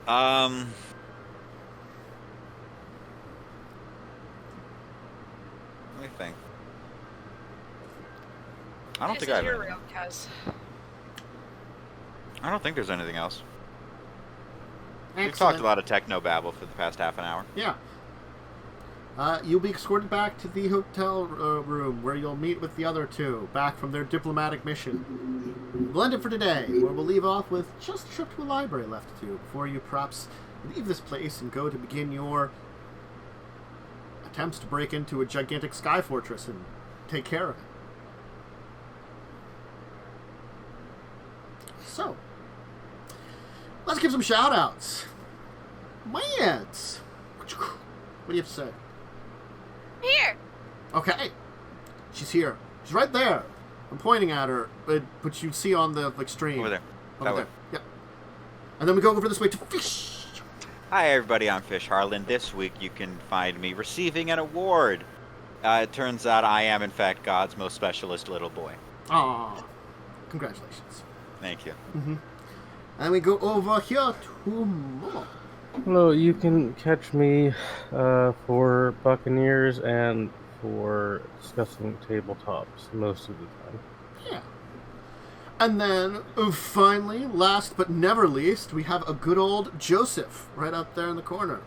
Let me think. I don't think I have your anything. real Kaz. I don't think there's anything else. We've Excellent. talked a lot of techno-babble for the past half an hour. Yeah. You'll be escorted back to the hotel room where you'll meet with the other two, back from their diplomatic mission. Blended for today, where we'll leave off with just a trip to a library left to do before you perhaps leave this place and go to begin your attempts to break into a gigantic sky fortress and take care of it. So, let's give some shout-outs. Mans! What do you have to say? Here. Okay. She's here. She's right there. I'm pointing at her, but you see on the stream. Over there. Over That there. way. Yep. And then we go over this way to Fish. Hi everybody, I'm Fish Harlan. This week you can find me receiving an award. It turns out I am in fact God's most specialist little boy. Aw. Congratulations. Thank you. And we go over here to Momo. Hello, you can catch me for Buccaneers and for discussing tabletops most of the time. Yeah. And then, finally, last but never least, we have a good old Joseph right up there in the corner.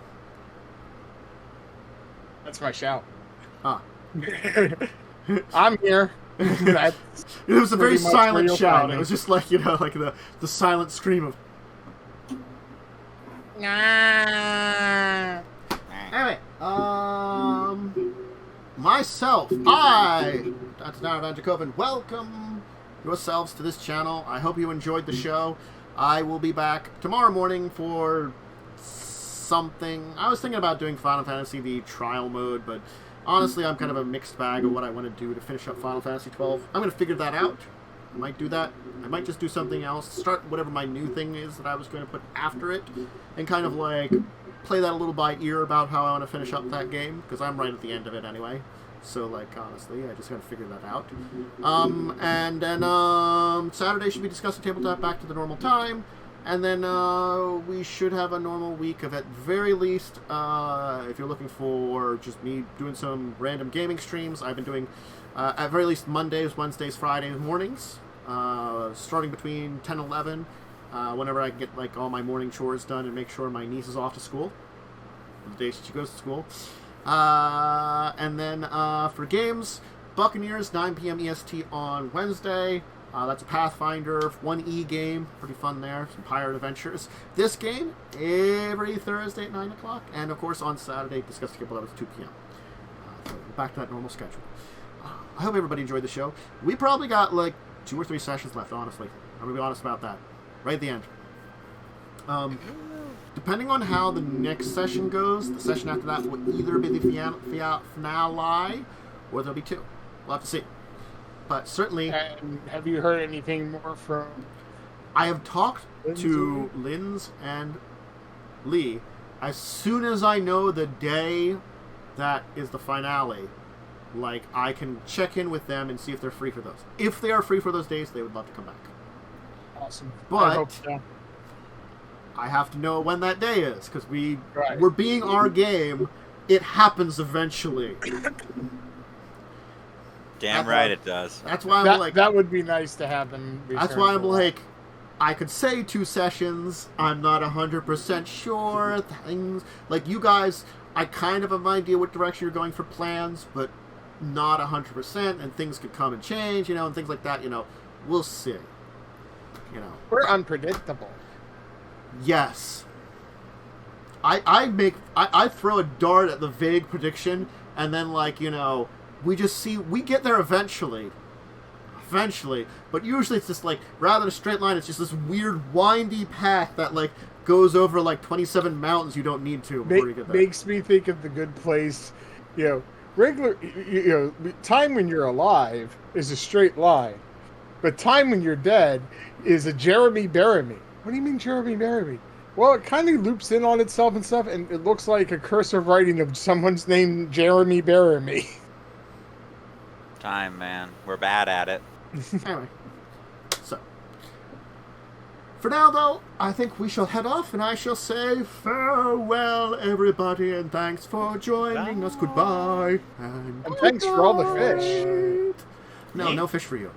That's my shout. Ah. I'm here. That's It was a very pretty much where silent you'll shout. find It me. was just like, like the silent scream of... Anyway, myself, that's Dracovin, welcome yourselves to this channel. I hope you enjoyed the show. I will be back tomorrow morning for something. I was thinking about doing Final Fantasy, the trial mode, but honestly, I'm kind of a mixed bag of what I want to do to finish up Final Fantasy 12. I'm going to figure that out. I might do that. I might just do something else. Start whatever my new thing is that I was going to put after it. And kind of like play that a little by ear about how I want to finish up that game. Because I'm right at the end of it anyway. So like honestly, I just got to figure that out. And then Saturday should be discussing tabletop back to the normal time. And then we should have a normal week of at very least, if you're looking for just me doing some random gaming streams, I've been doing at very least Mondays, Wednesdays, Fridays mornings, starting between 10 and 11, whenever I can get like all my morning chores done and make sure my niece is off to school, the days she goes to school. And then for games, Buccaneers, 9 p.m. EST on Wednesday. That's a Pathfinder 1E game. Pretty fun there. Some pirate adventures. This game, every Thursday at 9 o'clock. And, of course, on Saturday, Discuss the Cable at 2 p.m. So back to that normal schedule. I hope everybody enjoyed the show. We probably got, like, 2 or 3 sessions left, honestly. I'm going to be honest about that. Right at the end. Depending on how the next session goes, the session after that will either be the finale, or there'll be 2. We'll have to see. But certainly... And have you heard anything more from... I have talked to Linz and Lee. As soon as I know the day that is the finale, like, I can check in with them and see if they're free for those. If they are free for those days, they would love to come back. Awesome. But I hope so. I have to know when that day is, because Right. we're being our game. It happens eventually. Damn right it does. That's why I'm That, like... that would be nice to have them. That's return why I'm for that. like, I could say 2 sessions. I'm not 100% sure. Things like you guys, I kind of have an idea what direction you're going for plans, but not 100%, and things could come and change, and things like that, we'll see. We're unpredictable. Yes. I throw a dart at the vague prediction, and then, we just see, we get there eventually, but usually it's just, rather than a straight line, it's just this weird windy path that, goes over, 27 mountains you don't need to before you get there. Makes me think of The Good Place, regular, time when you're alive is a straight line, but time when you're dead is a Jeremy bury me. What do you mean Jeremy bury me? Well, it kind of loops in on itself and stuff, and it looks like a cursive writing of someone's name, Jeremy bury me. Time, man. We're bad at it. Anyway, so for now, though, I think we shall head off, and I shall say farewell, everybody, and thanks for joining us. Goodbye. And thanks for all the fish. No fish for you.